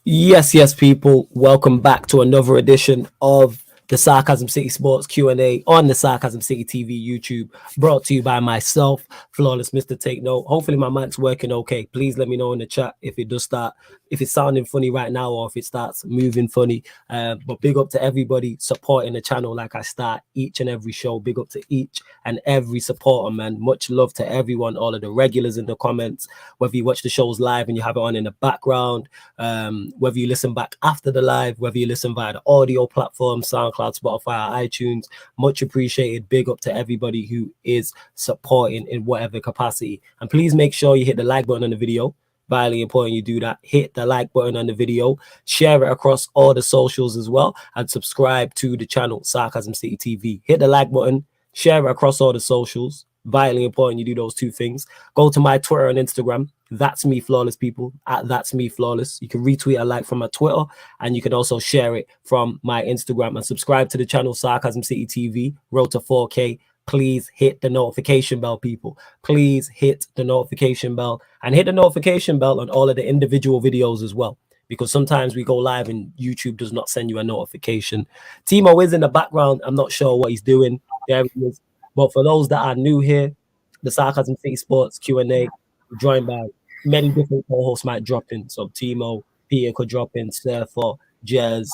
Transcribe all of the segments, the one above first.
Yes, people. Welcome back to another edition of the Sarcasm City Sports Q&A on the Sarcasm City TV YouTube, brought to you by myself, Flawless Mr. Take Note. Hopefully my mic's working okay. Please let me know in the chat if it does start, if it's sounding funny right now or if it starts moving funny. But big up to everybody supporting the channel like I start each and every show. Big up to each and every supporter, man. Much love to everyone, all of the regulars in the comments, whether you watch the shows live and you have it on in the background, whether you listen back after the live, whether you listen via the audio platform, SoundCloud, Spotify, or iTunes. Much appreciated. Big up to everybody who is supporting in whatever capacity. And please make sure you hit the like button on the video. Vitally important you do that. Hit the like button on the video, share it across all the socials as well, and subscribe to the channel Sarcasm City TV. Hit the like button, share it across all the socials. Vitally important you do those two things. Go to my Twitter and Instagram. That's me flawless, people. At That's Me Flawless. You can retweet a like from my Twitter, and you can also share it from my Instagram, and subscribe to the channel Sarcasm City TV. Road to 4K. Please hit the notification bell, people. Please hit the notification bell, and hit the notification bell on all of the individual videos as well, because sometimes we go live and YouTube does not send you a notification. Timo is in the background. I'm not sure what he's doing. There he is. But for those that are new here, the Sarcasm City Sports Q&A, joined by many different co-hosts might drop in. So Timo, Peter could drop in, Surfer, Jez,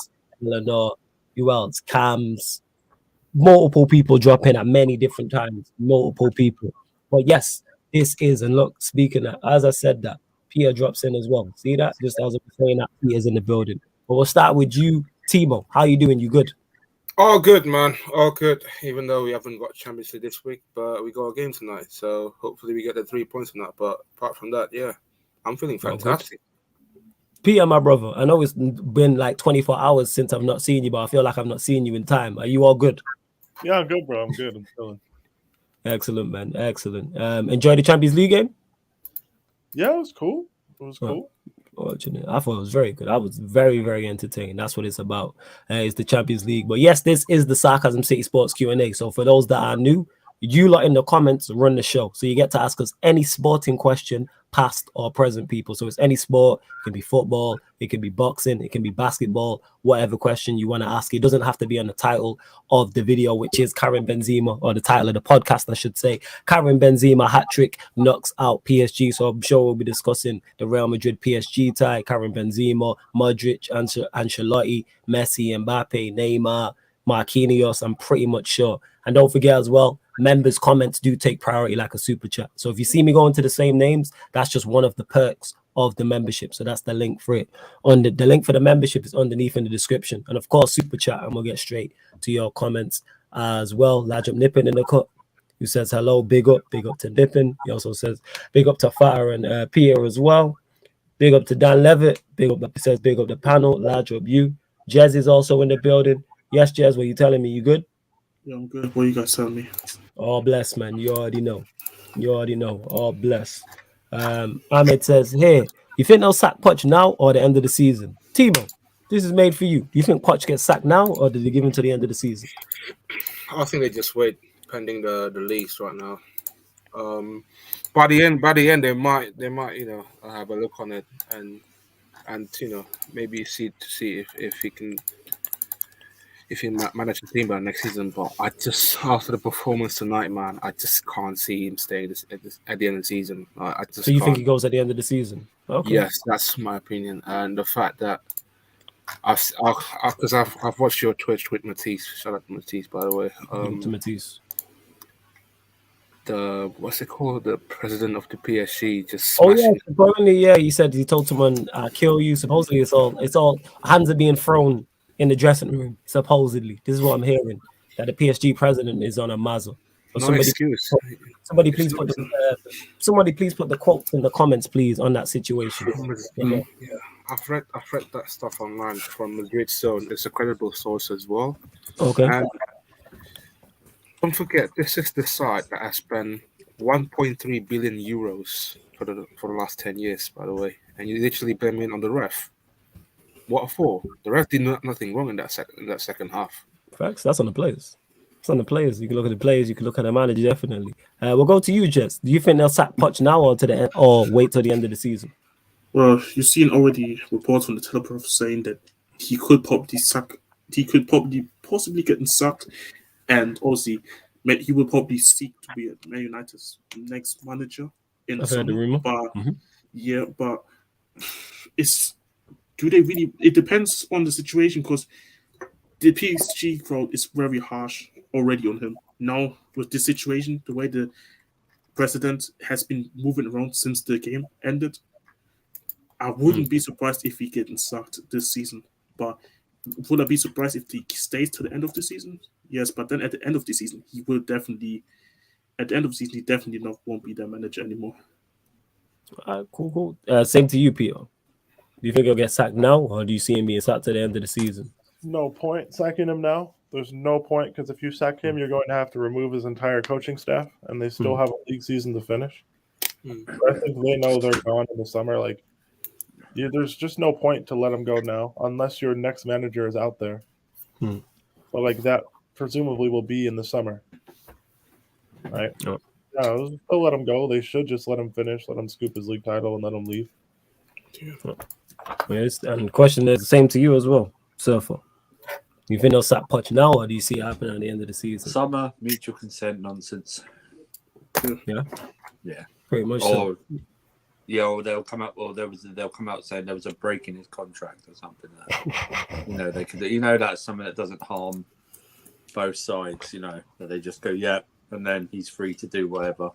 Eleanor, who else? Cams. Multiple people drop in at many different times. Multiple people. But yes, this is, and look, speaking of, as I said that, Peter drops in as well. See that? Just as I was saying that, Peter's in the building. But we'll start with you, Timo. How you doing? You good? All good, man. All good. Even though we haven't got Champions League this week, but we got a game tonight, so hopefully we get the 3 points from that. But apart from that, yeah, I'm feeling fantastic. Peter, my brother, I know it's been like 24 hours since I've not seen you, but I feel like I've not seen you in time. Are you all good? Yeah, I'm good, bro. I'm good. I'm chilling. Excellent, man. Excellent. Enjoy the Champions League game? Yeah, it was cool. It was cool. I thought it was very good. I was very, very entertained. That's what it's about. It's the Champions League. But yes, this is the Sarcasm City Sports Q&A. So for those that are new, you lot in the comments run the show. So you get to ask us any sporting question, past or present, people. So it's any sport. It can be football. It can be boxing. It can be basketball. Whatever question you want to ask. It doesn't have to be on the title of the video, which is KARIM Benzema, or the title of the podcast, I should say. KARIM Benzema hat-trick knocks out PSG. So I'm sure we'll be discussing the Real Madrid PSG tie, KARIM Benzema, Modric, Ancelotti, Messi, Mbappe, Neymar, Marquinhos. I'm pretty much sure. And don't forget as well, members' comments do take priority like a super chat. So if you see me going to the same names, that's just one of the perks of the membership. So that's the link for it. The link for the membership is underneath in the description. And of course, super chat, and we'll get straight to your comments as well. Lajab Nippin in the cut, who says hello, big up to Nippin. He also says big up to Fire and Pierre as well. Big up to Dan Levitt. Big up, he says big up the panel. Lajab you. Jez is also in the building. Yes, Jez, what you telling me? You good? Yeah, I'm good. What you guys telling me? All blessed, man. You already know. All blessed. Ahmed says, hey, you think they'll sack Poch now or the end of the season? Timo, this is made for you. Do you think Poch gets sacked now or did they give him to the end of the season? I think they just wait pending the lease right now. By the end, they might have a look on it and maybe see if he can. If he manages the team by next season, but I just, after the performance tonight, man, I just can't see him staying at the end of the season. So you think he goes at the end of the season? Okay. Yes, that's my opinion, and the fact that I've watched your Twitch with Matisse. Shout out to Matisse, by the way. To Matisse. What's it called? The president of the PSG just. Supposedly, he said he told someone, "I'll kill you." Supposedly, it's all hands are being thrown in the dressing room, supposedly. This is what I'm hearing, that the PSG president is on a muzzle. Excuse. Somebody please put the quotes in the comments, please, on that situation. Yeah, I've read that stuff online from Madrid Zone. It's a credible source as well. Okay. And don't forget, this is the side that has spent 1.3 billion euros for the last 10 years, by the way, and you literally blame it on the ref. What for? The ref did nothing wrong in that second half. Facts. That's on the players. It's on the players. You can look at the players. You can look at the manager. Definitely. We'll go to you, Jess. Do you think they'll sack Poch now or wait till the end of the season? Well, you've seen already reports on the Telegraph saying that he could probably sack. He could probably possibly get sacked, and obviously, he will probably seek to be Man United's next manager in the I've heard the summer. rumor. But Mhm. yeah, but it's do they really? It depends on the situation because the PSG crowd is very harsh already on him. Now with this situation, the way the president has been moving around since the game ended, I wouldn't be surprised if he gets sacked this season. But would I be surprised if he stays to the end of the season? Yes, but then at the end of the season, he will definitely. At the end of the season, he definitely not won't be their manager anymore. Cool. Same to you, Peter. Do you think he'll get sacked now, or do you see him being sacked to the end of the season? No point sacking him now. There's no point because if you sack him, you're going to have to remove his entire coaching staff, and they still have a league season to finish. I think they know they're gone in the summer. Like, yeah, there's just no point to let him go now unless your next manager is out there. Hmm. So, like, that presumably will be in the summer, right? Oh. Yeah, they'll let him go. They should just let him finish, let him scoop his league title, and let him leave. Yes, and the question is the same to you as well, Surfer. You think they'll sack Poch now, or do you see it happen at the end of the season? Summer mutual consent nonsense. Yeah, pretty much. Or or they'll come out. Or they'll come out saying there was a break in his contract or something. They could. That's something that doesn't harm both sides. That they just go and then he's free to do whatever.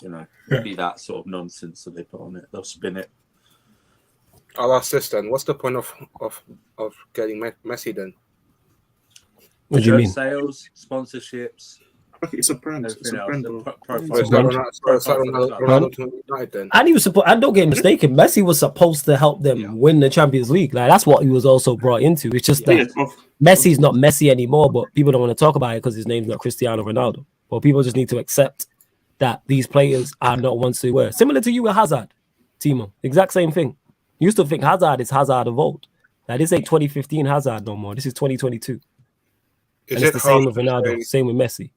Be that sort of nonsense that they put on it. They'll spin it. I'll ask this then. What's the point of getting Messi then? What do you mean? Sales, sponsorships. Okay, it's a brand. It's a brand, bro. Is that Ronaldo to United then? And he was supposed. And don't get mistaken, Messi was supposed to help them win the Champions League. Like that's what he was also brought into. It's just that Messi's not Messi anymore, but people don't want to talk about it because his name's not Cristiano Ronaldo. But people just need to accept that these players are not ones to wear. Similar to you with Hazard, Timo. Exact same thing. You used to think Hazard is Hazard of old. Now this ain't 2015 Hazard no more. This is 2022. And it's the same with Ronaldo, same with Messi.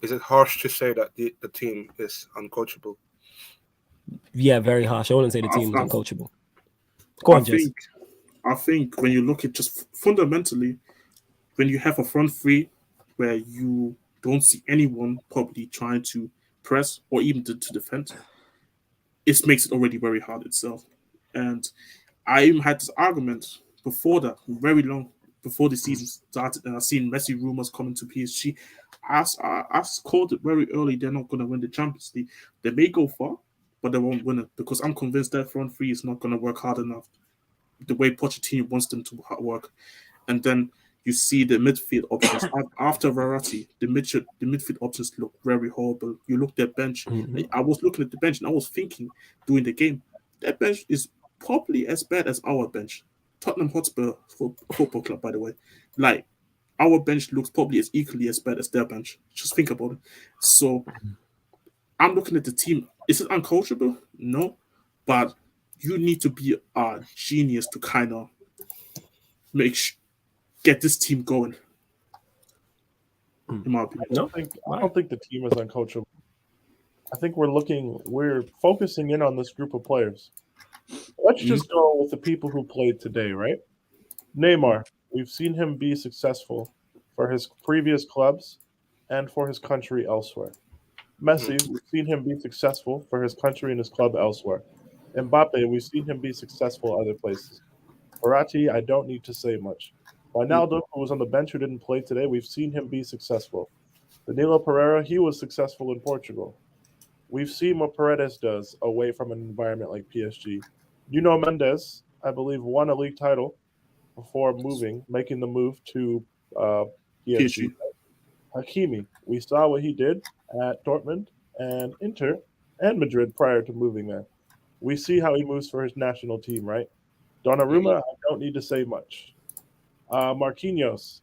Is it harsh to say that the team is uncoachable? Yeah, very harsh. I wouldn't say the team is uncoachable. Go on, Jess. I think when you look at just fundamentally, when you have a front three where you don't see anyone probably trying to press or even to defend, it makes it already very hard itself. And I even had this argument before that, very long before the season started, and I've seen Messi rumors coming to PSG. I called it very early. They're not going to win the Champions League. They may go far, but they won't win it because I'm convinced that front three is not going to work hard enough the way Pochettino wants them to work. And then you see the midfield options after Verratti. The midfield options look very horrible. You look at their bench. I was looking at the bench and I was thinking during the game that bench is probably as bad as our bench. Tottenham Hotspur Football Club, by the way. Like, our bench looks probably as equally as bad as their bench. Just think about it. So, I'm looking at the team. Is it uncoachable? No. But you need to be a genius to kind of get this team going. In my opinion. I don't think the team is uncoachable. I think we're focusing in on this group of players. Let's just go with the people who played today, right? Neymar, we've seen him be successful for his previous clubs and for his country elsewhere. Messi, we've seen him be successful for his country and his club elsewhere. Mbappe, we've seen him be successful other places. Verratti, I don't need to say much. Wijnaldum, who was on the bench who didn't play today, we've seen him be successful. Danilo Pereira, he was successful in Portugal. We've seen what Paredes does away from an environment like PSG. Nuno Mendes, I believe, won a league title before making the move to PSG. Hakimi, we saw what he did at Dortmund and Inter and Madrid prior to moving there. We see how he moves for his national team, right? Donnarumma, I don't need to say much. Marquinhos,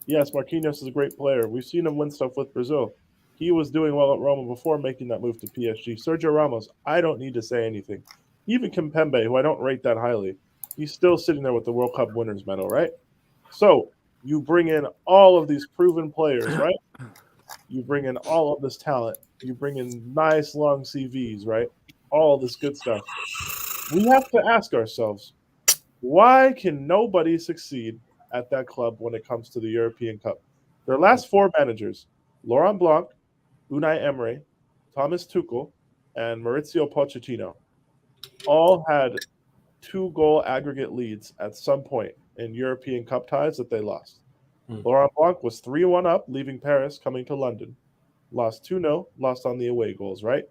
yes, Marquinhos is a great player. We've seen him win stuff with Brazil. He was doing well at Roma before making that move to PSG. Sergio Ramos, I don't need to say anything. Even Kimpembe, who I don't rate that highly, he's still sitting there with the World Cup winners medal, right? So you bring in all of these proven players, right? You bring in all of this talent. You bring in nice long CVs, right? All this good stuff. we have to ask ourselves, why can nobody succeed at that club when it comes to the European Cup? Their last 4 managers, Laurent Blanc, Unai Emery, Thomas Tuchel, and Maurizio Pochettino, all had 2-goal aggregate leads at some point in European Cup ties that they lost. Laurent Blanc was 3-1 up, leaving Paris, coming to London. Lost 2-0, lost on the away goals, right?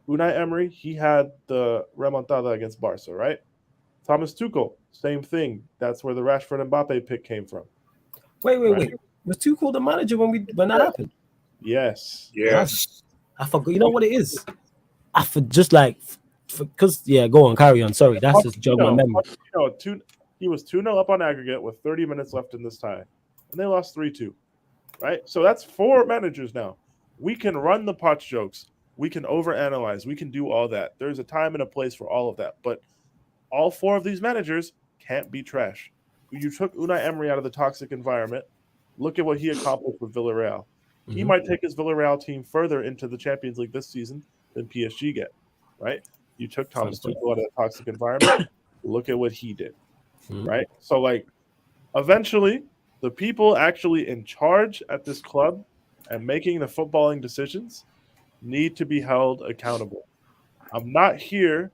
Unai Emery, he had the remontada against Barca, right? Thomas Tuchel, same thing. That's where the Rashford and Mbappe pick came from. Wait. Was Tuchel the manager when that happened? Yes. I forgot. You know what it is? I for just like because go on, carry on. Sorry, that's just jogged my memory. He was 2-0 up on aggregate with 30 minutes left in this tie, and they lost 3-2. Right? So that's 4 managers now. We can run the Poch jokes. We can overanalyze. We can do all that. There's a time and a place for all of that. But all 4 of these managers can't be trash. You took Unai Emery out of the toxic environment. Look at what he accomplished with Villarreal. He might take his Villarreal team further into the Champions League this season than PSG get, right? You took Thomas Tuchel out of a toxic environment. Look at what he did, right? So, like, eventually, the people actually in charge at this club and making the footballing decisions need to be held accountable. I'm not here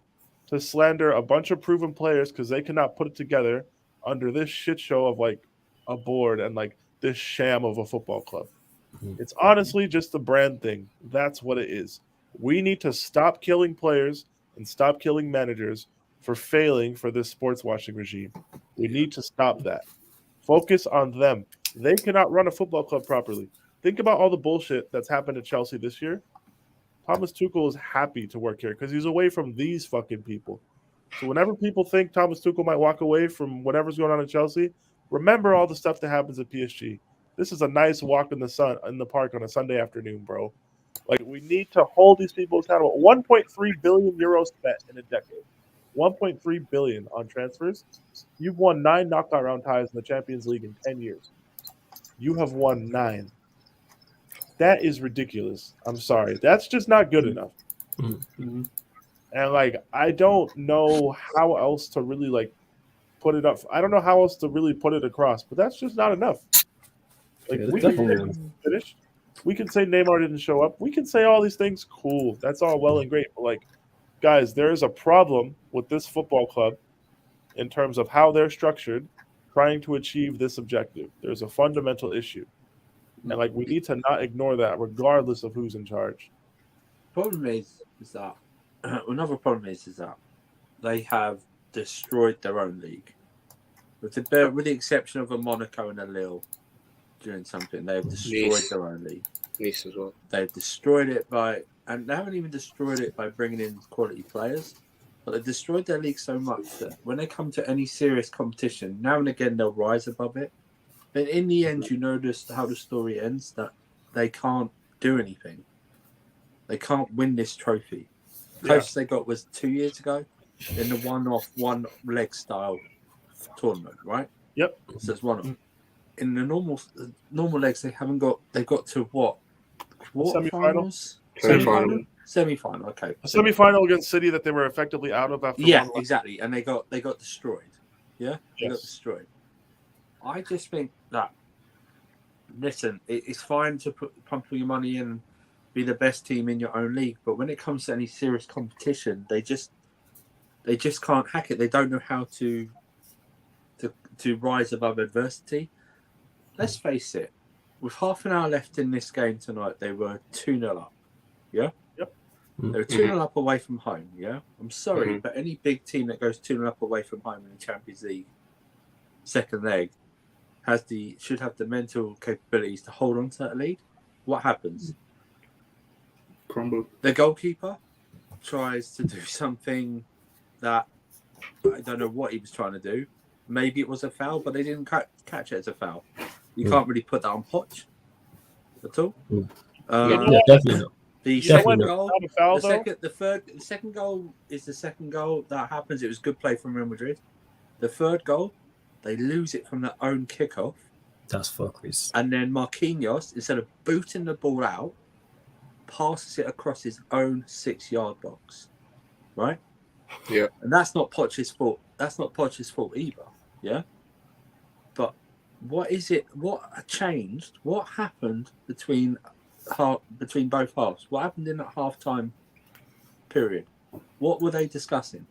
to slander a bunch of proven players because they cannot put it together under this shit show of, like, a board and, like, this sham of a football club. It's honestly just a brand thing. That's what it is. We need to stop killing players and stop killing managers for failing for this sports washing regime. We need to stop that. Focus on them. They cannot run a football club properly. Think about all the bullshit that's happened at Chelsea this year. Thomas Tuchel is happy to work here because he's away from these fucking people. So whenever people think Thomas Tuchel might walk away from whatever's going on at Chelsea, remember all the stuff that happens at PSG. This is a nice walk in the sun in the park on a Sunday afternoon, bro. Like, we need to hold these people accountable. 1.3 billion euros spent in a decade. 1.3 billion on transfers. You've won 9 knockout round ties in the Champions League in 10 years. You have won 9. That is ridiculous. I'm sorry. That's just not good enough. And, like, I don't know how else to really, like, put it up. I don't know how else to really put it across, but that's just not enough. Like, we can say finished. We can say Neymar didn't show up. We can say all these things. Cool. That's all well and great. But, like, guys, there is a problem with this football club in terms of how they're structured, trying to achieve this objective. There's a fundamental issue. And, like, we need to not ignore that regardless of who's in charge. Problem is that another problem is that they have destroyed their own league. With the exception of a Monaco and a Lille doing something, they have destroyed their own league. Nice as well. They've destroyed it and they haven't even destroyed it by bringing in quality players, but they've destroyed their league so much that when they come to any serious competition, now and again they'll rise above it. But in the end, you notice how the story ends, that they can't do anything. They can't win this trophy. The closest they got was 2 years ago in the one leg style tournament, right? Yep. So it's one-off. In the normal legs, they got to what? Quarterfinals? Semi-final. Okay. A semi-final against City that they were effectively out of after. Yeah, exactly. And they got destroyed. Yeah, they got Yes. destroyed. I just think that, listen, it's fine to pump your money in and be the best team in your own league, but when it comes to any serious competition, they just can't hack it. They don't know how to rise above adversity. Let's face it, with half an hour left in this game tonight, they were 2-0 up. Yeah? Yep. They were 2-0 up away from home, yeah? I'm sorry, but any big team that goes 2-0 up away from home in the Champions League second leg should have the mental capabilities to hold on to that lead. What happens? Crumble. The goalkeeper tries to do something that I don't know what he was trying to do. Maybe it was a foul, but they didn't catch it as a foul. You can't really put that on Poch at all. Definitely not. The second goal, the second goal is the second goal that happens. It was good play from Real Madrid. The third goal, they lose it from their own kickoff. That's fuckers. And then Marquinhos, instead of booting the ball out, passes it across his own 6-yard box. Right? Yeah. And that's not Poch's fault. That's not Poch's fault either. Yeah. But what is it? What changed? What happened between both halves? What happened in that half-time period? What were they discussing?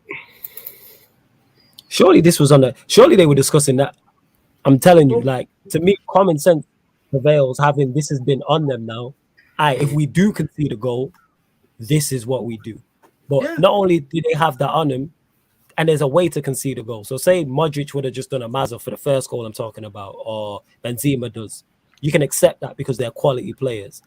Surely this was on the. Surely they were discussing that. I'm telling you, like, to me, common sense prevails. Having this has been on them now. If we do concede a goal, this is what we do. But Yeah. not only do they have that on them, and there's a way to concede a goal. So say Modric would have just done a Mazza for the first goal I'm talking about, or Benzema does. You can accept that because they're quality players.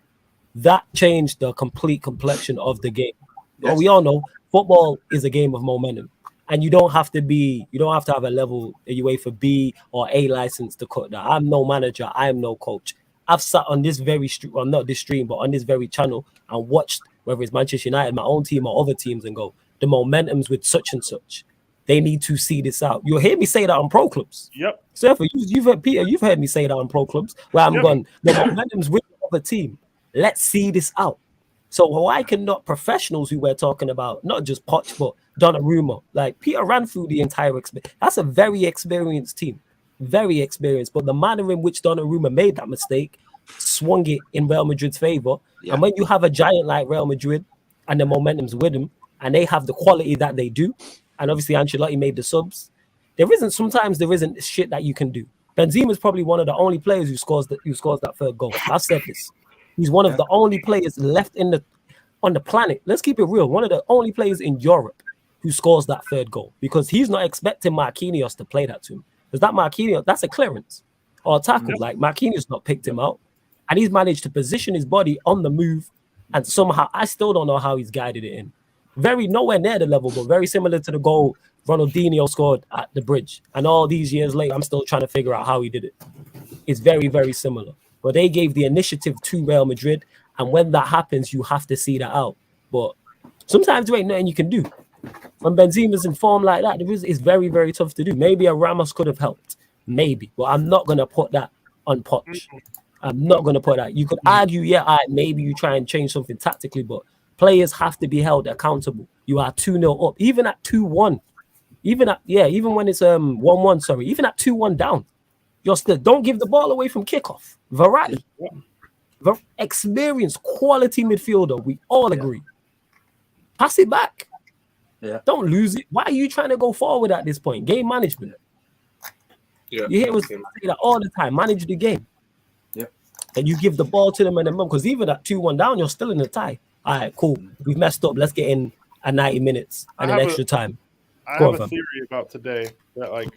That changed the complete complexion of the game. Yes. But we all know football is a game of momentum. And you don't have to have a level a UEFA B or A license to cut that. I'm no manager. I'm no coach. I've sat on this very well, not this stream, but on this very channel and watched whether it's Manchester United, my own team, or other teams, and go, the momentum's with such and such. They need to see this out. You'll hear me say that on pro clubs. Yep. Surfer, you've heard Peter, you've heard me say that on pro clubs where I'm going, the momentum's with the other team. Let's see this out. So why cannot professionals who we're talking about, not just Poch, but Donnarumma, like Peter ran through the entire experience. That's a very experienced team, very experienced. But the manner in which Donnarumma made that mistake swung it in Real Madrid's favor. Yeah. And when you have a giant like Real Madrid and the momentum's with them, and they have the quality that they do, and obviously Ancelotti made the subs, sometimes there isn't shit that you can do. Benzema is probably one of the only players who scores that third goal. I've said this. He's one of the only players left on the planet. Let's keep it real. One of the only players in Europe who scores that third goal, because he's not expecting Marquinhos to play that to him. Because that Marquinhos, that's a clearance or a tackle. Like Marquinhos not picked him out, and he's managed to position his body on the move, and somehow I still don't know how he's guided it in. Very nowhere near the level, but very similar to the goal Ronaldinho scored at the Bridge. And all these years later, I'm still trying to figure out how he did it. It's very, very similar. But they gave the initiative to Real Madrid, and when that happens, you have to see that out. But sometimes there ain't nothing you can do. When Benzema's in form like that, it's very, very tough to do. Maybe a Ramos could have helped. Maybe. But I'm not going to put that on Poch. I'm not going to put that. You could argue, maybe you try and change something tactically, but players have to be held accountable. You are 2-0 up. Even at 2-1. Even when it's 1-1, sorry. Even at 2-1 down. You're still, don't give the ball away from kickoff. Variety. Experienced, quality midfielder. We all agree. Pass it back. Yeah. Don't lose it. Why are you trying to go forward at this point? Game management. Yeah. You hear us say that all the time. Manage the game. Yeah. And you give the ball to them and then because even at 2-1 down, you're still in the tie. All right, cool. We've messed up. Let's get in at 90 minutes and an extra time. I have a theory about today that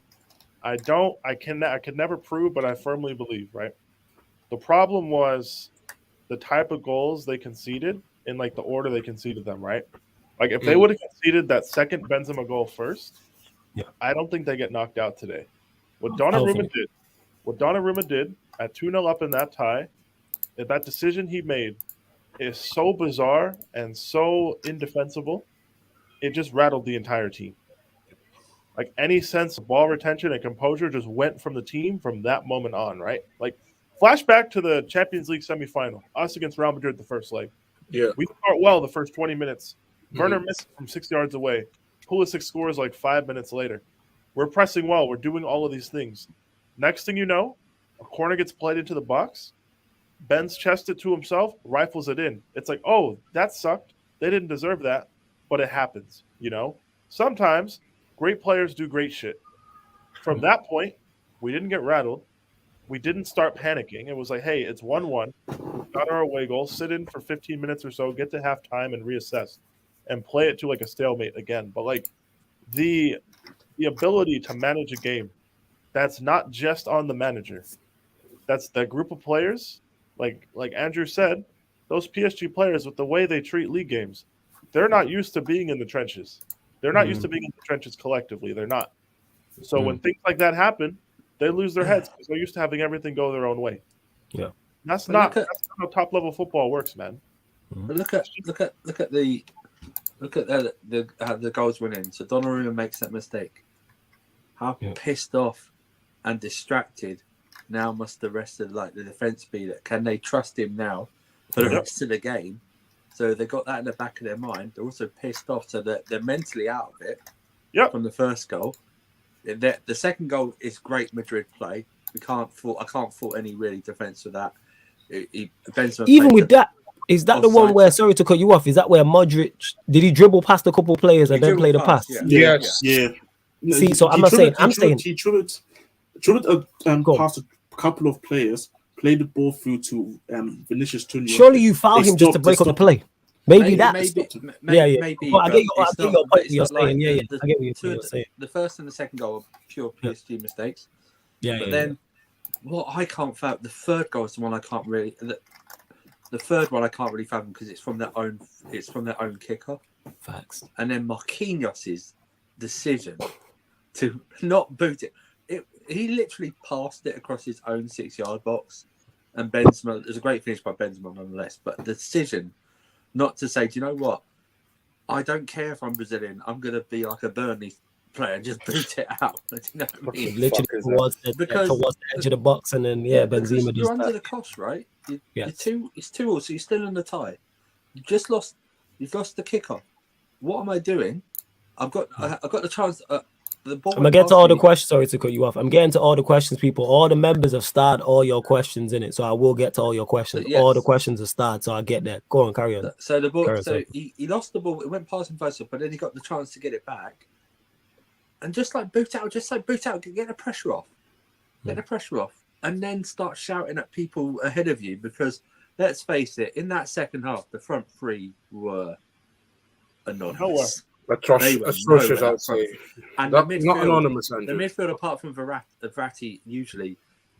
I can never prove, but I firmly believe, right? The problem was the type of goals they conceded in the order they conceded them, right? Like if they would have conceded that second Benzema goal first, I don't think they get knocked out today. What Donnarumma did at 2-0 up in that tie, that decision he made is so bizarre and so indefensible, it just rattled the entire team. Like any sense of ball retention and composure just went from the team from that moment on, right? Like flashback to the Champions League semifinal, us against Real Madrid the first leg. Yeah. We start well the first 20 minutes. Werner missed from 6 yards away. Pulisic scores 5 minutes later. We're pressing well. We're doing all of these things. Next thing you know, a corner gets played into the box. Ben's chests it to himself, rifles it in. It's like, oh, that sucked. They didn't deserve that, but it happens, Sometimes great players do great shit. From that point, we didn't get rattled. We didn't start panicking. It was like, hey, it's 1-1. Got our away goal. Sit in for 15 minutes or so, get to halftime and reassess and play it to a stalemate again. But the ability to manage a game, that's not just on the manager. That's the group of players. Like Andrew said, those PSG players, with the way they treat league games, they're not used to being in the trenches. They're not used to being in the trenches collectively. They're not. So when things like that happen, they lose their heads because they're used to having everything go their own way. Yeah, that's not how top level football works, man. But look at the goals went in. So Donnarumma makes that mistake. How pissed off and distracted now must the rest of the defense be? That can they trust him now for the rest of the game So they got that in the back of their mind. They're also pissed off, so that they're mentally out of it. Yep. From the first goal. The second goal is great Madrid play. I can't fault any really defense for that. Benzema Even with that, is that the one where? Sorry to cut you off. Is that where Modric did he dribble past a couple of players and then play the pass? Yeah. See, so I'm saying he dribbled past a couple of players, played the ball through to Vinicius Junior. Surely you fouled him just to break up the play. Maybe that. Maybe. Well, I get your point. You're saying, I get what you're saying. The first and the second goal are pure PSG mistakes. But then, what I can't fathom, the third goal is the one I can't really. The third one I can't really fathom because it's from their own kicker. Facts. And then Marquinhos' decision to not boot it. He literally passed it across his own 6-yard box, and Benzema. It was a great finish by Benzema nonetheless. But the decision not to say, do you know what? I don't care if I'm Brazilian. I'm going to be like a Burnley player and just boot it out. Do you know what I mean? Literally towards the edge of the box, and then Benzema just. You're under the cosh, right? It's 2-2, so you're still in the tie. You've lost the kicker. What am I doing? I've got the chance. The ball. I'm gonna get to all the questions. Sorry to cut you off. I'm getting to all the questions, people. All the members have starred all your questions in it, so I will get to all your questions. Yes. All the questions are starred, so I get that. Go on, carry on. So the ball. So he lost the ball. It went past him first, but then he got the chance to get it back, and just boot out. Get the pressure off. Get the pressure off, and then start shouting at people ahead of you because let's face it, in that second half, the front three were anonymous. Atrocious, I'd say. And not anonymous. The midfield, apart from Verratti, usually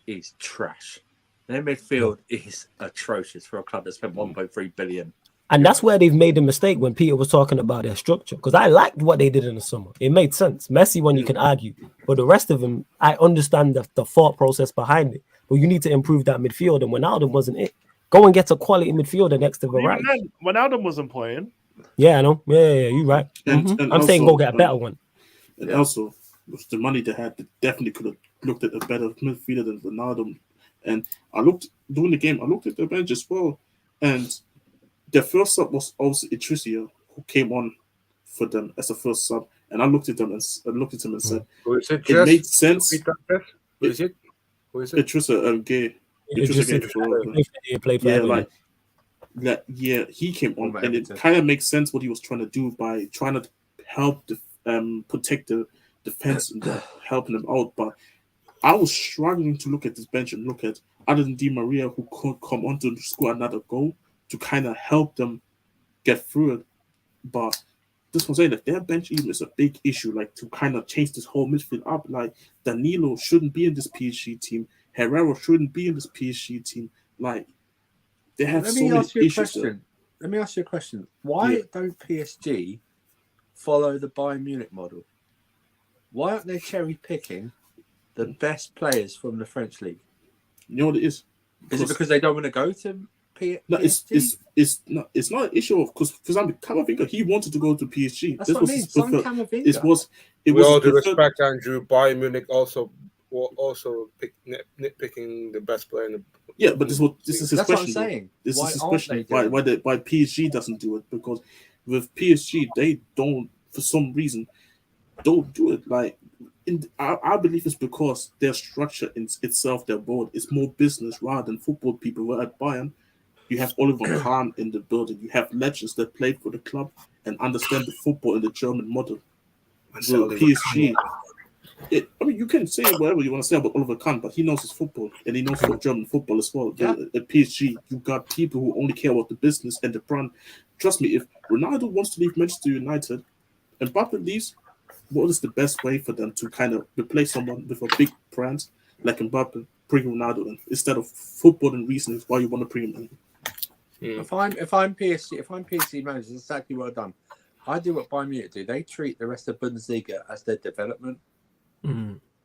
is trash. Their midfield is atrocious for a club that spent 1.3 billion. And that's where they've made a mistake when Peter was talking about their structure. Because I liked what they did in the summer. It made sense. Messi one you can argue. But the rest of them, I understand the thought process behind it. But you need to improve that midfield. And Wijnaldum wasn't it. Go and get a quality midfielder next to Verratti. Wijnaldum wasn't playing. Yeah, I know. Yeah, you're right. And I'm also, saying go get a better one. And also, with the money they had, they definitely could have looked at a better midfielder than Ronaldo. And during the game, I looked at the bench as well. And their first sub was also Idrissa, who came on for them as the first sub. And I looked at him and said, it made sense. Who is it? Idrissa Gay. He came on, and it kind of makes sense what he was trying to do by trying to help protect the defense and helping them out. But I was struggling to look at this bench and look at other than Di Maria, who could come on to score another goal to kind of help them get through it. But this was saying that their bench even is a big issue, like to kind of change this whole midfield up. Like Danilo shouldn't be in this PSG team. Herrera shouldn't be in this PSG team. Like. Let me ask you a question. Why don't PSG follow the Bayern Munich model? Why aren't they cherry picking the best players from the French league? You know what it is? Is it because they don't want to go to PSG? No, it's not an issue of because Camavinga, he wanted to go to PSG. That's what I mean. Sign Camavinga. With all due respect, Andrew, Bayern Munich also nitpicking the best player in the. Yeah, but this is his That's question. What I'm saying. This is his question. Why PSG doesn't do it? Because with PSG, they don't, for some reason, don't do it. Like, I believe it's because their structure in itself, their board, is more business rather than football people. Where at Bayern, you have Oliver Kahn in the building. You have legends that played for the club and understand the football in the German model. So PSG. You can say whatever you want to say about Oliver Kahn, but he knows his football and he knows about German football as well. Yeah. At PSG, you got people who only care about the business and the brand. Trust me, if Ronaldo wants to leave Manchester United and Mbappe leaves, what is the best way for them to kind of replace someone with a big brand like Mbappe, bring Ronaldo in instead of football and reasons why you want to bring him in? If I'm PSG manager, that's exactly what I've done. I do what Bayern Munich do. They treat the rest of Bundesliga as their development.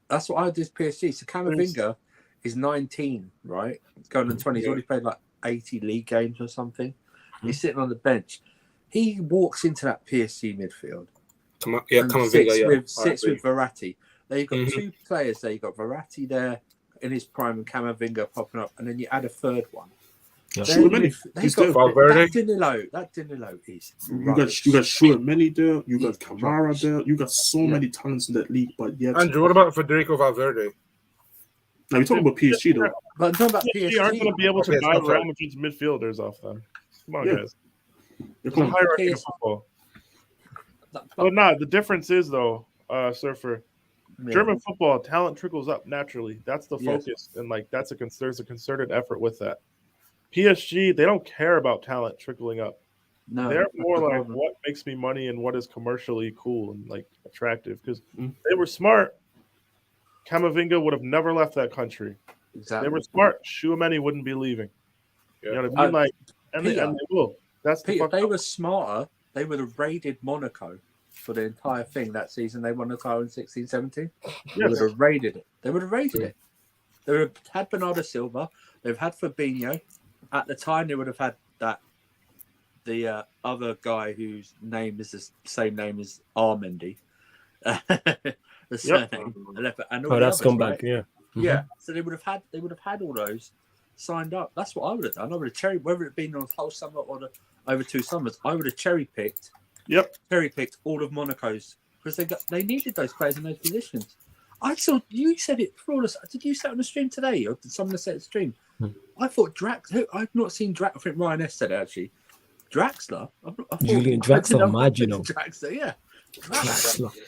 That's what I do with PSG. So Camavinga is 19, right? He's going on 20. He's already played like 80 league games or something. He's sitting on the bench. He walks into that PSG midfield. Sits with Verratti. There you've got two players there. You've got Verratti there in his prime and Camavinga popping up, and then you add a third one. Yeah. Schumann, he's there. Valverde. That Danilo is You rubbish. got Schumann there. You got He's Kamara rubbish. there. You got so many talents in that league, but yet. Andrew, what about Federico Valverde? Now we're talking about PSG though. But I'm talking about PSG aren't going to PSG. be able to Okay, buy so- Real Madrid's midfielders off them. Come on, Yeah. guys. Yeah, There's come a on. hierarchy to PSG. football. But- But nah, the difference is though, Surfer. yeah. German football talent trickles up naturally. That's the Yes. focus, and like there's a concerted effort with that. PSG, they don't care about talent trickling up. No, They're that's more the like problem. what makes me money and what is commercially cool and like attractive. Because Mm. they were smart. Camavinga would have never left that country. Exactly. They were smart. Schumann wouldn't be leaving. You know what I mean? Like, and they will. That's the Peter, if fuck they up. were smarter, they would have raided Monaco for the entire thing that season. They won the title in 16-17. They Yes. would have raided it. They would have raided it. They would have had Bernardo Silva. They've had Fabinho. At the time, they would have had the other guy whose name is the same name as Armendy. The surname. And all Oh, the that's others, come right? back. Yeah. Yeah, so they would have had all those signed up. That's what I would have done. I would have whether it been on the whole summer or over 2 summers. I would have cherry picked all of Monaco's because they needed those players in those positions. I saw you said it before. Did you say it on the stream today, or did someone say it on the stream? I thought I've not seen Drax. I think Ryan S said it actually. Draxler. I thought, Julian Draxler, mad, you know. Draxler, yeah.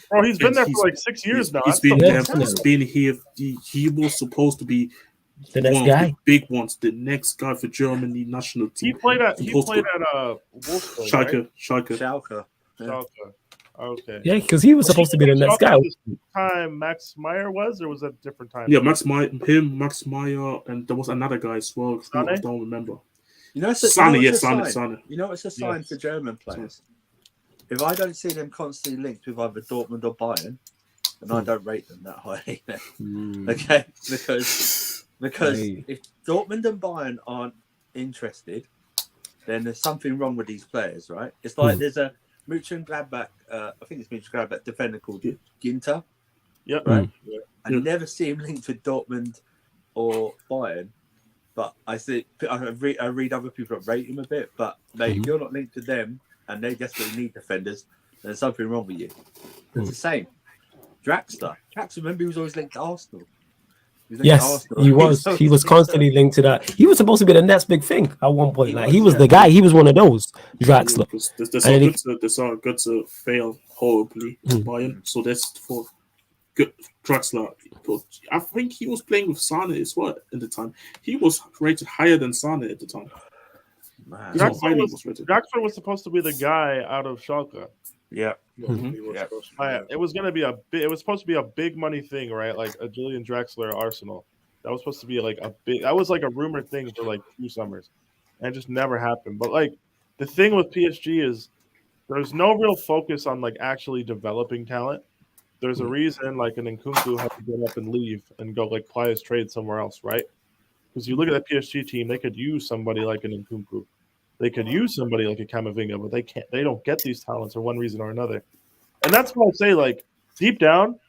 Bro, he's been there He's- for like 6 years now. He's been Yeah, there. He's been here. He was supposed to be The next one guy. of the big ones, the next guy for Germany national He team. played at Supposed to- Wolfsburg, Schalke. Schalke. Yeah. Schalke. Okay. Yeah, because he was supposed to be the next guy. Time Max Meyer was, or was that a different time? Yeah, Max Meyer, and there was another guy as well. I don't remember. You know, Sane. You know, it's a sign for German players. If I don't see them constantly linked with either Dortmund or Bayern, then I don't rate them that high. Okay, because if Dortmund and Bayern aren't interested, then there's something wrong with these players, right? It's like there's a Mönchengladbach, I think it's Mönchengladbach defender called Ginter. Yep. Right. I never see him linked with Dortmund or Bayern, but I read other people that rate him a bit. But mate, if you're not linked to them and they desperately need defenders, then there's something wrong with you. It's the same. Draxler, remember he was always linked to Arsenal. Yes, he was. He was constantly linked to that. He was supposed to be the next big thing at one point. He was the guy. He was one of those Draxler. They saw good to fail horribly Bayern. So that's for good Draxler. I think he was playing with Sane as well at the time. He was rated higher than Sane at the time. Draxler was supposed to be the guy out of Schalke. Yeah. It was supposed to be a big money thing, right? Like a Julian Draxler Arsenal. That was supposed to be like that was like a rumored thing for like 2 summers. And it just never happened. But like the thing with PSG is there's no real focus on like actually developing talent. There's a reason like an Nkunku had to get up and leave and go like ply his trade somewhere else, right? Because you look at that PSG team, they could use somebody like an Nkunku. They could use somebody like a Camavinga, but they can't. They don't get these talents for one reason or another. And that's why I say, like, deep down,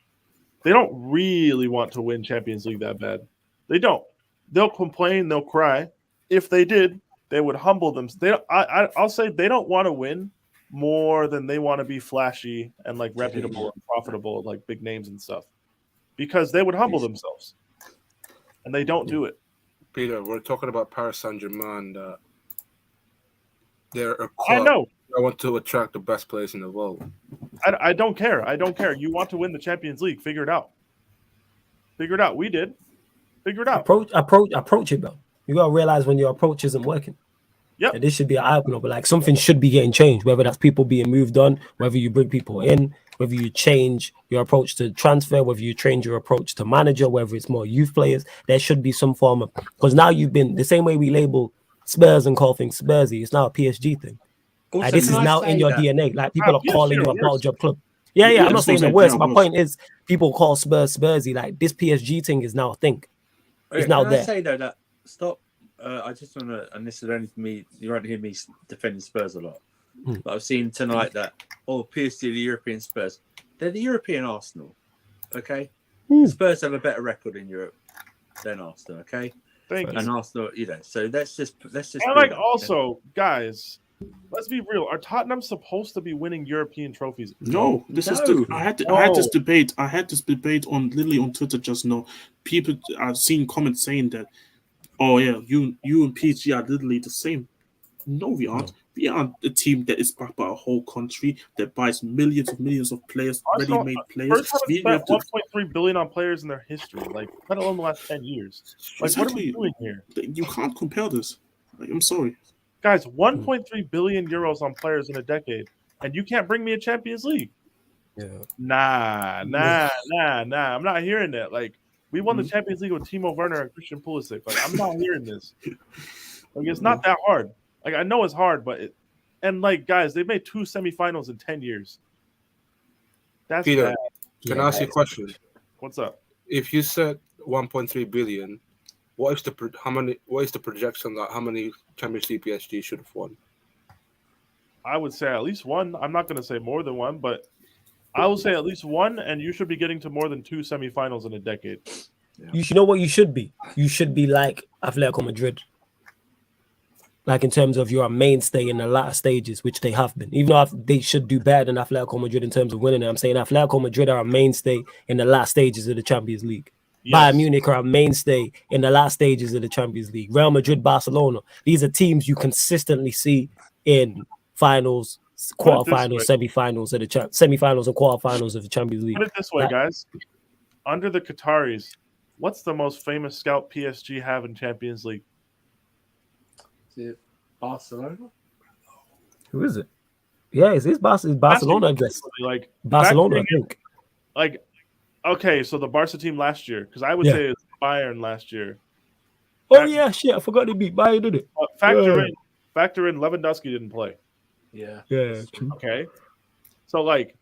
they don't really want to win Champions League that bad. They don't. They'll complain, they'll cry. If they did, they would humble them. I'll say they don't want to win more than they want to be flashy and like reputable and profitable, like big names and stuff. Because they would humble themselves. And they don't do it. Peter, we're talking about Paris Saint-Germain. They're a club. I know. I want to attract the best players in the world. I don't care. I don't care. You want to win the Champions League. Figure it out. Figure it out. We did. Figure it out. Approach it, bro. You gotta realize when your approach isn't working. Yep. And this should be an eye opener, but like something should be getting changed, whether that's people being moved on, whether you bring people in, whether you change your approach to transfer, whether you change your approach to manager, whether it's more youth players. There should be some form of, because now you've been the same way we label Spurs and call things Spursy, it's now a PSG thing. Also, like, this is now in your DNA. Like people are calling you a bottle job club. Yeah, I'm not saying the worst. My point is people call Spurs Spursy. Like this PSG thing is now a thing. It's now there. I say though that stop. I just want to, and this is only for me. You won't hear me defending Spurs a lot, but I've seen tonight that PSG are the European Spurs. They're the European Arsenal. Okay, Spurs have a better record in Europe than Arsenal. Okay, Thank you. And Arsenal, so let's just. And like also, guys, let's be real. Are Tottenham supposed to be winning European trophies? No, this is No. I had this debate. I had this debate on Twitter just now. People I've seen comments saying that, oh yeah, you and PSG are literally the same. No, we aren't. No. We aren't a team that is backed by a whole country that buys millions of players, ready-made players. First time We spent have to, 1.3 billion on players in their history, like let alone the last 10 years. Like, what are we doing here, You can't compare this. Like, I'm sorry, guys? 1.3 billion euros on players in a decade, and you can't bring me a Champions League. Yeah. Nah. I'm not hearing that. Like, we won the Champions League with Timo Werner and Christian Pulisic. Like, I'm not hearing this. Like, it's not that hard. Like, I know it's hard, but and like, guys, they've made 2 semifinals in 10 years. That's Peter, bad. can I ask you a question? What's up? If you said 1.3 billion, what is the projection that how many Champions League PSG should have won? I would say at least one. I'm not going to say more than one, but I will say at least one, and you should be getting to more than 2 semifinals in a decade. Yeah. You should know what you should be. You should be like Atletico Madrid. Like in terms of you're a mainstay in the latter stages, which they have been. Even though they should do better than Atletico Madrid in terms of winning it, I'm saying Atletico Madrid are a mainstay in the last stages of the Champions League. Yes. Bayern Munich are a mainstay in the last stages of the Champions League. Real Madrid, Barcelona. These are teams you consistently see in finals, quarterfinals, semifinals of the semifinals and quarterfinals of the Champions League. Put it this way, guys. Under the Qataris, what's the most famous scout PSG have in Champions League? Is it Barcelona? Who is it? Yeah, it's Barcelona, I guess. Like Barcelona, I think. Like, okay, so the Barca team last year, because I would say it's Bayern last year. Oh yeah, shit! I forgot they beat Bayern, did it? Factor in Lewandowski didn't play. Yeah. Okay, so like,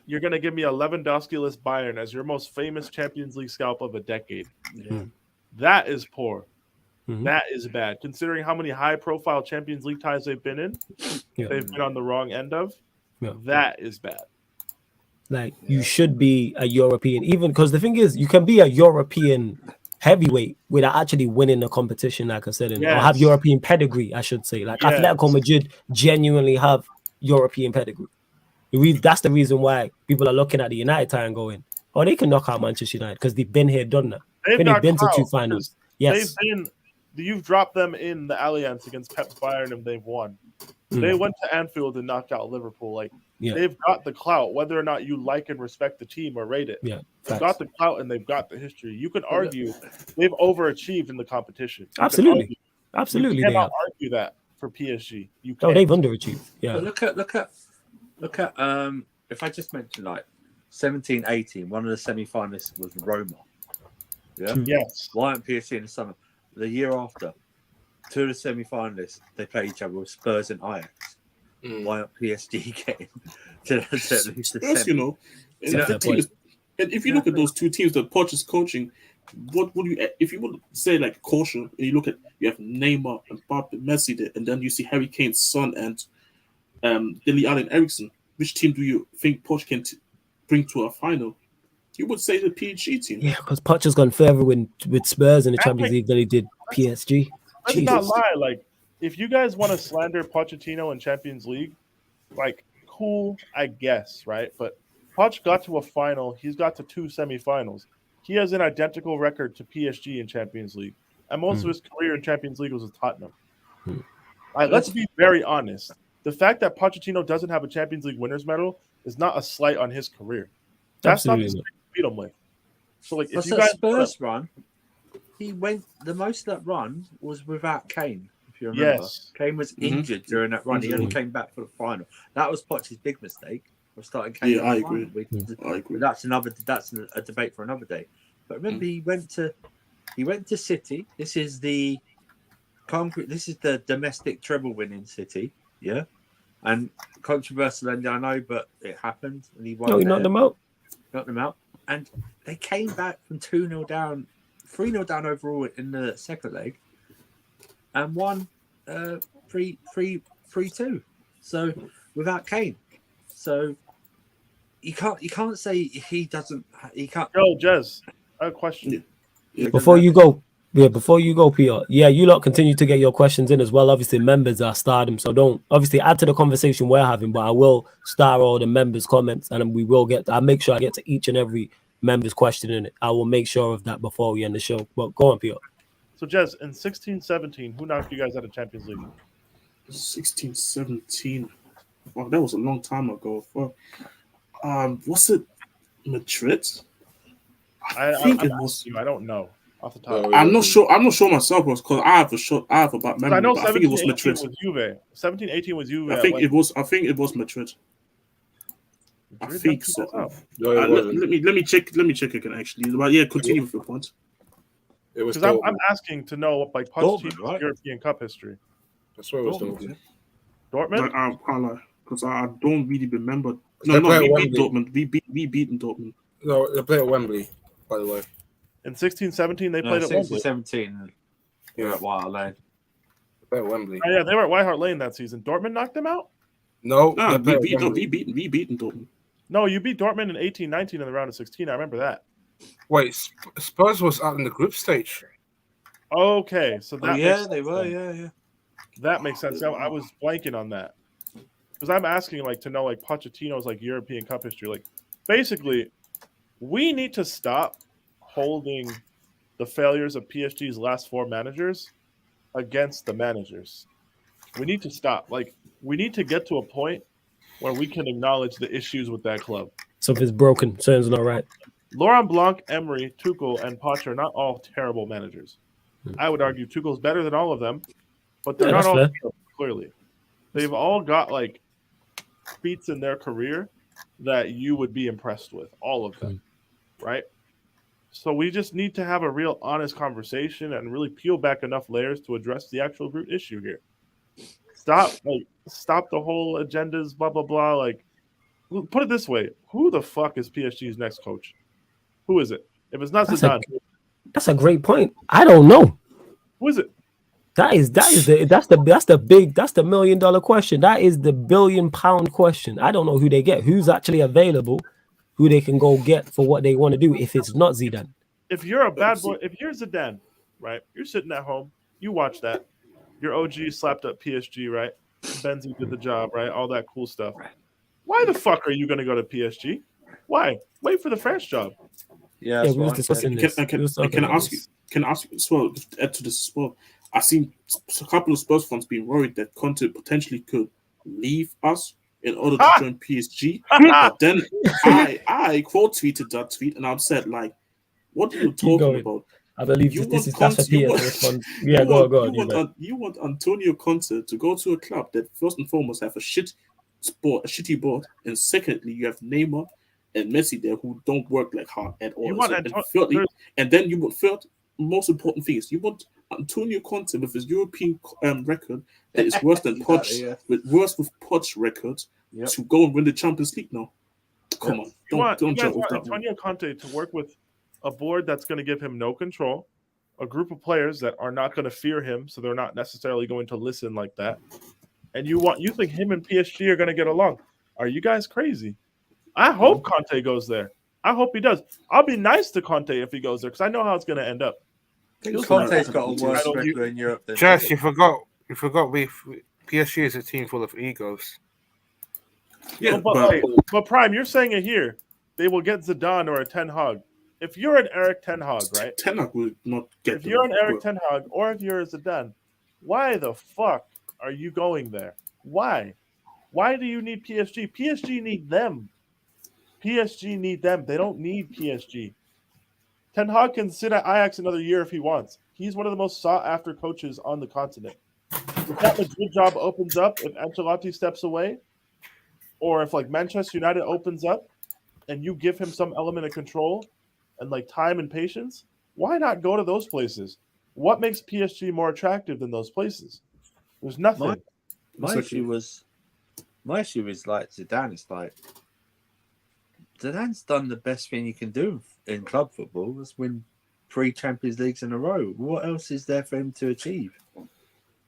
you're gonna give me a Lewandowski-less Bayern as your most famous Champions League scalp of a decade. Yeah. That is poor. That is bad, considering how many high-profile Champions League ties they've been in. They've been on the wrong end of. That is bad. Like, you should be a European, even because the thing is, you can be a European heavyweight without actually winning the competition, like I said, or have European pedigree, I should say. Like, Atletico Madrid genuinely have European pedigree. That's the reason why people are looking at the United tie and going, oh, they can knock out Manchester United because they've been here, done that. They've been to 2 finals. Yes. You've dropped them in the Allianz against Pep's Bayern and they've won. They went to Anfield and knocked out Liverpool. Like, they've got the clout, whether or not you like and respect the team or rate it. They've got the clout and they've got the history. You can argue they've overachieved in the competition. Absolutely. You cannot argue that for PSG. You can't. No, they've underachieved. Yeah. But look at if I just mentioned like 17-18, one of the semi-finalists was Roma. Yeah. Yes. Why aren't PSG in the summer? The year after, 2 of the semi-finalists, they play each other with Spurs and Ajax. Why aren't PSG getting to at least the semi? And if you look at those 2 teams that Poch is coaching, what would you, if you would say like caution, and you look at, you have Neymar and Mbappe, Messi there, and then you see Harry Kane's son and Dele Alli Eriksen, which team do you think Poch can bring to a final? You would say the PSG team. Yeah, because Poch has gone further with Spurs in the Champions League than he did PSG. Let's not lie. Like, if you guys want to slander Pochettino in Champions League, like, cool, I guess, right? But Poch got to a final. He's got to 2 semifinals. He has an identical record to PSG in Champions League. And most of his career in Champions League was with Tottenham. Let's be very honest. The fact that Pochettino doesn't have a Champions League winners medal is not a slight on his career. That's not the beat him with. So, like, if you guys Spurs run, he went. The most of that run was without Kane. If you remember, Kane was injured during that run. He only came back for the final. That was Poch's big mistake of starting Kane. Yeah, I agree. I agree. That's a debate for another day. But remember, he went to City. This is the domestic treble winning City. Yeah, and controversial ending, I know, but it happened, and he won. No, he knocked them out. Knocked them out, and they came back from 2-0 down, 3-0 down overall in the second leg, and won 3-2. So without Kane, so you can't say he can't. Yo, Jez, I have a question. Before you go, Yeah, before you go, Peter. Yeah, you lot continue to get your questions in as well. Obviously, members are stardom, so don't obviously add to the conversation we're having. But I will star all the members' comments, and we will get. I'll make sure I get to each and every member's question in it. I will make sure of that before we end the show. But go on, Peter. So, Jez, in 16-17, who knocked you guys out of Champions League? 16, 17. Well, that was a long time ago. Well, was it Madrid? I think it was. I don't know off the top. I'm not sure. I'm not sure myself because I have about memory. I know I think it was 17-18 Madrid. was Juve. 17-18 was Juve. I think it was Madrid. I think so. Let me check. Let me check again. Actually, but yeah, continue with your point. It was because I'm asking to know like Pochettino's right? European Cup history. That's what it was Dortmund. Dortmund? Because I don't really remember. They No, we play beat Dortmund. We beat Dortmund. No, they play at Wembley, by the way. In 16-17, they played at Wembley. 17. You're at White Hart Lane. They play at Wembley. Oh, yeah, they were at White Hart Lane that season. Dortmund knocked them out? No, we beat Dortmund. No, you beat Dortmund in 18-19 in the round of 16. I remember that. Wait, Spurs was out in the group stage. Okay, so that they were. Yeah. That makes sense. I was blanking on that because I'm asking like to know like Pochettino's like European Cup history. Like basically, we need to stop holding the failures of PSG's last 4 managers against the managers. We need to stop. Like we need to get to a point where we can acknowledge the issues with that club. So if it's broken, something's not right. Laurent Blanc, Emery, Tuchel, and Poch are not all terrible managers. I would argue Tuchel's better than all of them, but they're not all terrible, clearly. They've all got like feats in their career that you would be impressed with, all of them, right? So we just need to have a real honest conversation and really peel back enough layers to address the actual root issue here. Stop the whole agendas, blah, blah, blah. Like, put it this way. Who the fuck is PSG's next coach? Who is it? If it's not Zidane. That's a great point. I don't know. Who is it? That's the $1 million question. That is the £1 billion question. I don't know who they get. Who's actually available? Who they can go get for what they want to do if it's not Zidane. If you're a bad boy, if you're Zidane, right? You're sitting at home. You watch that. Your OG slapped up PSG, right? Benzi did the job, right? All that cool stuff. Why the fuck are you going to go to PSG? Why? Wait for the French job. Yeah, we were discussing this. Can I ask you as well, add to this as well? I've seen a couple of Spurs fans being worried that Conte potentially could leave us in order to join PSG. But then I quote tweeted that tweet and I've said, like, what are you talking about? I believe this is that's a response. Yeah, go on. You want Antonio Conte to go to a club that first and foremost have a shitty board, and secondly, you have Neymar and Messi there who don't work like hard at all. And then you want third, most important thing is you want Antonio Conte with his European record that is worse than Poch, with Poch records to go and win the Champions League now. Come on, don't jump with that. Antonio Conte to work with a board that's going to give him no control, a group of players that are not going to fear him, so they're not necessarily going to listen like that. And you think him and PSG are going to get along? Are you guys crazy? I hope Conte goes there. I hope he does. I'll be nice to Conte if he goes there because I know how it's going to end up. Conte's got a worse record in Europe than Jess, you forgot PSG is a team full of egos. Yeah, but Prime, you're saying it here. They will get Zidane or a Ten Hag. If you're an Eric Ten Hag, right? Ten Hag will not get. If you're an Eric Ten Hag or if you're a Zidane, why the fuck are you going there? Why? Why do you need PSG? PSG need them. PSG need them. They don't need PSG. Ten Hag can sit at Ajax another year if he wants. He's one of the most sought-after coaches on the continent. If that Madrid job opens up, if Ancelotti steps away, or if like Manchester United opens up, and you give him some element of control and like time and patience, why not go to those places? What makes PSG more attractive than those places? There's nothing. My issue is like Zidane. It's like Zidane's done the best thing you can do in club football, was win 3 Champions Leagues in a row. What else is there for him to achieve?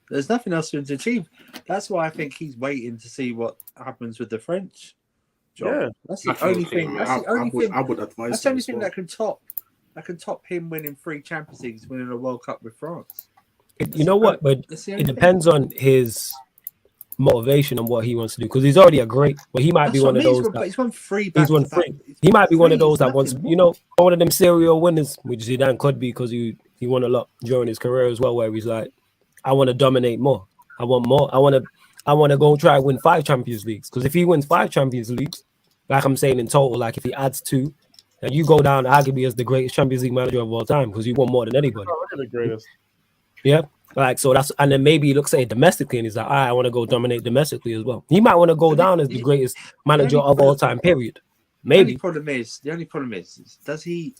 There's nothing else for him to achieve. That's why I think he's waiting to see what happens with the French job. Yeah, that's the only thing. That's the only thing. I would advise. That's the only thing that can top that can top him winning 3 Champions Leagues, winning a World Cup with France. You know what? But it depends on his motivation and what he wants to do, because he's already a great. Well, he might be one of those. But he's won 3 He's won 3. He might be one of those that wants, one of them serial winners, which Zidane could be, because he won a lot during his career as well, where he's like, I want to dominate more. I want more. I want to go try and win 5 Champions Leagues. Because if he wins 5 Champions Leagues, like I'm saying in total, like if he adds 2, then you go down arguably as the greatest Champions League manager of all time, because you won more than anybody. Oh, look at the greatest. Yeah. Like, so that's, and then maybe he looks at it domestically and he's like, I want to go dominate domestically as well. He might want to go down as the greatest manager of all time, period. Maybe. The only problem is does he?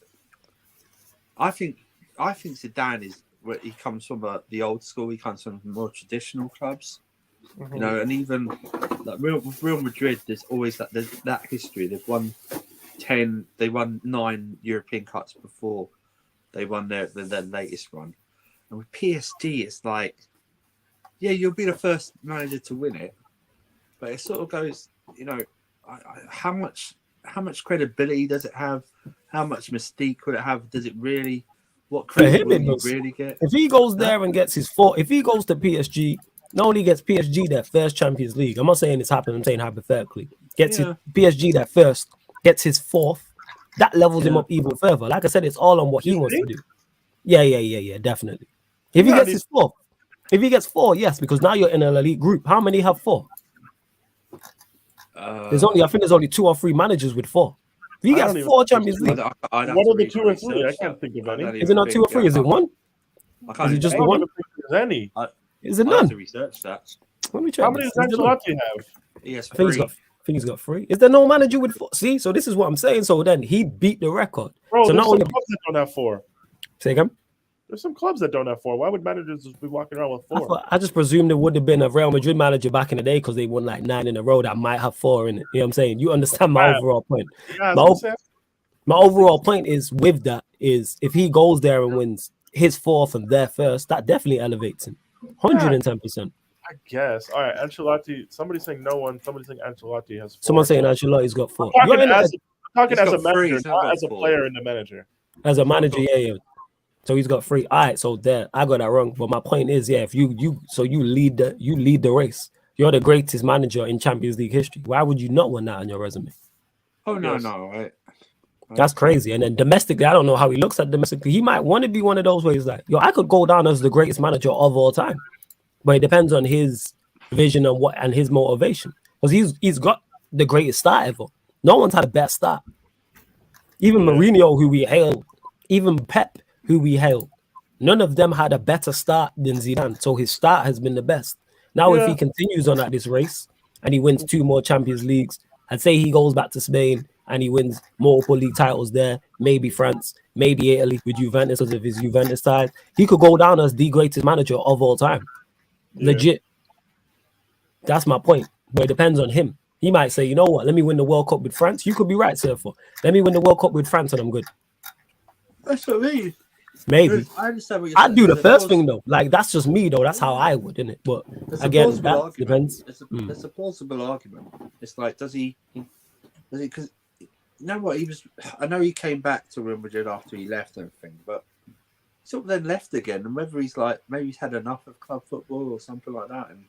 I think Zidane is where he comes from the old school. He comes from more traditional clubs, you know, and even like Real Madrid. There's always that history. They've won 10. They won 9 European Cups before they won their latest run. And with PSG, it's like, yeah, you'll be the first manager to win it, but it sort of goes, you know, how much credibility does it have? How much mystique could it have? Does it really? What credibility do you really get? If he goes there and gets his 4, if he goes to PSG, not only gets PSG their first Champions League, I'm not saying it's happened, I'm saying hypothetically, gets his PSG that first, gets his 4th, that levels him up even further. Like I said, it's all on what he wants to do. Yeah, definitely. If he gets his 4th, if he gets 4, yes, because now you're in an elite group. How many have 4? I think there's only 2 or 3 managers with 4. If he gets 4 Champions League, what are the 2 or 3? I can't think of any. Is it not 2 or 3? Is it 1? Is it just the 1? There's any. Is it none? To research that. Let me check. How many does Ancelotti have? He has I think he's got 3. Is there no manager with 4? See, so this is what I'm saying. So then he beat the record. Bro, so there's some clubs that don't have 4. Say again? There's some clubs that don't have 4. Why would managers just be walking around with 4? I just presumed there would have been a Real Madrid manager back in the day because they won like 9 in a row that might have 4 in it. You know what I'm saying? You understand my overall point. Yeah, my overall point is with that is if he goes there and wins his 4th and their first, that definitely elevates him. 110%. I guess. All right, Ancelotti. Somebody's saying no one. Somebody's saying Ancelotti has 4. Someone's saying Ancelotti's got 4. I'm talking as a manager, not as a four. player and the manager. As a manager, yeah. So he's got 3. All right, so there, I got that wrong. But my point is, yeah, if you lead the race. You're the greatest manager in Champions League history. Why would you not want that on your resume? Oh no, right. That's crazy. And then domestically, I don't know how he looks at domestically. He might want to be one of those where he's like, yo, I could go down as the greatest manager of all time. But it depends on his vision and his motivation. Because he's got the greatest start ever. No one's had a better start. Even Mourinho, who we hailed, even Pep, who we hailed, none of them had a better start than Zidane. So his start has been the best. Now, if he continues on at this race and he wins 2 more Champions Leagues, I'd say he goes back to Spain and he wins multiple league titles there, maybe France, maybe Italy with Juventus because of his Juventus ties. He could go down as the greatest manager of all time. Legit. That's my point. But it depends on him. He might say, you know what, let me win the World Cup with France. You could be right, Surfer. Let me win the World Cup with France and I'm good. That's what I mean. Maybe. I understand what you're I'd do the first thing though. Like that's just me though. That's how I would, innit? But again, that depends. It's a plausible argument. It's like, does he? Because you know what, I know he came back to Real Madrid after he left and everything, but sort of then left again. And whether he's like maybe he's had enough of club football or something like that, and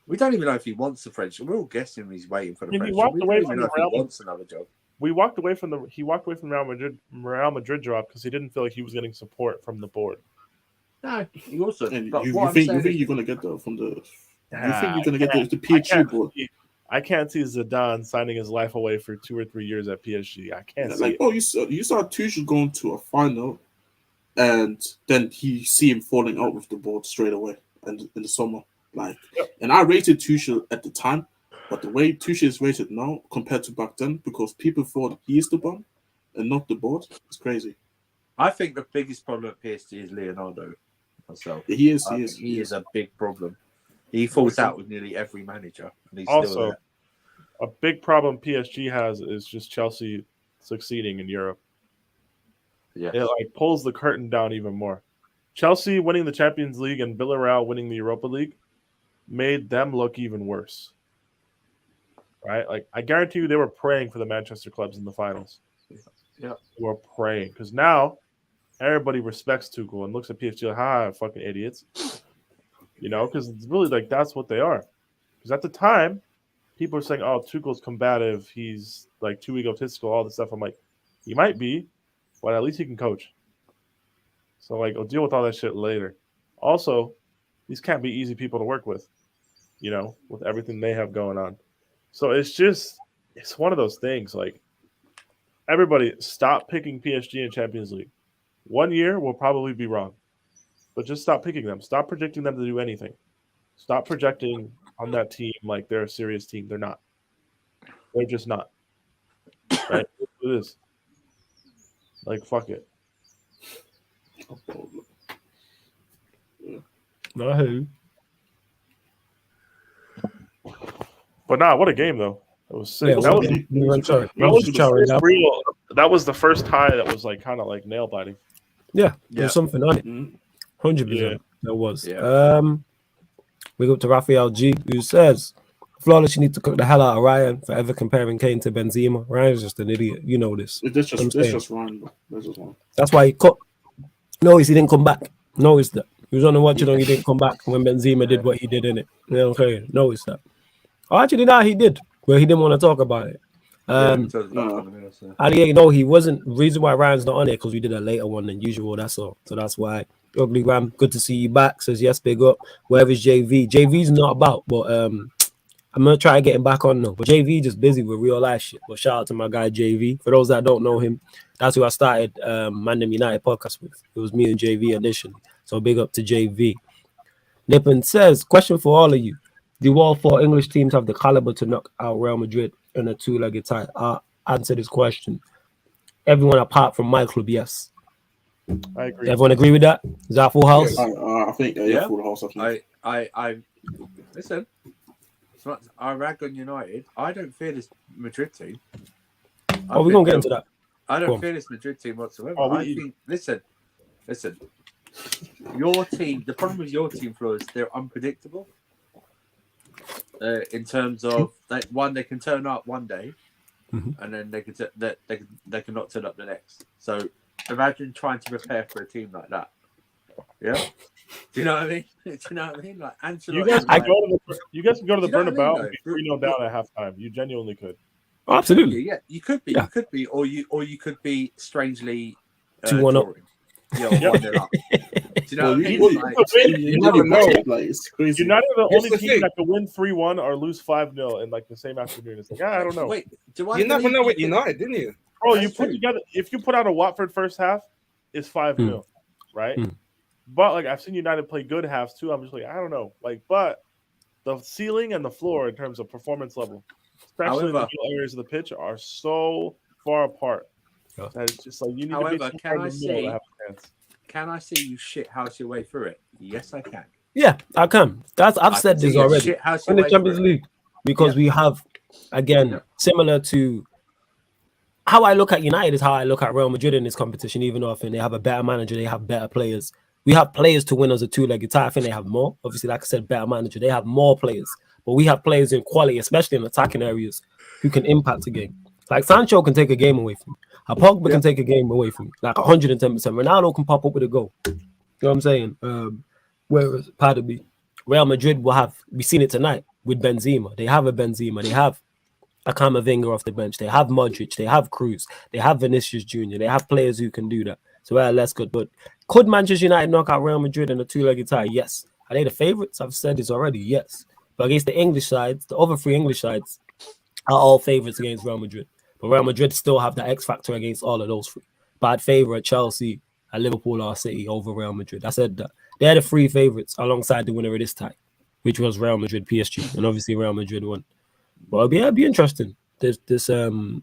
we don't even know if he wants the French. We're all guessing he's waiting for the French. He walked away from the Real. He wants another job. He walked away from Real Madrid job because he didn't feel like he was getting support from the board. No, he also. And you think you're going to get that from the? You think you're going to get the PSG board? I can't see Zidane signing his life away for 2 or 3 years at PSG. I can't see. Oh, you saw Tuchel going to a final, and then you see him falling out with the board straight away in the summer. And I rated Tuchel at the time. But the way Tuchel is rated now compared to back then, because people thought he's the bum and not the board, it's crazy. I think the biggest problem at PSG is Leonardo. Myself, he is a big problem. He falls out with nearly every manager, and he's also still there. A big problem PSG has is just Chelsea succeeding in Europe. Yeah, it pulls the curtain down even more. Chelsea winning the Champions League and Villarreal winning the Europa League made them look even worse. Right? I guarantee you they were praying for the Manchester clubs in the finals. Yeah. We're praying because now everybody respects Tuchel and looks at PSG like, "Ha, fucking idiots," you know, because it's really like that's what they are. Because at the time, people are saying, "Oh, Tuchel's combative. He's like too egotistical." All this stuff. I'm like, he might be, but at least he can coach. So like, I'll deal with all that shit later. Also, these can't be easy people to work with, you know, with everything they have going on. So it's one of those things. Like, everybody, stop picking PSG in Champions League. 1 year will probably be wrong, but just stop picking them. Stop predicting them to do anything. Stop projecting on that team like they're a serious team. They're not. They're just not. Right? It is. Like, fuck it. No, who? But nah, what a game though. It was sick. Yeah, that was sorry. that was the first real. That was the first tie that was like kind of like nail biting. Yeah, there's something on it. Mhm. 100%. Yeah. There was. Yeah. We go to Raphael G, who says, "Flawless, you need to cook the hell out of Ryan forever comparing Kane to Benzema. Ryan's just an idiot. You know this. That's just I'm that's saying. just wrong. Bro. That's just wrong. That's why he cut. No, he didn't come back. No, it's that. He was on the watch, you know, he didn't come back when Benzema did what he did in it. You know what I'm saying? No, it's that. Oh, actually, no, he did, but he didn't want to talk about it. Ali, no, he wasn't. Reason why Ryan's not on it because we did a later one than usual. That's all. So that's why. Ugly Ram, good to see you back. Says yes, big up. Wherever's JV? JV's not about, but I'm gonna try to get him back on now. But JV just busy with real life shit. But shout out to my guy JV. For those that don't know him, that's who I started Mandem United podcast with. It was me and JV initially. So big up to JV. Nippon says, question for all of you. Do all 4 English teams have the caliber to knock out Real Madrid in a 2-legged tie? I'll answer this question. Everyone apart from my club, yes. I agree. Everyone agree with that? Is that full house? I think Yeah. full house. I listen. I rag on United. I don't fear this Madrid team. We're gonna get into that. I don't fear this Madrid team whatsoever. Oh, I think. Listen. Your team. The problem with your team, Flo, is they're unpredictable. In terms of they can turn up one day, and then they can not turn up the next. So imagine trying to prepare for a team like that. Yeah, do you know what I mean? Do you know what I mean? Like Ancelotti. You guys can go to the Do you know what I Bernabeu mean, and be 3-0 down at halftime. You genuinely could. Oh, absolutely. Yeah, you could be. Yeah. You could be, or you could be strangely 2-1 up. drawing. Yeah, or 1-0 up. Do you know what I mean? You never know. Like, it's crazy. United are the Here's only the team thing. that can win 3-1 or lose 5-0 in like the same afternoon. It's like, I don't know. Wait, do I? You never believe know with you can- United, didn't you? Bro, That's you put true. together if you put out a Watford first half, it's 5-0, right? But like I've seen United play good halves too. I'm just like, I don't know. Like, but the ceiling and the floor in terms of performance level, especially in the However- middle areas of the pitch, are so far apart. Yeah. That it's just like you need However, to be can somewhere I in the middle say- to have a chance. Can I see you shit house your way through it? Yes, I can. Yeah, I can. I've said this already. In the Champions League, because we have, again, similar to how I look at United is how I look at Real Madrid in this competition, even though I think they have a better manager, they have better players. We have players to win as a 2-legged tie. I think they have more. Obviously, like I said, better manager. They have more players. But we have players in quality, especially in attacking areas, who can impact a game. Like Sancho can take a game away from you. A Pogba can take a game away from you. Like 110%. Ronaldo can pop up with a goal. You know what I'm saying? Whereas, pardon me, Real Madrid will have, we've seen it tonight with Benzema. They have a Benzema. They have a Camavinga off the bench. They have Modric. They have Cruz. They have Vinicius Jr. They have players who can do that. So that's good. But could Manchester United knock out Real Madrid in a 2-legged tie? Yes. Are they the favourites? I've said this already. Yes. But against the English sides, the other 3 English sides are all favourites against Real Madrid. But Real Madrid still have the X factor against all of those 3. But I'd favour Chelsea, Liverpool or City over Real Madrid. I said that. They're the 3 favourites alongside the winner of this tie, which was Real Madrid PSG. And obviously Real Madrid won. But it'll be interesting. The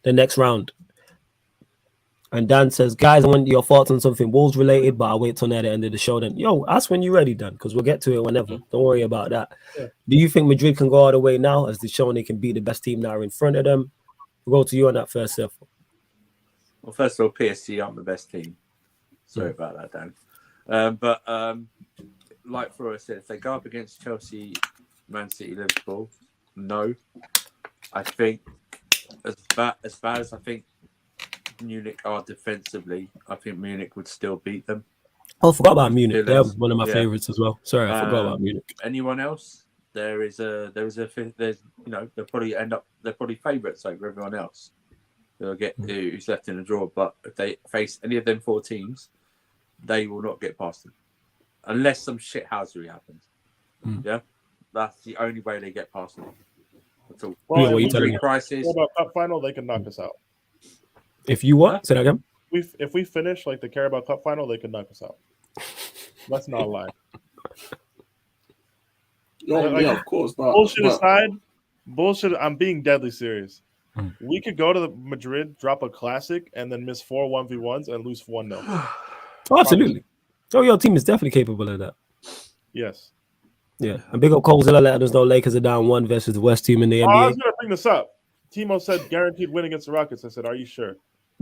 next round. And Dan says, guys, I want your thoughts on something Wolves related, but I'll wait till near the end of the show then. Yo, ask when you're ready, Dan, because we'll get to it whenever. Don't worry about that. Yeah. Do you think Madrid can go all the way now, as they've shown they can beat the best team now in front of them? We'll go to you on that first, Seth. Well, first of all, PSG aren't the best team. Sorry about that, Dan. But like Flora said, if they go up against Chelsea, Man City, Liverpool, no. I think as bad as I think Munich are defensively, I think Munich would still beat them. Oh, I forgot about Munich. They're Villas. one of my Yeah. favorites as well. Sorry, I forgot about Munich. Anyone else? There's they'll probably favourites over everyone else. They'll get who's left in the draw, but if they face any of them 4 teams, they will not get past them unless some shithousery happens. Yeah, that's the only way they get past them. That's all. Well, what are you if telling we me? talk about cup final, they can knock us out. If you what? Say that again. If we finish like the Carabao Cup final, they can knock us out. That's not a lie. Yeah, of course. But, Bullshit aside, bullshit. I'm being deadly serious. Hmm. We could go to the Madrid, drop a classic, and then miss 4 1v1s and lose 1-0. Oh, absolutely. Oh, your team is definitely capable of that. Yes. Yeah. And big up Colzilla letting us know Lakers are down 1 versus the West team in the I NBA. was going to bring this up. Timo said guaranteed win against the Rockets. I said, are you sure?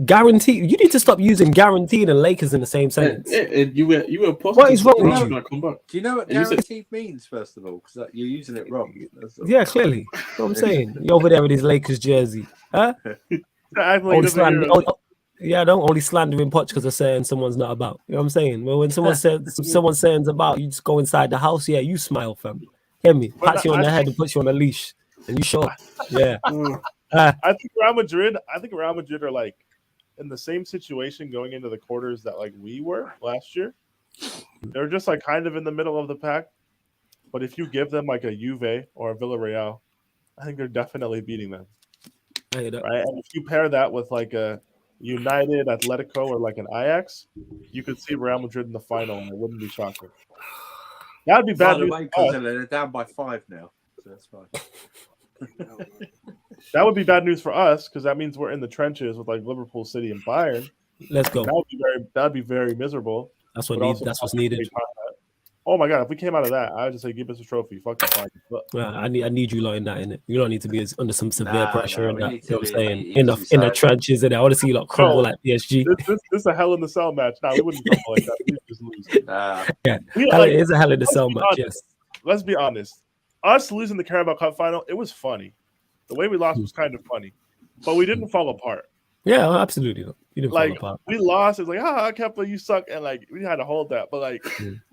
Guaranteed. You need to stop using guaranteed and Lakers in the same sentence. You were positive. What is wrong with you? Come back. Do you know what And you said- guaranteed means, first of all? Because you're using it wrong. That's all. Yeah, clearly. That's what I'm saying. You're over there with his Lakers jersey. Huh? Act like Only he doesn't slander, hear us. yeah, don't only slandering Poch because they're saying someone's not about. You know what I'm saying? Well, when someone says someone's saying about, you just go inside the house. Yeah, you smile, fam. Hear me? Pat you on the head and put you on a leash, and you show up. Yeah. I think Real Madrid are like in the same situation going into the quarters that like we were last year. They're just like kind of in the middle of the pack. But if you give them like a Juve or a Villarreal, I think they're definitely beating them. I hear that. Right? And if you pair that with like a United, Atletico, or like an Ajax, you could see Real Madrid in the final, and it wouldn't be shocking. That'd be By bad the news. way, for us. they're down by 5 now, so that's fine. That would be bad news for us because that means we're in the trenches with like Liverpool, City, and Bayern. Let's go. That'd be very miserable. That's but what also that's what's needed. great content. Oh my god, if we came out of that, I would just say give us a trophy. Fuck the flag. Yeah, I need you lot in that, innit? You don't need to be under some severe pressure we and that. need You know to what I'm saying? be In the easy trenches and I want to see you lot crumble No. like PSG. This is a hell in the cell match. Nah, we wouldn't crumble like that. We'd just lose. Yeah, We, hell, like, it is a hell in the let's cell be match. honest. Yes. Let's be honest. Us losing the Carabao Cup final, it was funny. The way we lost was kind of funny, but we didn't fall apart. Yeah, absolutely. You didn't fall Like apart. we lost, it's like, I can't believe you suck, and like we had to hold that. But like,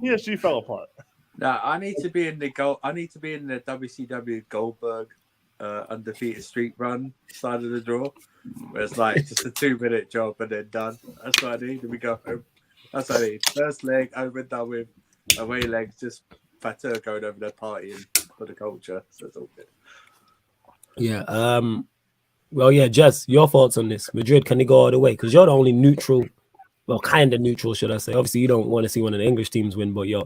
PSG fell apart. No, I need to be in the goal. I need to be in the WCW Goldberg undefeated streak run side of the draw, where it's like just a 2-minute job and then done. That's what I need. And we go home. That's what I need. First leg over and done with. Away legs just fatter going over their party and for the culture. So it's all good. Yeah. Well, yeah, Jess, your thoughts on this? Madrid, can they go all the way? Because you're the only neutral, well, kind of neutral, should I say? Obviously, you don't want to see one of the English teams win, but you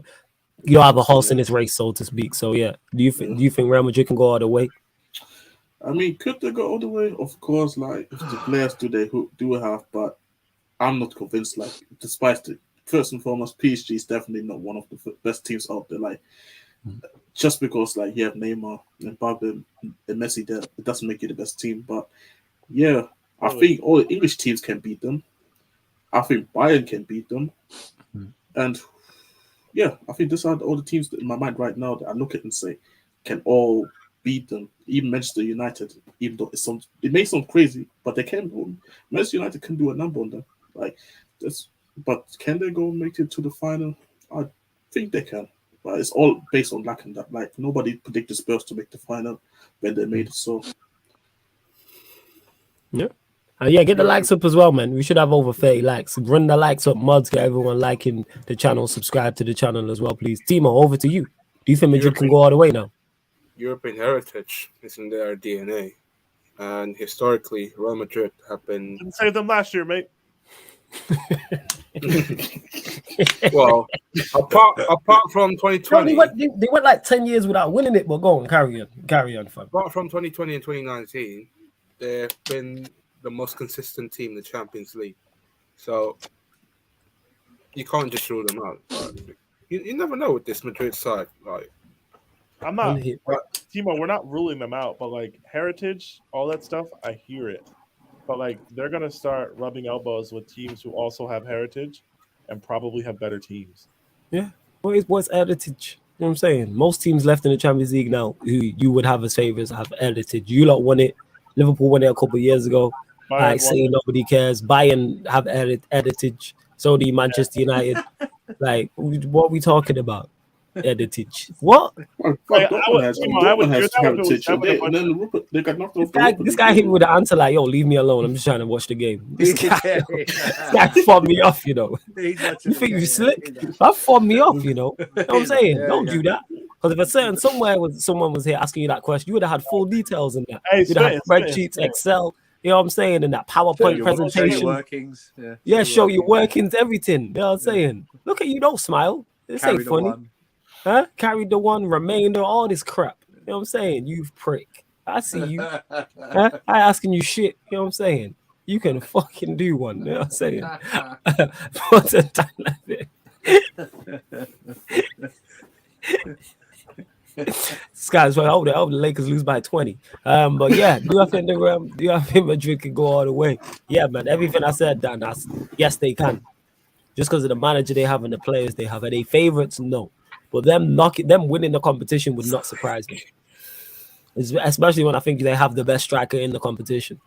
have a horse in this race, so to speak. So yeah, do you think Real Madrid can go all the way? I mean, could they go all the way? Of course, like if the players do have, but I'm not convinced. Like, despite the first and foremost, PSG is definitely not one of the best teams out there. Like, just because like you have Neymar and Mbappe and Messi there, it doesn't make you the best team. But yeah, I think all the English teams can beat them. I think Bayern can beat them, and yeah, I think these are all the teams in my mind right now that I look at and say can all beat them. Even Manchester United, even though it may sound crazy, but they can. Manchester United can do a number on them. Like this, but can they go make it to the final? I think they can. But it's all based on luck and that. Like nobody predicted Spurs to make the final when they made it. So yeah. Yeah, get the likes up as well, man. We should have over 30 likes. Run the likes up, mods. Get everyone liking the channel. Subscribe to the channel as well, please. Timo, over to you. Do you think Madrid can go all the way now? European heritage is in their DNA, and historically, Real Madrid have been Didn't save them last year, mate. well. Apart from 2020, They went like 10 years without winning it, but go on, carry on, fam. apart from 2020 and 2019, they've been the most consistent team in the Champions League. So you can't just rule them out. You never know with this Madrid side. Like, I'm not, Timo, we're not ruling them out, but like heritage, all that stuff, I hear it. But like they're gonna start rubbing elbows with teams who also have heritage and probably have better teams. Yeah. What's heritage? You know what I'm saying? Most teams left in the Champions League now who you would have as favorites have heritage. You lot won it. Liverpool won it a couple of years ago. Like saying nobody cares. Bayern have heritage. So do Manchester United. Like, what are we talking about? Heritage. What? Dortmund has heritage. They got knocked off the Europa This guy hit me with an answer like, yo, leave me alone. I'm just trying to watch the game. This guy fobbed me off, you know. You think you slick? That fobbed me off, you know. You know what I'm saying? Don't do that. Because if a certain someone was here asking you that question, you would have had full details in that. You'd have had spreadsheets, Excel, you know what I'm saying, and that PowerPoint presentation. Show your workings, everything. You know what I'm saying? Look at you, don't smile. This ain't funny. Huh? Carried the one, remainder, all this crap. You know what I'm saying? You prick. I see you. Huh? I asking you shit. You know what I'm saying? You can fucking do one. You know what I'm saying? What's a time like This guy's like, oh, the Lakers lose by 20. But yeah, do you think Madrid can go all the way? Yeah, man. Everything I said, Dan, yes, they can. Just because of the manager they have and the players they have. Are they favorites? No. But them winning the competition would not surprise me. Especially when I think they have the best striker in the competition.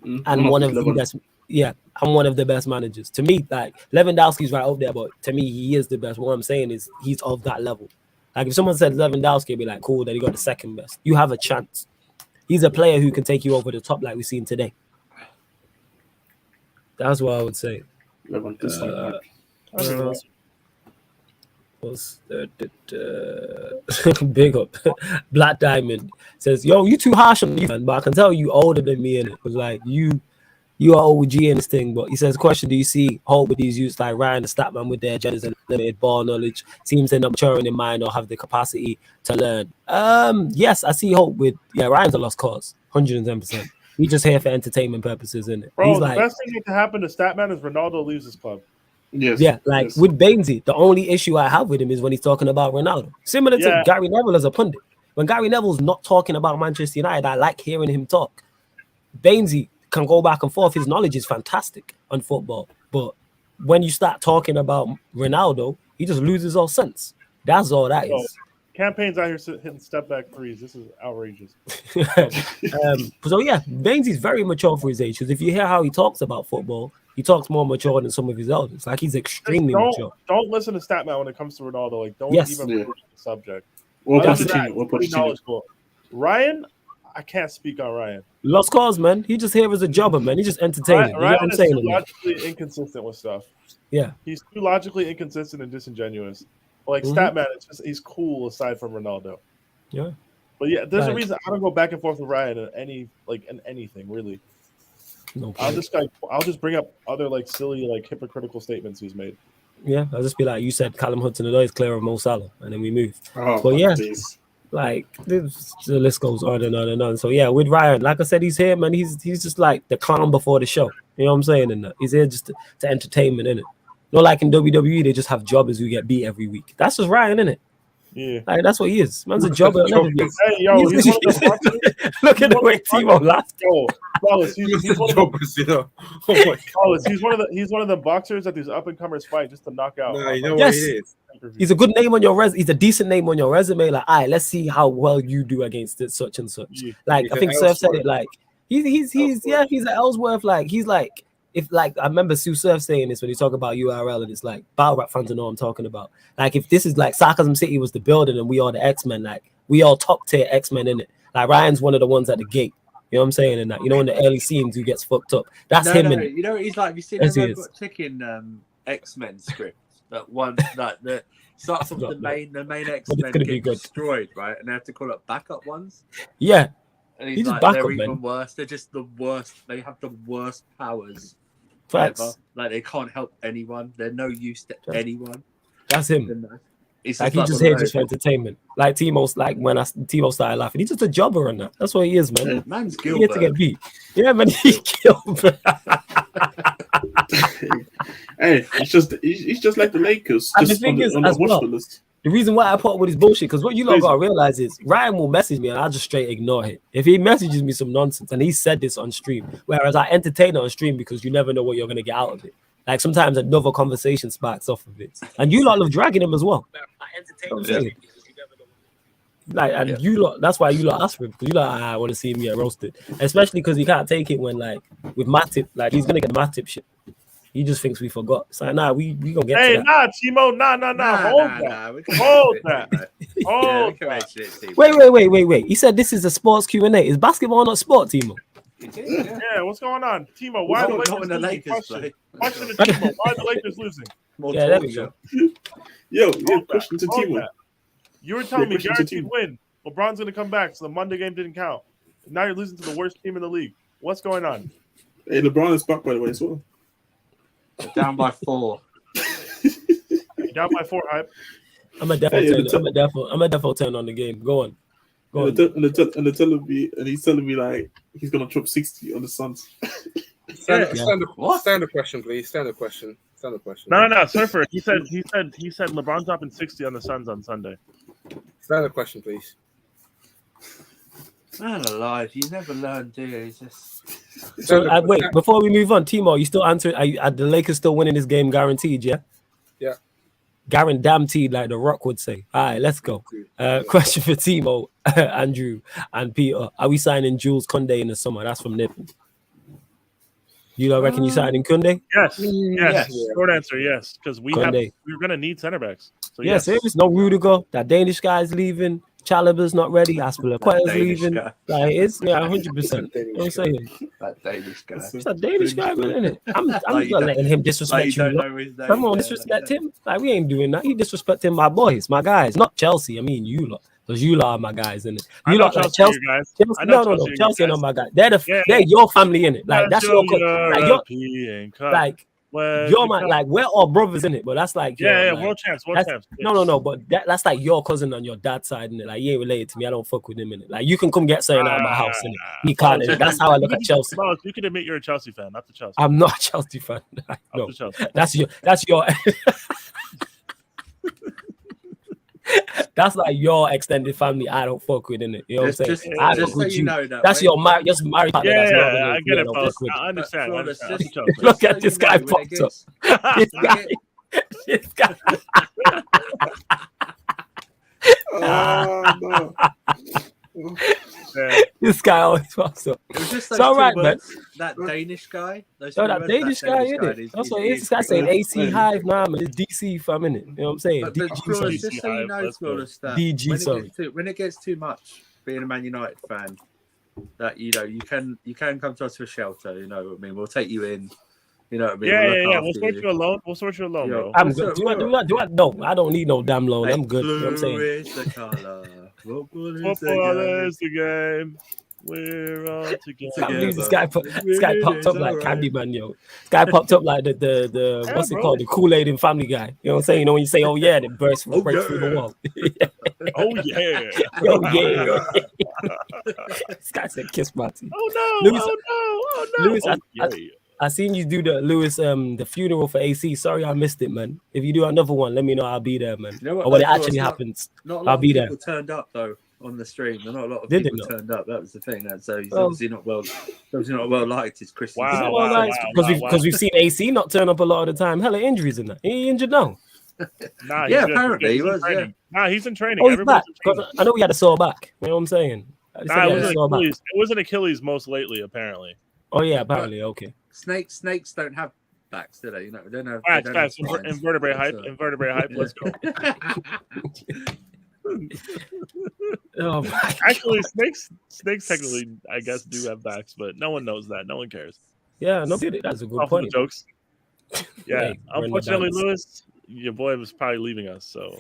And one of the best. Yeah, I'm one of the best managers. To me, like Lewandowski's right up there, but to me, he is the best. What I'm saying is he's of that level. Like if someone said Lewandowski, it'd be like, cool, that he got the second best. You have a chance. He's a player who can take you over the top like we've seen today. That's what I would say. Big up. Black Diamond says, yo, you too harsh on me, man, but I can tell you older than me in it. Because like you are OG in this thing. But he says, question, do you see hope with these youths like Ryan the Statman with their agendas and limited ball knowledge? Seems they're not maturing in mind or have the capacity to learn. Yes, I see hope with Ryan's a lost cause, 110%. He's just here for entertainment purposes, isn't it? Bro, he's the like, best thing that can happen to Statman is Ronaldo leaves his club. Yes. Yeah, like with Bainesy, the only issue I have with him is when he's talking about Ronaldo. Similar to Gary Neville as a pundit. When Gary Neville's not talking about Manchester United, I like hearing him talk. Bainesy can go back and forth. His knowledge is fantastic on football. But when you start talking about Ronaldo, he just loses all sense. That's all that is. Campaigns out here hitting step back threes. This is outrageous. So yeah, Bainesy's very mature for his age. Because if you hear how he talks about football, he talks more mature than some of his elders. Like he's extremely mature. Don't listen to Statman when it comes to Ronaldo. Like don't even bring the subject. Ryan, I can't speak on Ryan. Lost cause, man. He just here as a jobber, man. He's just entertaining. Ryan is too logically inconsistent with stuff. Yeah, he's too logically inconsistent and disingenuous. Like Statman, he's cool aside from Ronaldo. Yeah, but yeah, there's a reason I don't go back and forth with Ryan in anything really. No, I'll just bring up other like silly like hypocritical statements he's made. Yeah, I'll just be like, you said Callum Hudson-Odoi is clear of Mo Salah, and then we move. But yeah, like the list goes on and on and on. So yeah, with Ryan, like I said, he's here, man. He's just like the clown before the show. You know what I'm saying? And he's here just to entertainment, innit? Not like in WWE, they just have jobbers who get beat every week. That's just Ryan, innit? Yeah, like that's what he is. Man's a jobber. Hey, yo, he's one of the look at the way Timo laughed. He's one of the you know. Oh my God. He's one of the boxers that these up and comers fight just to knock out. Nah, you know what he is. He's a good name on your resume. He's a decent name on your resume. Like, all right, let's see how well you do against it, such and such. Yeah. Like, I think Surf said it. Like, he's an Ellsworth. Like, he's like. If like I remember Sue Surf saying this when he talk about URL, and it's like battle rap fans know what I'm talking about. Like if this is like Sarcasm City was the building and we are the X-Men, like we all top tier X-Men in it. Like Ryan's one of the ones at the gate. You know what I'm saying? And that in the early scenes who gets fucked up. That's him. No. You know he's like. Have you seen the Robot Chicken X-Men script? That one that starts off the main X-Men get destroyed, right? And they have to call up backup ones. Yeah. And he's like, they're even worse. They're just the worst. They have the worst powers. Facts. Like they can't help anyone. They're no use to anyone. That's him. He's like he's just here just for entertainment. Like Timo's like when Timo started laughing, he's just a jobber on that. That's what he is, man. Man's Gilbert. He here to get beat. Yeah, man. He Gilbert. Hey, he's just like the Lakers. And the thing is, as well, the reason why I put up with his bullshit, because what you lot gotta realize is Ryan will message me and I'll just straight ignore it. If he messages me some nonsense, and he said this on stream, whereas I entertain it on stream because you never know what you're gonna get out of it. Like sometimes another conversation sparks off of it, and you lot love dragging him as well. Like, and you lot, that's why you lot ask for him, because you lot, I want to see him get roasted, especially because he can't take it when, like, with Matip, like, he's gonna get the Matip shit. He just thinks we forgot. So nah, we gonna get to that. Nah, Timo, nah. Hold that. Wait. He said this is a sports Q&A. Is basketball not sport, Timo? Yeah, what's going on, Timo? Why are the Lakers losing? Question to Timo. Why are the Lakers losing? Yeah, there we go. Yo, question to Timo. You were telling me guaranteed win. LeBron's gonna come back, so the Monday game didn't count. Now you're losing to the worst team in the league. What's going on? Hey, LeBron is back, by the way, as well. They're down by 4. Down by 4, hype. I'm a defo turn on the game. Go on. And they're telling me, and he's telling me like he's gonna drop 60 on the Suns. Standard question, please. Standard question. No, Surfer. He said LeBron's dropping 60 on the Suns on Sunday. Standard question, please. Man alive, you never learn, do you? So wait, before we move on, Timo, you still answering? Are the Lakers still winning this game guaranteed? Yeah. Yeah. Guaranteed, like The Rock would say. All right, let's go. Question for Timo, Andrew, and Peter: are we signing Jules Koundé in the summer? That's from Nippon. You don't reckon you signing Koundé? Yes. Short answer, yes. Because we're gonna need center backs. So yes. There's no Rudiger. That Danish guy's leaving. Chalaba's not ready. Aspilicueta's leaving. Like it's 100%. I'm saying that Danish guy. It's that Danish guy, man, isn't it? I'm not letting him disrespect you. Come on, disrespect him. Like we ain't doing that. He disrespecting my boys, my guys, not Chelsea. I mean you lot. Because you lot are my guys, innit? You lot like Chelsea. No. Chelsea are not my guys. They're your family, innit? Like that's your you're my like we're all brothers, innit? But that's like world champs. No, but that's like your cousin on your dad's side, innit? Like he ain't related to me. I don't fuck with him, innit? Like you can come get something out of my house, innit? He can't. That's how I look at Chelsea. You can admit you're a Chelsea fan, not the Chelsea. I'm not a Chelsea fan. No, that's your. That's like your extended family. I don't fuck with, innit? You know what I'm saying? I fuck with you. That's your married partner. Yeah, I get it, folks. I understand. Look at this guy popped up. This guy. No. This guy always pops up. It was just it's all right, man. That Danish guy. That Danish guy, innit? That's what it is. This guy saying AC Hive, man. It's DC for a minute. You know what I'm saying? DG, just so you know, Flawless, that DG, sorry. When it gets too much, being a Man United fan, that you can come to us for shelter. You know what I mean? We'll take you in. You know what I mean? Yeah. We'll sort you alone, bro. I'm good. Do I? No, I don't need no damn loan. I'm good. You know what I'm saying? Football is the game. We're all together. This guy popped up like Candyman, yo. This guy popped up like the what's it called? The Kool-Aid in Family Guy. You know what I'm saying? You know when you say, "Oh yeah," then break through the wall. Oh yeah. Oh yeah. This guy said, "Kiss my teeth." Oh no. Lewis, I seen you do the funeral for AC. Sorry, I missed it, man. If you do another one, let me know. I'll be there, man. You know what, or when it actually happens, I'll be there. People turned up though on the stream. Not a lot of people turned up. That was the thing. So he's obviously not well liked. His Christmas. Because we've seen AC not turn up a lot of the time. Hella injuries in that. He ain't injured now. Apparently he was. Yeah. Nah, he's in training. Oh, he's back. I know he had a sore back. You know what I'm saying? It was an Achilles most lately, apparently. Oh yeah, apparently. Okay. Snakes don't have backs, do they? You know, they don't have. Facts. Invertebrate hype. Let's go. Actually, snakes technically, I guess, do have backs, but no one knows that. No one cares. Yeah, no, that's a good point. Jokes. Yeah, unfortunately, Lewis, your boy was probably leaving us. So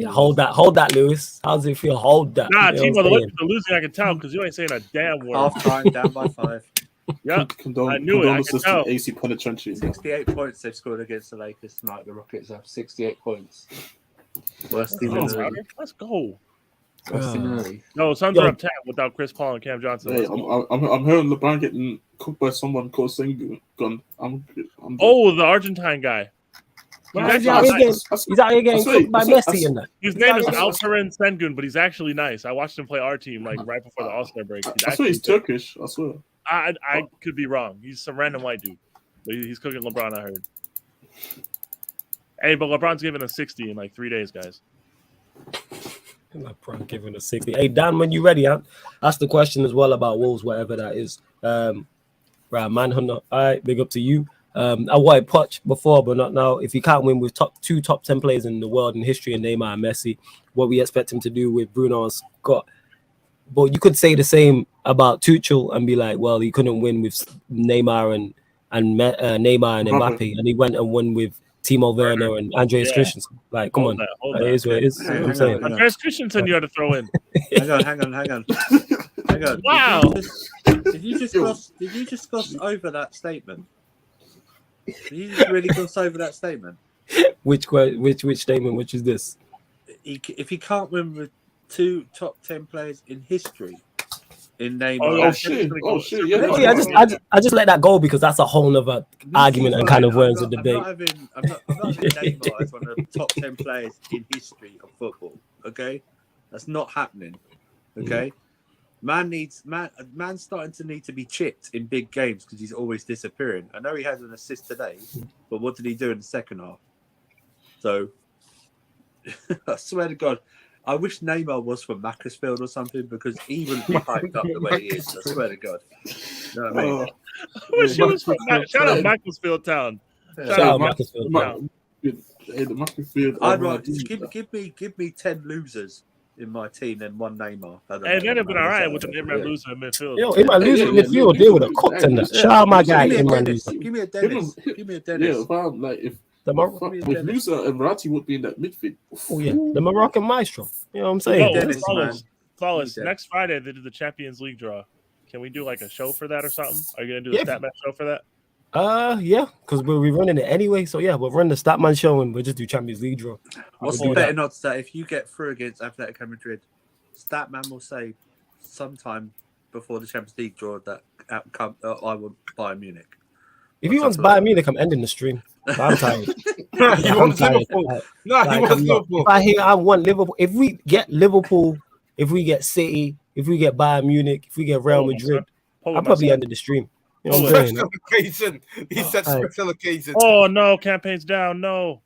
hold that, Lewis. How does it feel? Hold that. Nah, Timo, the Lakers are losing. I can tell because you ain't saying a damn word. Half time, down by 5. Yeah, I knew it. I can tell. AC penetration. 68 points they've scored against the Lakers tonight. The Rockets have 68 points. Worst team in the league. Let's go. No, Suns are up 10 without Chris Paul and Cam Johnson. Hey, I'm hearing LeBron getting cooked by someone called Sengun. The Argentine guy. He's out here getting cooked by Messi in that. His name is Alperen Sengun, but he's actually nice. I watched him play our team right before the All-Star break. I swear he's Turkish. I swear. I could be wrong. He's some random white dude. But he's cooking LeBron, I heard. Hey, but LeBron's giving us 60 in like 3 days, guys. I'm giving a 60. Hey, Dan, when you ready, ask the question as well about Wolves, whatever that is. Right, Manhunter. All right, big up to you. I wanted Poch before, but not now. If he can't win with two top 10 players in the world in history, and Neymar and Messi, what we expect him to do with Bruno and Scott. But you could say the same about Tuchel and be like, well, he couldn't win with Neymar and Neymar and Mbappe, and he went and won with Timo Werner and Andreas Christensen. Like, come on, it is what it is. Hang I'm saying. Andreas Christensen, you had to throw in. Hang on. Wow. Did you just gloss over that statement? Did you just really gloss over that statement? Which statement? Which is this? If he can't win with two top 10 players in history, in Neymar. shit! Yeah, I just let that go because that's a whole nother argument and kind of words of debate. I'm not having Neymar as one of the top 10 players in history of football. Okay, that's not happening. Okay, man's starting to need to be chipped in big games because he's always disappearing. I know he has an assist today, but what did he do in the second half? So I swear to God, I wish Neymar was from Macclesfield or something because even hyped up the way he is, I swear to God. You know what I mean? I wish he was from shout out Macclesfield Town. Shout out Macclesfield Town. The Macclesfield. I'd rather give me 10 losers in my team than one Neymar. And then it'd been all right with the Imran loser in midfield. Yo, Imran loser in midfield, they would have cooked in that. Shout out my guy, Imran loser. Give me a Dennis. Yeah, fam, like if with Musa and Verratti would be in that midfield. Oh yeah, the Moroccan maestro. You know what I'm saying? Dennis, Flawless. Next Friday they do the Champions League draw. Can we do like a show for that or something? Are you gonna do a Statman show for that? Yeah, because we're running it anyway. So yeah, we'll run the Statman show and we'll just do Champions League draw. What's the better odds that if you get through against Atletico Madrid, Statman will say sometime before the Champions League draw that I will Bayern Munich. If he wants Bayern Munich, I'm ending the stream. I'm tired. He wants Liverpool. He wants Liverpool. I want Liverpool. If we get Liverpool, if we get City, if we get Bayern Munich, if we get Real Madrid, I'll probably end the stream. You know what I'm saying? Special occasion. He said special occasion. Oh no, campaign's down. No.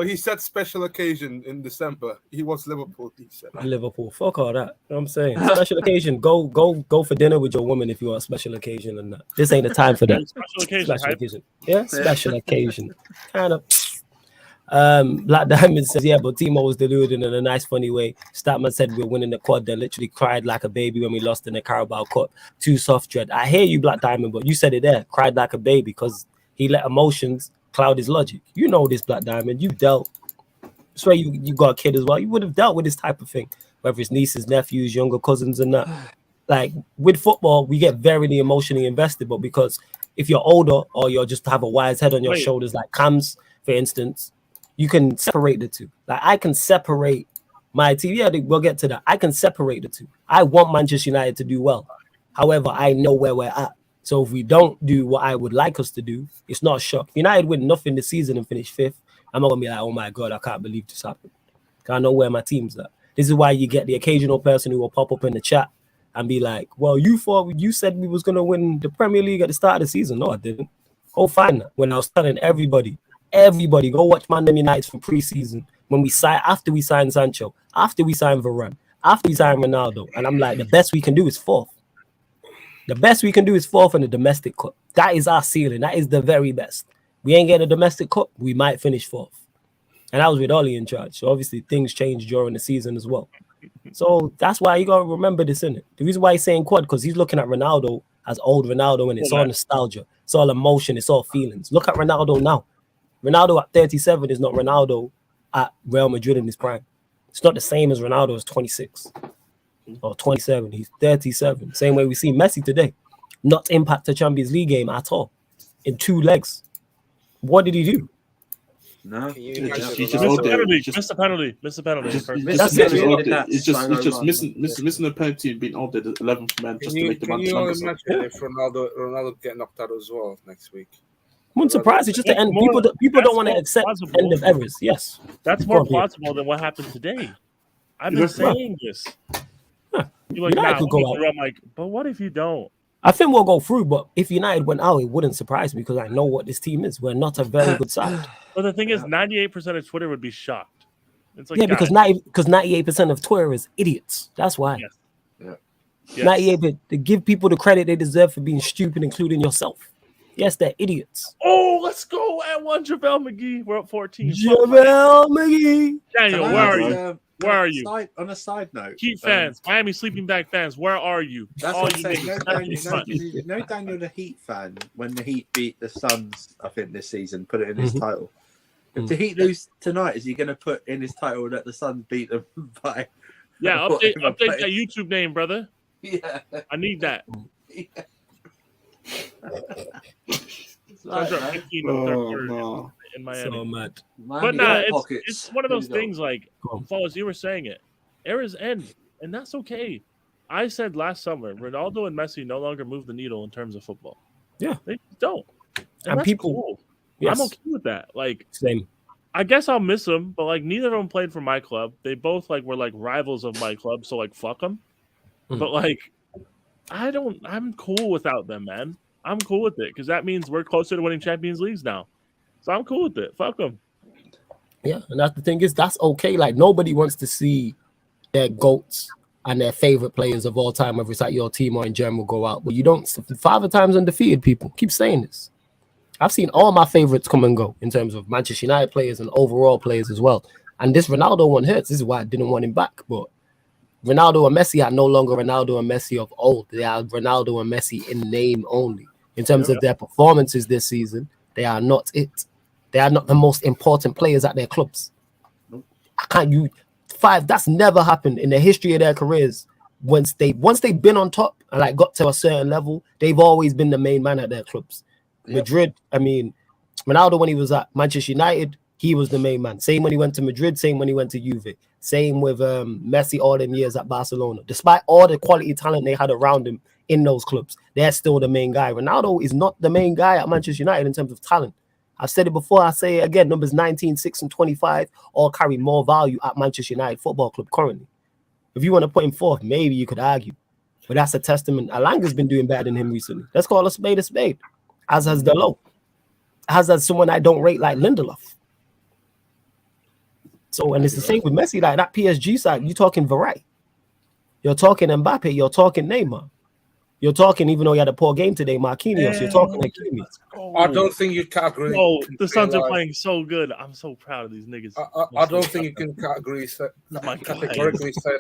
He said special occasion in December. He wants Liverpool. He said Liverpool. Fuck all that. You know what I'm saying? Special occasion. Go for dinner with your woman if you want a special occasion and that. This ain't the time for that. Special occasion. Yeah, special occasion. Kind of. Black Diamond says, yeah, but Timo was deluded in a nice, funny way. Statman said we're winning the quad, then literally cried like a baby when we lost in the Carabao Cup. Too soft dread. I hear you, Black Diamond, but you said it there. Cried like a baby because he let emotions cloud his logic. You know this, Black Diamond. You've dealt. I swear you got a kid as well. You would have dealt with this type of thing, whether it's nieces, nephews, younger cousins, and that. Like with football, we get very emotionally invested, but because if you're older or you just have a wise head on your shoulders, like Cam's, for instance, you can separate the two. Like I can separate my team. Yeah, we'll get to that. I can separate the two. I want Manchester United to do well. However, I know where we're at. So if we don't do what I would like us to do, it's not a shock. If United win nothing this season and finish 5th, I'm not gonna be like, oh my God, I can't believe this happened. I know where my team's at. This is why you get the occasional person who will pop up in the chat and be like, well, you said we was gonna win the Premier League at the start of the season. No, I didn't. Oh, fine. When I was telling everybody, go watch Man United from preseason after we signed Sancho, after we signed Varane, after we signed Ronaldo, and I'm like, the best we can do is 4th. The best we can do is 4th in the domestic cup. That is our ceiling. That is the very best. We ain't getting a domestic cup. We might finish 4th. And that was with Oli in charge. So obviously things changed during the season as well. So that's why you got to remember this, innit? The reason why he's saying quad, because he's looking at Ronaldo as old Ronaldo, and it's all nostalgia. It's all emotion. It's all feelings. Look at Ronaldo now. Ronaldo at 37 is not Ronaldo at Real Madrid in his prime. It's not the same as Ronaldo is 26 or 27. He's 37. Same way we see Messi today. Not impact the Champions League game at all. In 2 legs. What did he do? No. Missed a penalty. It's just missing a penalty and being out there the 11th man just to make the match. Can you imagine if Ronaldo get knocked out as well next week? I'm surprised. It's just the end. People don't want to accept the end of errors. Yes. That's more plausible than what happened today. I've been saying this. You're like, I'm like, but what if you don't? I think we'll go through, but if United went out, it wouldn't surprise me because I know what this team is. We're not a very good side. But the thing is, 98% of Twitter would be shocked. It's like, Yeah, because 98% of Twitter is idiots. That's why. Yes. Yeah. Yes. 98, to give people the credit they deserve for being stupid, including yourself. Yes, they're idiots. Oh, let's go at one, JaVale McGee. We're up 14. JaVale McGee. Daniel, Can I where ask, are you? Where are you? On a side note, Heat fans, Miami sleeping bag fans, where are you? That's All what I'm you saying. niggas. You know Daniel, the Heat fan, when the Heat beat the Suns, I think this season, put it in his title. If the Heat lose tonight, is he going to put in his title that the Suns beat them by? Yeah, update that YouTube name, brother. Yeah, I need that. Yeah. Suns are 15 of third in Miami. So mad. But nah, it's one of those things like, Falls, you were saying it. Eras end, and that's okay. I said last summer, Ronaldo and Messi no longer move the needle in terms of football. Yeah. They don't. And that's people, cool. yes. I'm okay with that. Like, Same. I guess I'll miss them, but like neither of them played for my club. They both like were like rivals of my club, so like fuck them. But like, I'm cool without them, man. I'm cool with it because that means we're closer to winning Champions Leagues now. So I'm cool with it. Fuck them. Yeah, and that's the thing is that's okay. Like nobody wants to see their GOATs and their favorite players of all time, whether it's at your team or in general, go out. But you don't. 5 times undefeated, people keep saying this. I've seen all my favorites come and go in terms of Manchester United players and overall players as well. And this Ronaldo one hurts. This is why I didn't want him back. But Ronaldo and Messi are no longer Ronaldo and Messi of old. They are Ronaldo and Messi in name only. In terms of their performances this season, they are not it. They are not the most important players at their clubs. That's never happened in the history of their careers. Once they've been on top and like got to a certain level, they've always been the main man at their clubs. Madrid, I mean, Ronaldo when he was at Manchester United, he was the main man. Same when he went to Madrid, same when he went to Juve. Same with Messi all them years at Barcelona. Despite all the quality talent they had around him in those clubs, they're still the main guy. Ronaldo is not the main guy at Manchester United in terms of talent. I've said it before, I say it again, numbers 19, 6, and 25 all carry more value at Manchester United Football Club currently. If you want to put him forth, maybe you could argue. But that's a testament. Alanga's been doing better than him recently. Let's call a spade a spade. As has Delo. As has someone I don't rate like Lindelof. So, and it's the same with Messi, like that PSG side, you're talking Varane. You're talking Mbappe, you're talking Neymar. You're talking, even though you had a poor game today, Marquinhos, you're talking Hakimi. I don't think you category. Oh, the Suns are playing so good. I'm so proud of these niggas. I don't think you can categorically say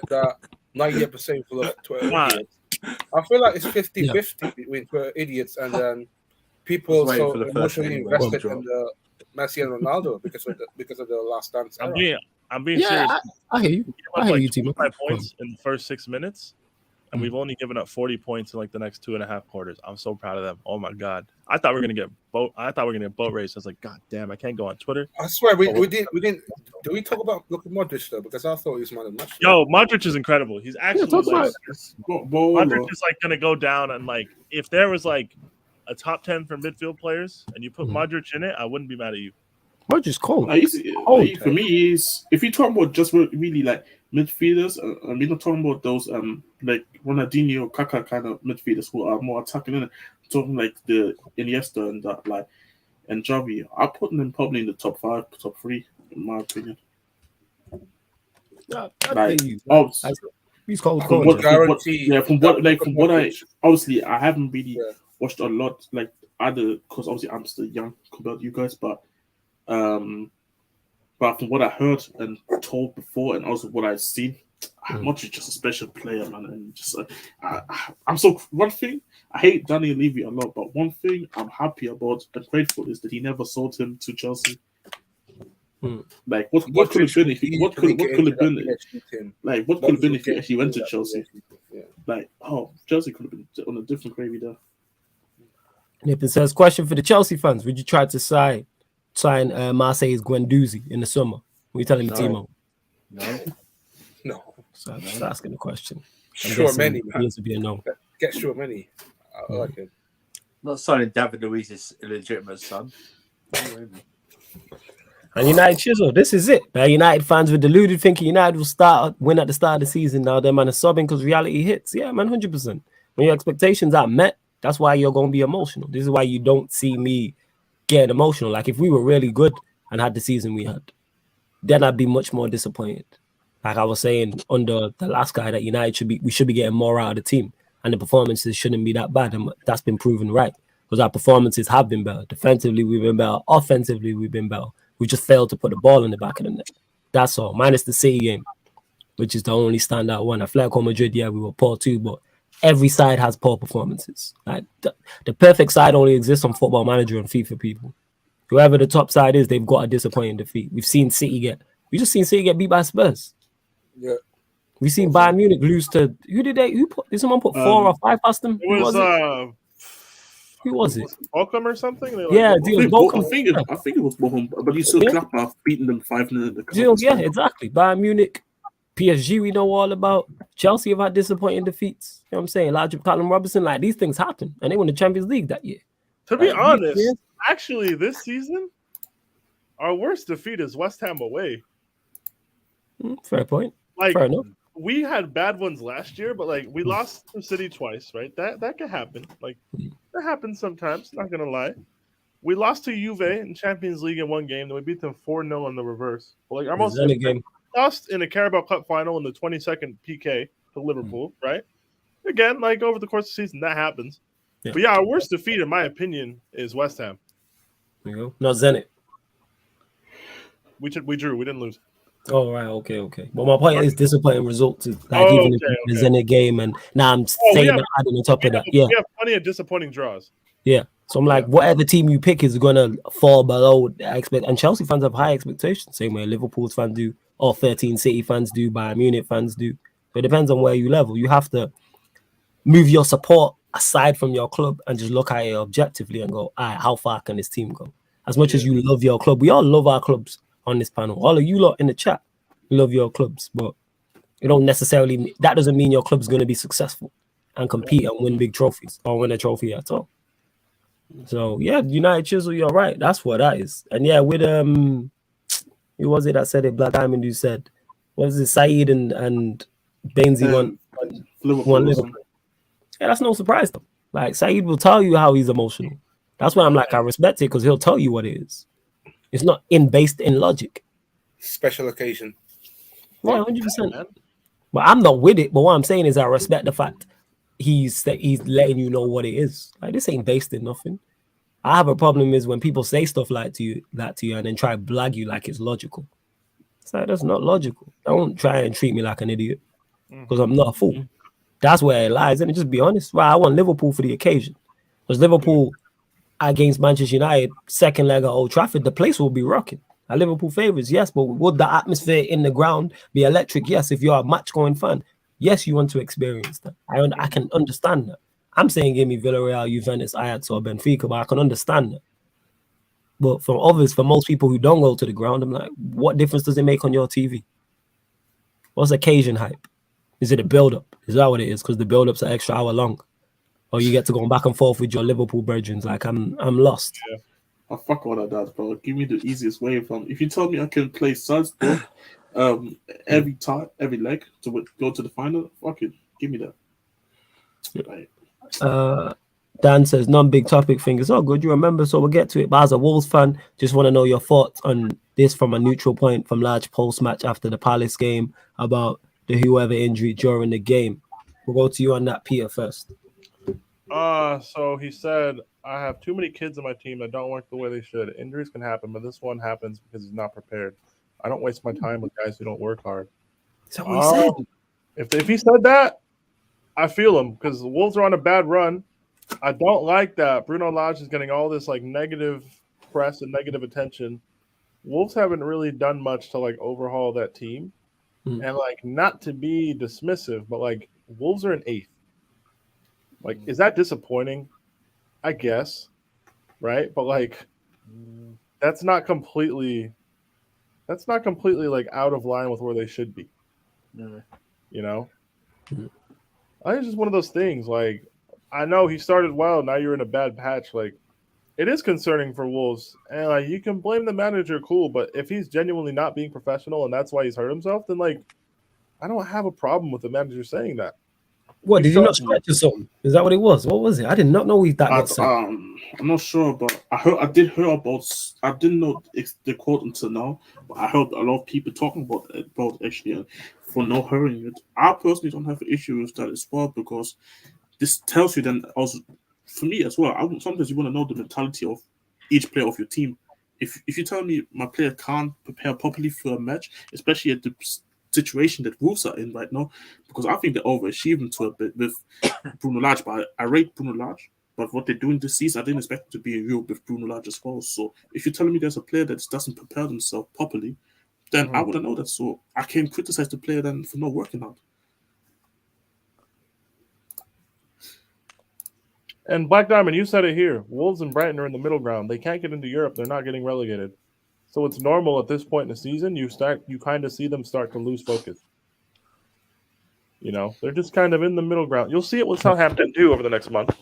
that 98% full of Twitter idiots. I feel like it's 50-50 between Twitter idiots and then people so emotionally invested in the Messi and Ronaldo because of the last dance. I'm being serious. I hear you. I hear you, Timo. 25 points in the first 6 minutes, and we've only given up 40 points in like the next 2.5 quarters. I'm so proud of them. Oh my god! I thought we were gonna get boat. I thought we were gonna get boat race. I was like, god damn, I can't go on Twitter. I swear we didn't. Do we talk about Luka Modric though? Because I thought he was man of the match. Yo, Modric is incredible. He's actually Modric is like gonna go down, and like if there was like a top 10 for midfield players, and you put Modric in it, I wouldn't be mad at you. Modric's cold. For me, is if you talk about just really like midfielders, and we're not talking about those like Ronaldinho, Kaká kind of midfielders who are more attacking. In it, talking like the Iniesta and that, like and Xavi. I put them probably in the top 5, top 3, in my opinion. He's cold. From what I obviously I haven't really watched a lot like either because obviously I'm still young compared to you guys, but from what I heard and told before, and also what I've seen, Modric just a special player, man. And just I'm so one thing I hate Daniel Levy a lot, but one thing I'm happy about and grateful is that he never sold him to Chelsea. Like what could have been if he, what could have been if he actually went to Chelsea? Like Chelsea could have been on a different gravy there. Nippon says, question for the Chelsea fans: would you try to sign Marseille's Guendouzi in the summer? What are you telling me, Timo? No. So I'm just asking the question. Sure, many. Needs to be a no. Get sure many. I like him. Not signing David Luiz's illegitimate son. And United chisel, this is it. United fans were deluded thinking United will win at the start of the season. Now they're man are sobbing because reality hits. Yeah, man, 100%. When your expectations are met, that's why you're going to be emotional. This is why you don't see me getting emotional. Like if we were really good and had the season we had, then I'd be much more disappointed. Like I was saying under the last guy, that we should be getting more out of the team, and the performances shouldn't be that bad, and that's been proven right because our performances have been better. Defensively, we've been better. Offensively, we've been better. We just failed to put the ball in the back of the net. That's all. Minus the City game, which is the only standout one. Atletico Madrid, yeah, we were poor too, but every side has poor performances. Like the perfect side only exists on Football Manager and FIFA, people. Whoever the top side is, they've got a disappointing defeat. We just seen City get beat by Spurs. Yeah. We seen Bayern Munich lose to did someone put 4 or 5 past them? It was who was it? Bochum or something? Yeah, I think it was Bochum, but you saw Gladbach beating them 5-0 in the cup. Yeah, exactly. Bayern Munich, PSG, we know all about. Chelsea have had disappointing defeats. You know what I'm saying? Large Callum Robinson, like these things happen, and they won the Champions League that year. To be honest, actually, this season, our worst defeat is West Ham away. Fair point. Like, fair enough. We had bad ones last year, but like we lost to City twice, right? That could happen. Like that happens sometimes. Not gonna lie. We lost to Juve in Champions League in one game, then we beat them 4-0 in the reverse. But like our most game. Lost in a Carabao Cup final in the 22nd PK to Liverpool, right? Again, like over the course of the season, that happens. Yeah. But yeah, our worst defeat, in my opinion, is West Ham. There you go. No, Zenit. We drew. We didn't lose. Oh, right. Okay. But my point is disappointing results. Like even if it's in a game, and now I'm saying that adding on top of that. Yeah. We have plenty of disappointing draws. Yeah. So I'm like, whatever team you pick is going to fall below the and Chelsea fans have high expectations, same way Liverpool fans do, or 13 City fans do, Bayern Munich fans do. So it depends on where you level. You have to move your support aside from your club and just look at it objectively and go, all right, how far can this team go? As much as you love your club, we all love our clubs on this panel. All of you lot in the chat love your clubs, but you don't necessarily, that doesn't mean your club's going to be successful and compete and win big trophies or win a trophy at all. So yeah, United Chisel, you're right. That's what that is. And yeah, with who was it that said it? Black Diamond, who said, what was it? Saeed and Bainesy won Liverpool. Yeah, that's no surprise though. Like Saeed will tell you how he's emotional. That's why I'm like, I respect it because he'll tell you what it is. It's not based in logic. Special occasion. Yeah, 100%. But I'm not with it. But what I'm saying is I respect the fact he's letting you know what it is. Like this ain't based in nothing. I have a problem is when people say stuff like to you and then try to blag you like it's logical. It's like that's not logical. Don't try and treat me like an idiot because I'm not a fool. That's where it lies. And just be honest. Well, I want Liverpool for the occasion. Because Liverpool against Manchester United, second leg at Old Trafford, the place will be rocking. Liverpool favourites, yes, but would the atmosphere in the ground be electric? Yes, if you're a match-going fan. Yes, you want to experience that. I can understand that. I'm saying give me Villarreal, Juventus, Ajax, or Benfica, but I can understand that. But for most people who don't go to the ground, I'm like, what difference does it make on your TV? What's occasion hype? Is it a build-up? Is that what it is? Because the build-up's an extra hour long. Or you get to go back and forth with your Liverpool brethren. Like, I'm lost. Yeah. I fuck all of that, bro. Give me the easiest way from. If you tell me I can play Salzburg every leg to go to the final, fuck it. Give me that. Right. Dan says, non-big topic thing. It's all good. You remember, so we'll get to it. But as a Wolves fan, just want to know your thoughts on this from a neutral point from large post-match after the Palace game about the whoever injury during the game. We'll go to you on that, Peter, first. So he said, I have too many kids on my team that don't work the way they should. Injuries can happen, but this one happens because he's not prepared. I don't waste my time with guys who don't work hard. So he said. If he said that, I feel him because the Wolves are on a bad run. I don't like that. Bruno Lage is getting all this like negative press and negative attention. Wolves haven't really done much to like overhaul that team. And like not to be dismissive, but like Wolves are in 8th. Like, is that disappointing? I guess, right? But like, that's not completely like out of line with where they should be. You know, I think it's just one of those things. Like, I know he started well. Now you're in a bad patch. Like, it is concerning for Wolves, and like you can blame the manager, cool. But if he's genuinely not being professional and that's why he's hurt himself, then like, I don't have a problem with the manager saying that. What, did he not shocked me. stretch or something? Is that what it was? What was it? I did not know he's that I, get set. I'm not sure, but I did hear about. I didn't know the quote until now, but I heard a lot of people talking about actually for not hearing it. I personally don't have an issue with that as well because this tells you then also for me as well. Sometimes you want to know the mentality of each player of your team. If you tell me my player can't prepare properly for a match, especially at the situation that Wolves are in right now, because I think they're overachieving to a bit with Bruno Lage, but I rate Bruno Lage. But what they're doing this season, I didn't expect it to be real with Bruno Lage as well. So if you're telling me there's a player that doesn't prepare themselves properly, then I wouldn't know that. So I can criticize the player then for not working out. And Black Diamond, you said it here. Wolves and Brighton are in the middle ground. They can't get into Europe. They're not getting relegated. So it's normal at this point in the season. You kind of see them start to lose focus. You know, they're just kind of in the middle ground. You'll see it with Southampton too over the next month.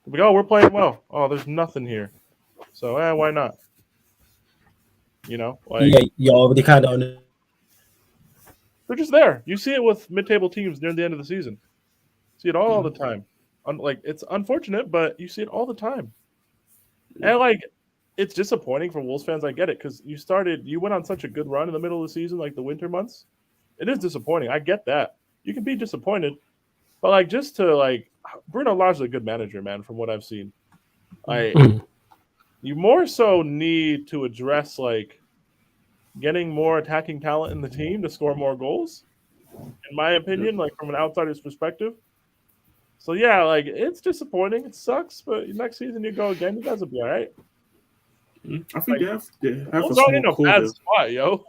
We're playing well. Oh, there's nothing here. So, why not? You know, like Yeah, you're already kind of on. they're just there. You see it with mid-table teams near the end of the season. See it all the time. Like it's unfortunate, but you see it all the time. And like it's disappointing for Wolves fans. I get it because you went on such a good run in the middle of the season, like the winter months. It is disappointing. I get that. You can be disappointed, but like just to like Bruno Lage is a good manager, man. From what I've seen, you more so need to address like getting more attacking talent in the team to score more goals. In my opinion, like from an outsider's perspective. So yeah, like it's disappointing. It sucks, but next season you go again. You guys will be all right. I think they have a Wolves small aren't in a core bad there. spot, yo.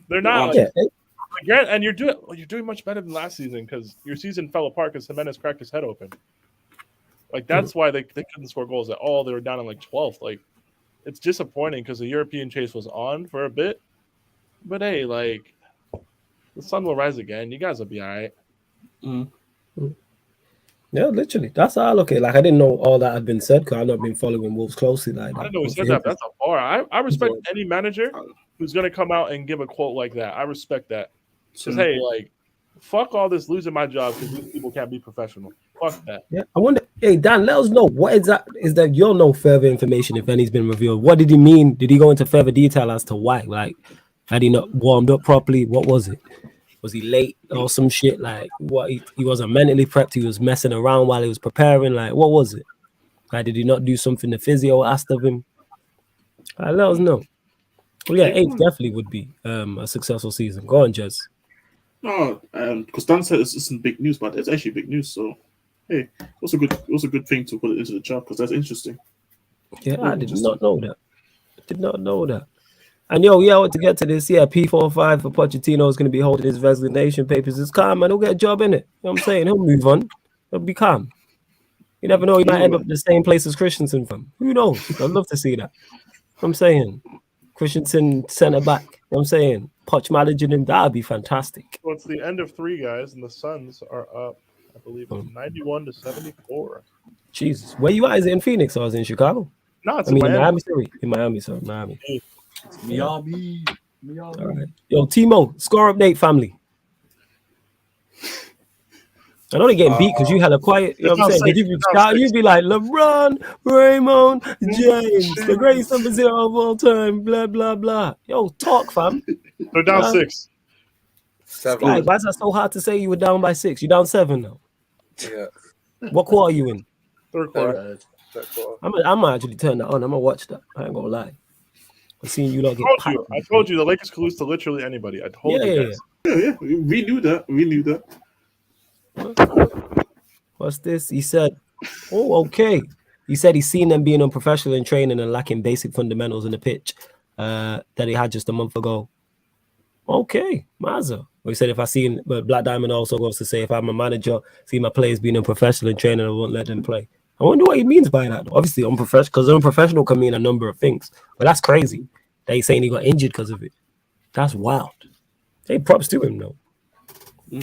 They're not. Yeah, Like, and you're doing much better than last season because your season fell apart because Jimenez cracked his head open. Like that's why they couldn't score goals at all. They were down in like 12th. Like it's disappointing because the European chase was on for a bit. But hey, like the sun will rise again. You guys will be all right. Yeah, literally. That's how I look at it. Like I didn't know all that had been said because I've not been following Wolves closely like that. I didn't know he said that. That's a bar. I respect any manager who's gonna come out and give a quote like that. I respect that. Because hey, like, fuck all this losing my job because these people can't be professional. Fuck that. Yeah, I wonder. Hey, Dan, let us know what is that you'll know further information if any's been revealed. What did he mean? Did he go into further detail as to why? Like, had he not warmed up properly? What was it? Was he late or some shit? Like, what? He wasn't mentally prepped. He was messing around while he was preparing. Like, what was it? Like, did he not do something the physio asked of him? Let us know. Well, yeah, 8th definitely would be a successful season. Go on, Jez. No, because Dan said this isn't big news, but it's actually big news. So, hey, it was a good thing to put it into the chat because that's interesting. Yeah, I did not know that. Did not know that. And I want to get to this. Yeah, P45 for Pochettino is going to be holding his resignation papers. It's calm, man. He'll get a job in it. You know what I'm saying? He'll move on. He'll be calm. You never know. He might end up the same place as Christensen from. Who knows? I'd love to see that. I'm saying Christensen centre back. You know what I'm saying? Poch managing him. That would be fantastic. Well, it's the end of 3, guys, and the Suns are up, I believe, 91-74. Jesus. Where you at? Is it in Phoenix or is it in Chicago? No, it's in Miami. Miami. Sorry. In Miami, sorry. Miami. Miami. All right. Yo, Timo, score update, family. I know they're getting beat because you had a quiet, you know what I'm saying? You'd be like, LeBron, Raymond, James, the greatest number 0 of all time, blah, blah, blah. Yo, talk, fam. They're down 6. 7. Sky, why is that so hard to say you were down by 6? You're down 7 now. Yeah. What quarter are you in? 3rd quarter. I might actually turn that on. I'm going to watch that. I ain't going to lie. I'm seeing you lot get I told you the Lakers could lose to literally anybody. I told you guys. Yeah. We knew that. What's this? He said, okay. He said he's seen them being unprofessional in training and lacking basic fundamentals in the pitch that he had just a month ago. Okay, Mazza. Well, he said but Black Diamond also goes to say, if I'm a manager, see my players being unprofessional in training, I won't let them play. I wonder what he means by that. Obviously, unprofessional, because unprofessional can mean a number of things. But that's crazy. That he's saying he got injured because of it. That's wild. Hey, props to him, though.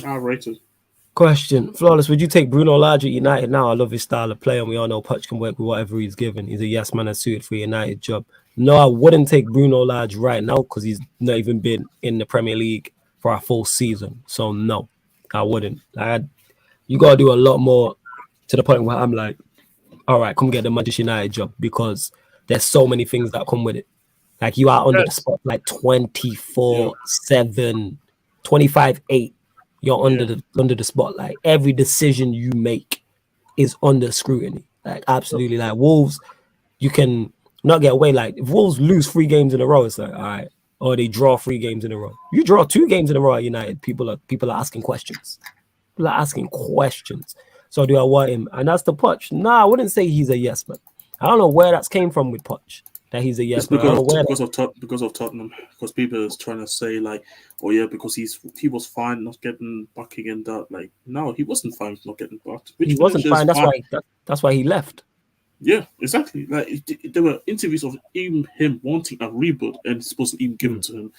I rate it. Question. Flawless, would you take Bruno Lage at United now? I love his style of play, and we all know Poch can work with whatever he's given. He's a yes man and suited for a United job. No, I wouldn't take Bruno Lage right now because he's not even been in the Premier League for a full season. So, no, I wouldn't. You gotta do a lot more to the point where I'm like, all right, come get the Manchester United job, because there's so many things that come with it. Like you are under the spotlight 24/7, 25/8. You're under the spotlight. Every decision you make is under scrutiny. Like absolutely. Like Wolves, you can not get away. Like if Wolves lose 3 games in a row, it's like all right, or they draw 3 games in a row. You draw 2 games in a row at United, people are asking questions. People are asking questions. So do I want him? And that's the Poch. Nah, I wouldn't say he's a yes man. I don't know where that's came from with Poch. That he's a yes It's man. because of Tottenham. Because people is trying to say like, oh yeah, because he was fine not getting backing in that. Like, no, he wasn't fine not getting backed. He wasn't fine. That's why he left. Yeah, exactly. Like there were interviews of even him wanting a rebuild, and it's supposed to even give it to him.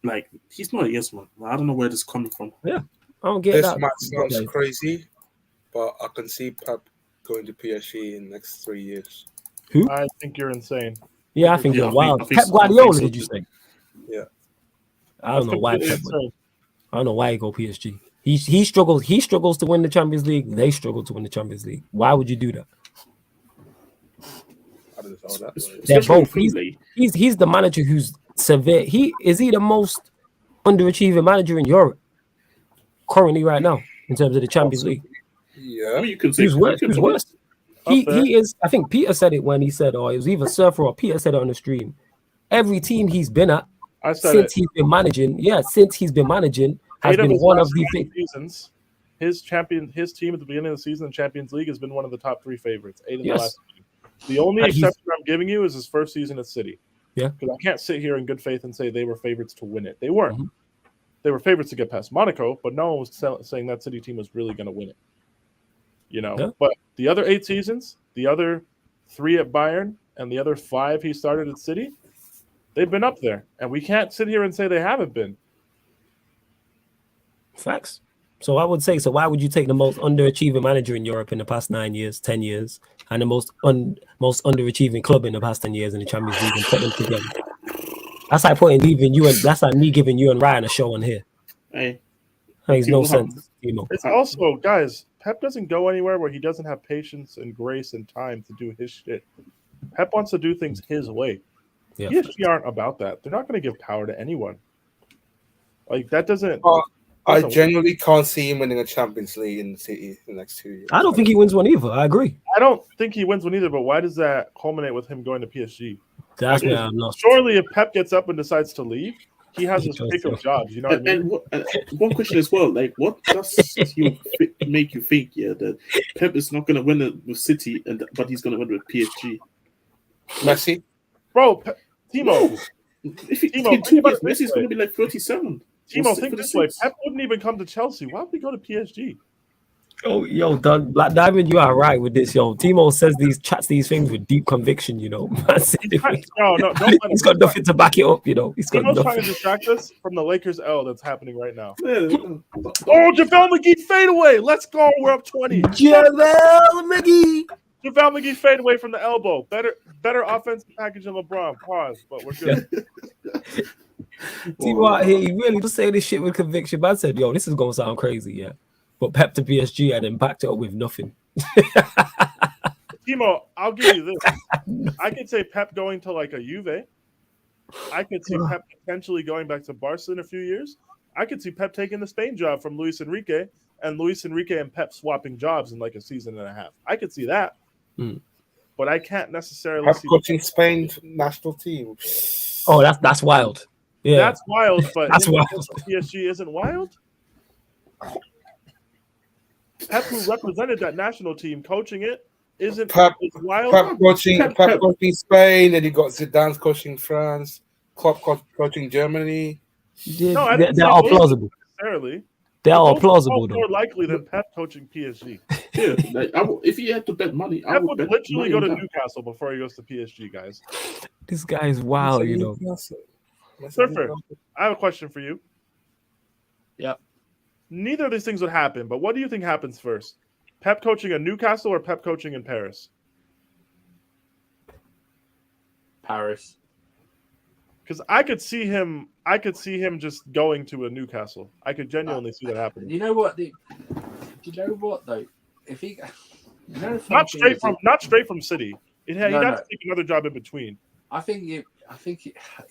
Like he's not a yes man. I don't know where this is coming from. Yeah, I don't get this that. might sound crazy, but I can see Pep going to PSG in the next 3 years. Who? I think you're insane. Yeah, I think you're wild. Pep Guardiola, did you say? Yeah. I don't know why Pep. I don't know why he go PSG. He struggles. He struggles to win the Champions League. They struggle to win the Champions League. Why would you do that? I don't know that. They're both. He's the manager who's severe. Is he the most underachieving manager in Europe currently right now in terms of the Champions League? Yeah, you can say who's worse. He is. I think Peter said it when he said, "Oh, it was either Surfer or Peter said it on the stream." Every team he's been at since he's been managing, has been one of the seasons. His team at the beginning of the season in Champions League has been one of the top 3 favorites. 8 in the last season. The only exception I'm giving you is his first season at City. Yeah, because I can't sit here in good faith and say they were favorites to win it. They weren't. Mm-hmm. They were favorites to get past Monaco, but no one was saying that City team was really going to win it. You know, but the other 8 seasons, the other 3 at Bayern, and the other 5 he started at City, they've been up there, and we can't sit here and say they haven't been. Facts. So I would say, so why would you take the most underachieving manager in Europe in the past 9 years, 10 years, and the most underachieving club in the past 10 years in the Champions League and put them together? That's like that's like me giving you and Ryan a show on here. Hey, makes no sense. It's also, guys, Pep doesn't go anywhere where he doesn't have patience and grace and time to do his shit. Pep wants to do things his way. Yeah. PSG aren't about that. They're not going to give power to anyone. Like that doesn't. I genuinely can't see him winning a Champions League in the City in the next 2 years. I don't think he wins one either. I agree. I don't think he wins one either. But why does that culminate with him going to PSG? That's where I'm lost. Surely, if Pep gets up and decides to leave, he has his pick of jobs. You know what I mean? And one question as well, like, what does make you think, that Pep is not going to win it with City, but he's going to win with PSG? Messi, bro, Timo. No. If he Timo, 2 years, Messi's going to be like 37. Timo, think this way: Pep wouldn't even come to Chelsea. Why would he go to PSG? Oh, yo, Black Diamond, you are right with this, yo. Timo says these things with deep conviction, you know. No, he's got nothing to back it up, you know. Timo's trying to distract us from the Lakers L that's happening right now. Oh, JaVale McGee fade away. Let's go. We're up 20. JaVale McGee. JaVale McGee fade away from the elbow. Better offensive package than LeBron. Pause, but we're good. Timo out here, he really was saying this shit with conviction. But I said, yo, this is going to sound crazy, yeah. But Pep to PSG and then backed it up with nothing. Timo, I'll give you this. I could say Pep going to like a Juve. I could see Pep potentially going back to Barca in a few years. I could see Pep taking the Spain job from Luis Enrique and Luis Enrique and Pep swapping jobs in like a season and a half. I could see that. But I can't necessarily see coaching Spain national team. Oh, that's wild. Yeah. That's wild, but that's wild. PSG isn't wild. Pep, who represented that national team, coaching it isn't wild. Pep coaching Spain, and you got Zidane's coaching France, Klopp coaching Germany. Yeah, they're all plausible. Necessarily. They're all plausible, though. More likely than Pep coaching PSG. Yeah, like, if he had to bet money, Pep would literally go to Newcastle before he goes to PSG, guys. This guy is wild, you know. Surfer, I have a question for you. Yeah. Neither of these things would happen, but what do you think happens first? Pep coaching in Newcastle or Pep coaching in Paris? Paris. Because I could see him just going to a Newcastle. I could genuinely see that happening. You know what? Do you know what though? If he, you know, the funny Not thing straight is, from not straight from City. He'd No, have no. to take another job in between. I think do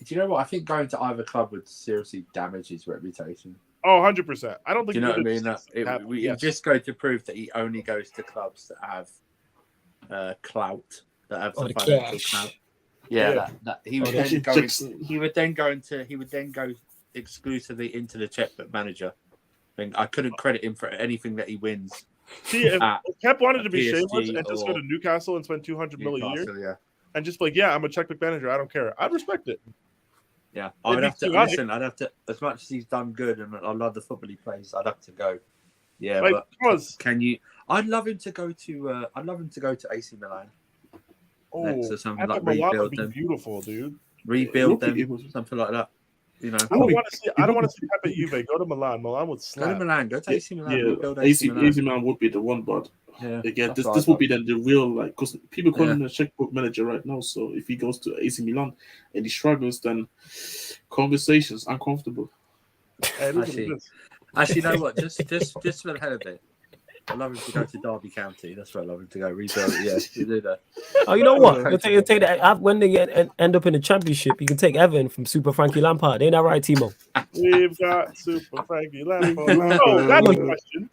you know what? I think going to either club would seriously damage his reputation. Oh, 100%. I don't think Do you know what I either mean? decision happened, It yes. just goes to prove that he only goes to clubs that have clout, that have Or the the financial cash. clout. Yeah, Yeah. that he would Or then the go. Jackson. He would then go exclusively into the checkbook manager. I couldn't credit him for anything that he wins. See, if Pep wanted to be PSG shameless and just go to or Newcastle and spend 200 million a year Newcastle, yeah. and just be like, yeah, I'm a checkbook manager. I don't care. I'd respect it. Yeah, It'd I'd be have to chaotic. listen. I'd have to, as much as he's done good, and I love the football he plays. I'd have to go. Yeah, Like, but because can you? I'd love him to go to. I'd love him to go to AC Milan. Next or something, like Milan would rebuild be them. beautiful, dude. Rebuild It them, was- something like that. You know, I don't want to see Pep at Juve. Go to Milan. Milan would go to slap. Milan. Go to AC Milan. Yeah, Rebuild AC Milan. AC Milan would be the one, but Yeah, again, that's what this I would be thought. then the real, like, because people call Yeah. him a checkbook manager right now. So if he goes to AC Milan and he struggles, then conversations uncomfortable. Hey, look at Actually, this. Actually, you know what? Just for the hell of it, I'd love him to go to Derby County. That's where I'd love him to go. Rebuild. Yeah, to do that. Oh, you know what? You'll take that when they end up in the championship. You can take Everton from Super Frankie Lampard. Ain't that right, Timo? We've got Super Frankie Lampard. Oh, that's a question.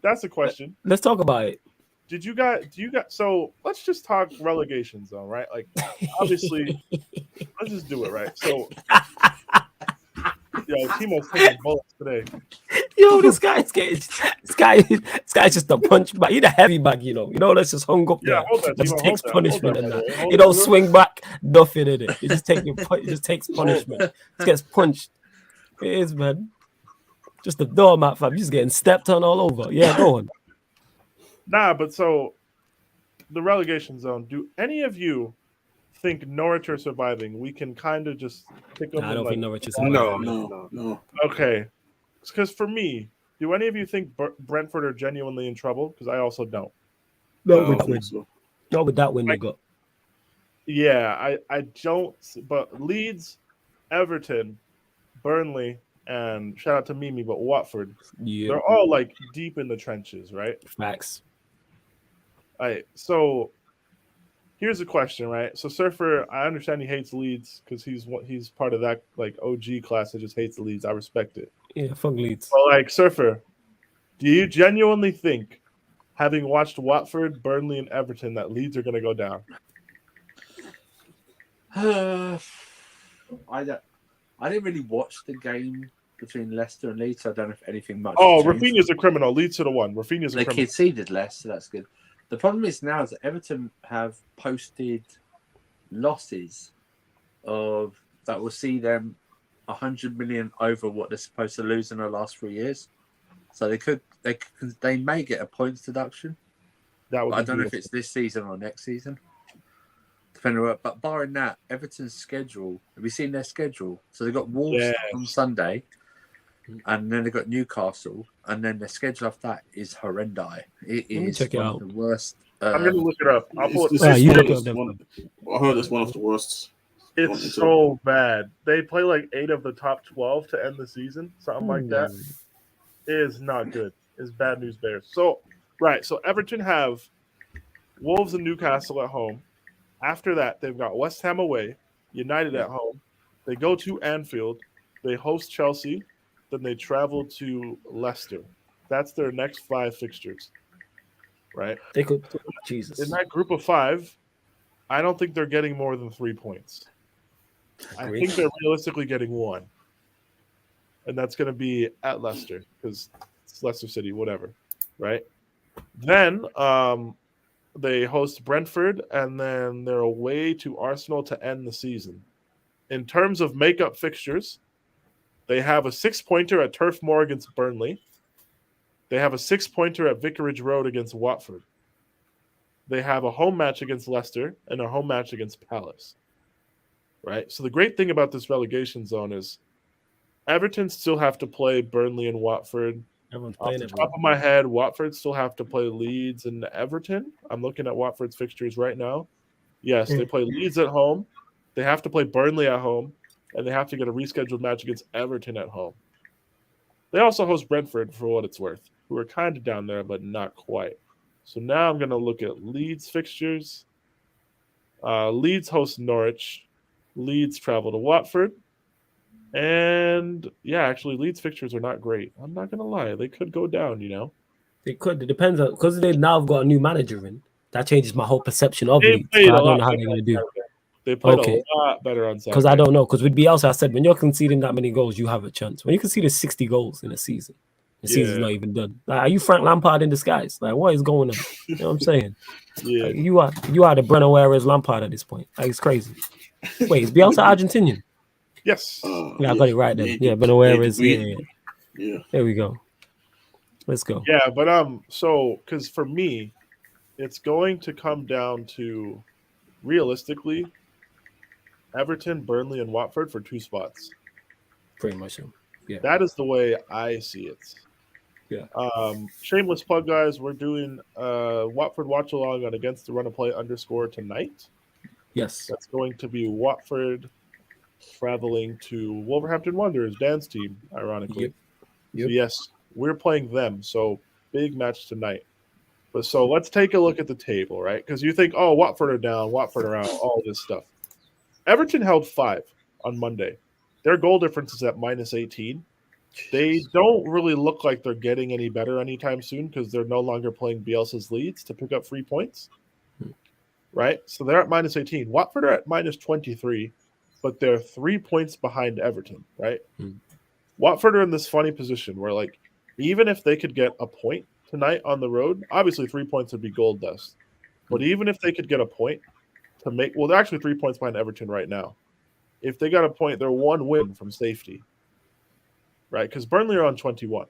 That's a question. Let's talk about it. Do you got? So let's just talk relegation zone, right? Like, obviously, let's just do it, right? So, yo, Timo's taking bullets today. Yo, this guy's just a punch bag. He's a heavy bag, you know. That's just hung up there. Yeah, hold that, It just Timo. takes Hold that, punishment hold and that, that. hold You that. don't swing back, nothing in it. It just takes punishment. It gets punched. It is, man. Just the doormat, fam. You're just getting stepped on all over. Yeah, go on. Nah, but so the relegation zone. Do any of you think Norwich are surviving? We can kind of just pick them. Nah, I don't think Norwich is No. Okay, because for me, do any of you think Brentford are genuinely in trouble? Because I also don't. Not I with don't win. think so. Not with that win they got. Yeah, I don't. But Leeds, Everton, Burnley, and shout out to Mimi, but Watford, Yeah, they're all like deep in the trenches, right? facts. So here's a question, right? So Surfer, I understand he hates Leeds because he's part of that like OG class that just hates the Leeds. I respect it. Yeah, fuck Leeds. But like Surfer, do you genuinely think, having watched Watford, Burnley, and Everton, that Leeds are going to go down? I didn't really watch the game between Leicester and Leeds, so I don't know if anything much. Oh, changed. Rafinha's a criminal. Leeds to the one. Rafinha's a They criminal. conceded less, so that's good. The problem is now is that Everton have posted losses that will see them 100 million over what they're supposed to lose in the last 3 years. So they may get a points deduction. That would But be I don't know if beautiful. it's this season or next season. Depending on what, but barring that, Everton's schedule. Have you seen their schedule? So they've got Wolves on Sunday, and then they've got Newcastle, and then their schedule after that is horrendi. It Let me is check it one out. of the worst. I'm going to look it up. I'll pull it. It's you one look of at the- them. I heard it's one of the worst. It's so bad. They play like 8 of the top 12 to end the season, something like that. It is not good. It's bad news bears. So, right. So Everton have Wolves and Newcastle at home. After that, they've got West Ham away, United at home. They go to Anfield. They host Chelsea. Then they travel to Leicester. That's their next 5 fixtures. Right? They could. Jesus. In that group of 5, I don't think they're getting more than 3 points. I think they're realistically getting 1. And that's going to be at Leicester because it's Leicester City, whatever. Right? Then they host Brentford, and then they're away to Arsenal to end the season. In terms of makeup fixtures, they have a 6-pointer at Turf Moor against Burnley. They have a 6-pointer at Vicarage Road against Watford. They have a home match against Leicester and a home match against Palace. Right? So the great thing about this relegation zone is Everton still have to play Burnley and Watford. Everyone's Off playing the it. top of my head, Watford still have to play Leeds and Everton. I'm looking at Watford's fixtures right now. Yes, they play Leeds at home. They have to play Burnley at home. And they have to get a rescheduled match against Everton at home. They also host Brentford for what it's worth, who are kind of down there, but not quite. So now I'm going to look at Leeds fixtures. Leeds host Norwich. Leeds travel to Watford. And yeah, actually, Leeds fixtures are not great. I'm not going to lie. They could go down, you know. They could. It depends on because they now have got a new manager in. That changes my whole perception of They Leeds. played I a don't lot know how better they're going on to do. Saturday. They played Okay. a lot better on Saturday. Because I don't know. Because with Bielsa, I said when you're conceding that many goals, you have a chance. When you concede 60 goals in a season, the season's not even done. Like, are you Frank Lampard in disguise? Like, what is going on? You know what I'm saying? Yeah. Like, you are the Brenner Juarez Lampard at this point. Like, it's crazy. Wait, is Bielsa Argentinian? Yes. Yeah, I got it right then. Yeah, Brenner Juarez. Yeah. There we go. Let's go. Yeah, but so because for me, it's going to come down to realistically Everton, Burnley, and Watford for 2 spots. Pretty much so. Yeah. That is the way I see it. Yeah. Shameless plug, guys. We're doing Watford watch along on Against the Run of Play _ tonight. Yes. That's going to be Watford traveling to Wolverhampton Wanderers, Dan's team, ironically. Yep. So yes, we're playing them. So big match tonight. But so let's take a look at the table, right? Because you think, oh, Watford are down, Watford are out, all this stuff. Everton held 5 on Monday. Their goal difference is at -18. They don't really look like they're getting any better anytime soon because they're no longer playing Bielsa's Leeds to pick up 3 points. Right? So they're at -18. Watford are at -23, but they're 3 points behind Everton, right? Watford are in this funny position where, like, even if they could get a point tonight on the road, obviously 3 points would be gold dust. But even if they could get a point to make, well, they're actually 3 points behind Everton right now. If they got a point, they're 1 win from safety, right? Because Burnley are on 21.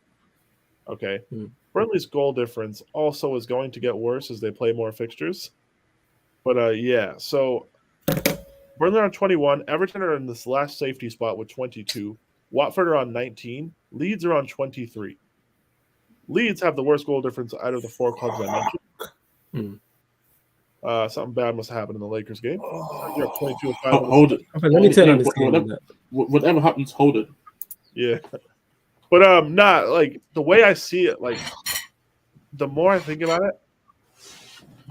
Okay. Burnley's goal difference also is going to get worse as they play more fixtures. But yeah, so Burnley are on 21. Everton are in this last safety spot with 22. Watford are on 19. Leeds are on 23. Leeds have the worst goal difference out of the 4 clubs I mentioned. Something bad must have happened in the Lakers game. You're up 22 Hold it. Okay, let me turn on this game. Whatever happens, hold it. Yeah. But not like the way I see it, like the more I think about it,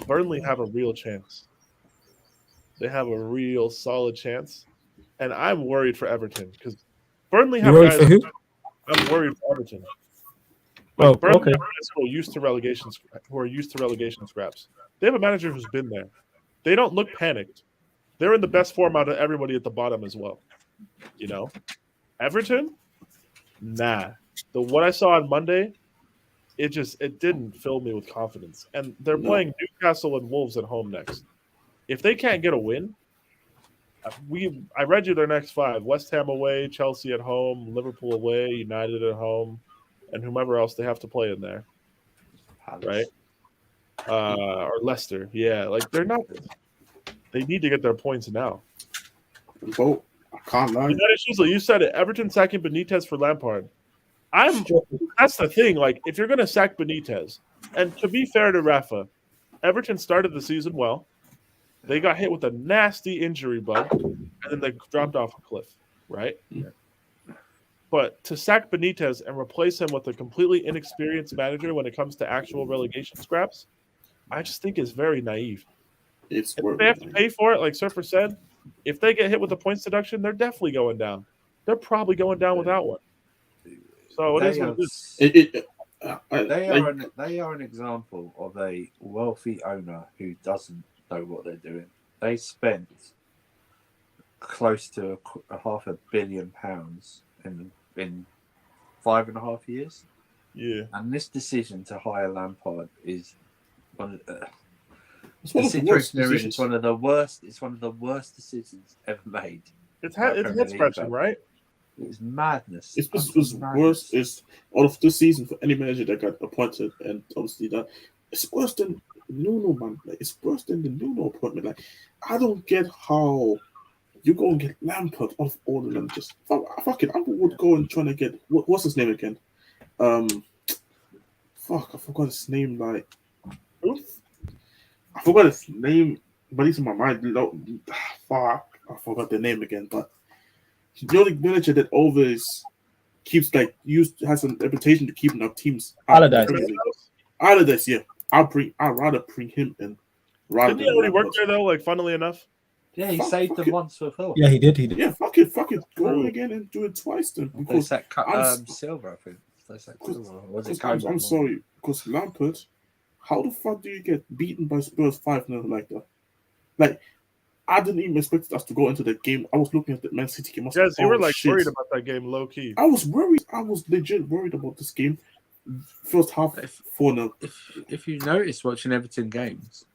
Burnley have a real chance. They have a real solid chance. And I'm worried for Everton because Burnley have guys. I'm worried for Everton. Like Burnley have guys who are used to relegation scraps. They have a manager who's been there. They don't look panicked. They're in the best form out of everybody at the bottom as well. You know? Everton? Nah. What I saw on Monday, it didn't fill me with confidence. And they're playing Newcastle and Wolves at home next. If they can't get a win, I read you their next 5. West Ham away, Chelsea at home, Liverpool away, United at home, and whomever else they have to play in there. Right? Or Leicester. Yeah, like they're not. They need to get their points now. Well, I can't lie. You said it. Everton sacking Benitez for Lampard. That's the thing. Like, if you're going to sack Benitez, and to be fair to Rafa, Everton started the season well. They got hit with a nasty injury bug, and then they dropped off a cliff, right? Yeah. But to sack Benitez and replace him with a completely inexperienced manager when it comes to actual relegation scraps, I just think is very naive. If they have to pay for it, like Surfer said, if they get hit with a points deduction, they're definitely going down. They're probably going down without one. So it is what it is. They are an example of a wealthy owner who doesn't know what they're doing. They spent close to £500 million in 5.5 years. Yeah, and this decision to hire Lampard is one of it's one of the worst. It's one of the worst decisions ever made. It's head scratching, right? It's madness. It's worse. It's out of this season for any manager that got appointed, and obviously that it's worse than Nuno, man. Like, it's worse than the Nuno appointment. Like, I don't get how you go and get Lampard off all of them. Just fuck it. I would go and try to get what's his name again? I forgot his name. Like, I forgot his name, but he's in my mind. Fuck, I forgot the name again. But the only manager that always has a reputation to keeping up teams. Allardyce. Allardyce, yeah. I'd rather bring him in. Didn't he already work there though? Like, funnily enough. Yeah, he Fuck saved them it. once for Phil. Yeah, he did. Yeah, fuck it. Go again and do it twice then. They Because said Silver, I think. They said Silver. Or was it I'm sorry, because Lampard, how the fuck do you get beaten by Spurs 5-0 like that? Like, I didn't even expect us to go into the game. I was looking at the Man City game. Yes, you were like worried about that game, low key. I was worried. I was legit worried about this game. First half, 4-0. If you notice watching Everton games,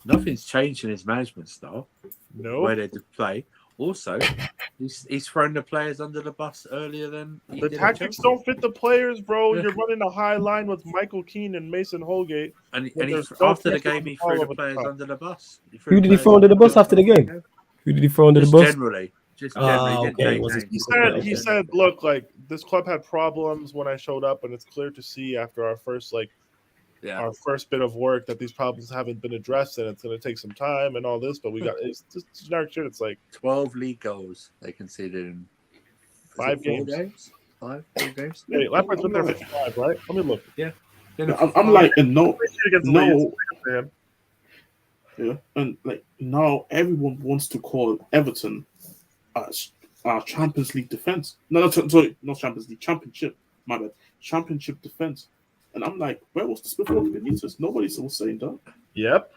nothing's changed in his management style. No, Where they play. Also, he's thrown the players under the bus earlier than the tactics don't fit the players, bro. You're running a high line with Michael Keane and Mason Holgate. And after the game, he threw the players under the bus. Who did he throw under the bus after the game? Who did he throw under the bus? Just generally. Okay. He said, look, like, this club had problems when I showed up, and it's clear to see after our first bit of work that these problems haven't been addressed, and it's going to take some time and all this. But it's just generic shit. It's like 12 league goals they conceded in 5 games. 4 games. Hey, Lampard's been there for 5, right? Let me look. Yeah. I'm like, no. Yeah. And like now everyone wants to call Everton our Champions League defense. No, sorry, not Champions League, Championship. My bad, Championship defense. And I'm like, where was this before Benitez? Nobody was saying that. Yep.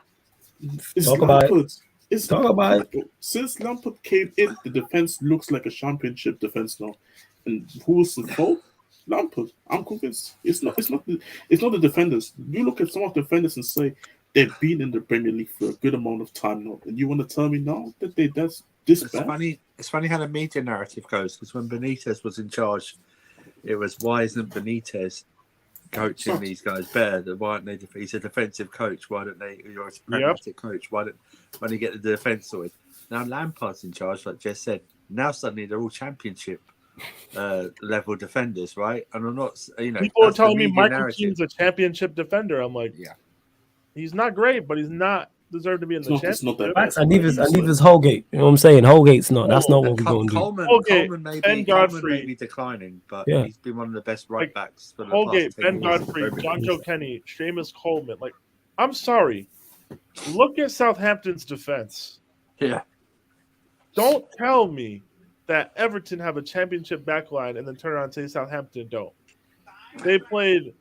Talk about it. Since Lampard came in, the defense looks like a Championship defense now. And who's the fault? Lampard. I'm convinced it's not the defenders. You look at some of the defenders and say they've been in the Premier League for a good amount of time now, and you want to tell me now that that's this bad? It's funny how the media narrative goes, because when Benitez was in charge, it was, why isn't Benitez coaching these guys better? Why aren't they? He's a defensive coach. Why don't they? You're a pragmatic coach. Why don't you get the defense sorted? Now Lampard's in charge, like Jess said. Now suddenly they're all Championship level defenders, right? And I'm not, people are telling me Michael Keane's a Championship defender. I'm like, yeah, he's not great, but he's not deserved to be in the Championship. It's not that bad. And neither's Holgate. You know what I'm saying? Holgate's not. That's not what we're going to do. Coleman may be declining, but he's been one of the best right backs for the Holgate, past 10 Ben years. Godfrey, John Joe Kenny, Seamus Coleman. Like, I'm sorry. Look at Southampton's defense. Yeah. Don't tell me that Everton have a Championship backline and then turn around and say Southampton don't. They played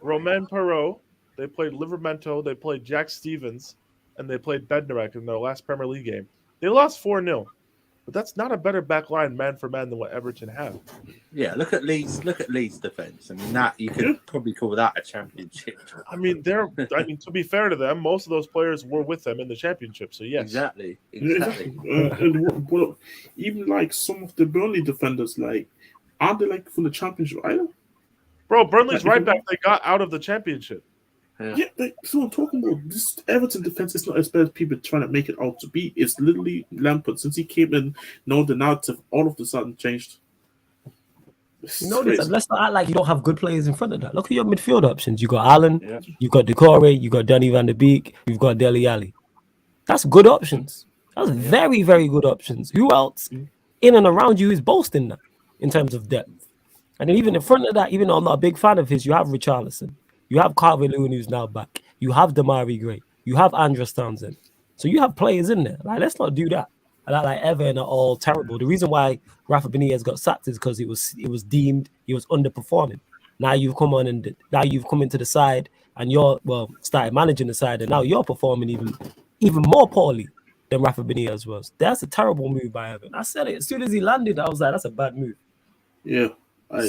Romain Perrault, they played Livramento, they played Jack Stevens, and they played Bednarek in their last Premier League game. They lost 4-0. But that's not a better backline man for man than what Everton have. Yeah, look at Leeds defense. I mean, that you could probably call that a Championship. I mean, to be fair to them, most of those players were with them in the Championship. So yes, exactly. And even like some of the Burnley defenders, like, aren't they like from the Championship either? Bro, Burnley's right back. They got out of the Championship. Yeah, that's what I'm talking about. This Everton defense is not as bad as people trying to make it out to be. It's literally Lampard. Since he came in, the narrative all of a sudden changed. Let's not act like you don't have good players in front of that. Look at your midfield options. You got Allen, you got Decore, you got Donny van der Beek, you've got Dele Alli. That's good options. That's very, very good options. Who else in and around you is boasting that in terms of depth? And then even in front of that, even though I'm not a big fan of his, you have Richarlison. You have Calvert-Lewin, who's now back. You have Damari Gray. You have Andros Townsend. So you have players in there. Like, let's not do that. Like Everton are all terrible. The reason why Rafa Benitez got sacked is because it was deemed he was underperforming. Now you've come into the side and you're started managing the side, and now you're performing even more poorly than Rafa Benitez was. That's a terrible move by Everton. I said it as soon as he landed. I was like, that's a bad move. Yeah. But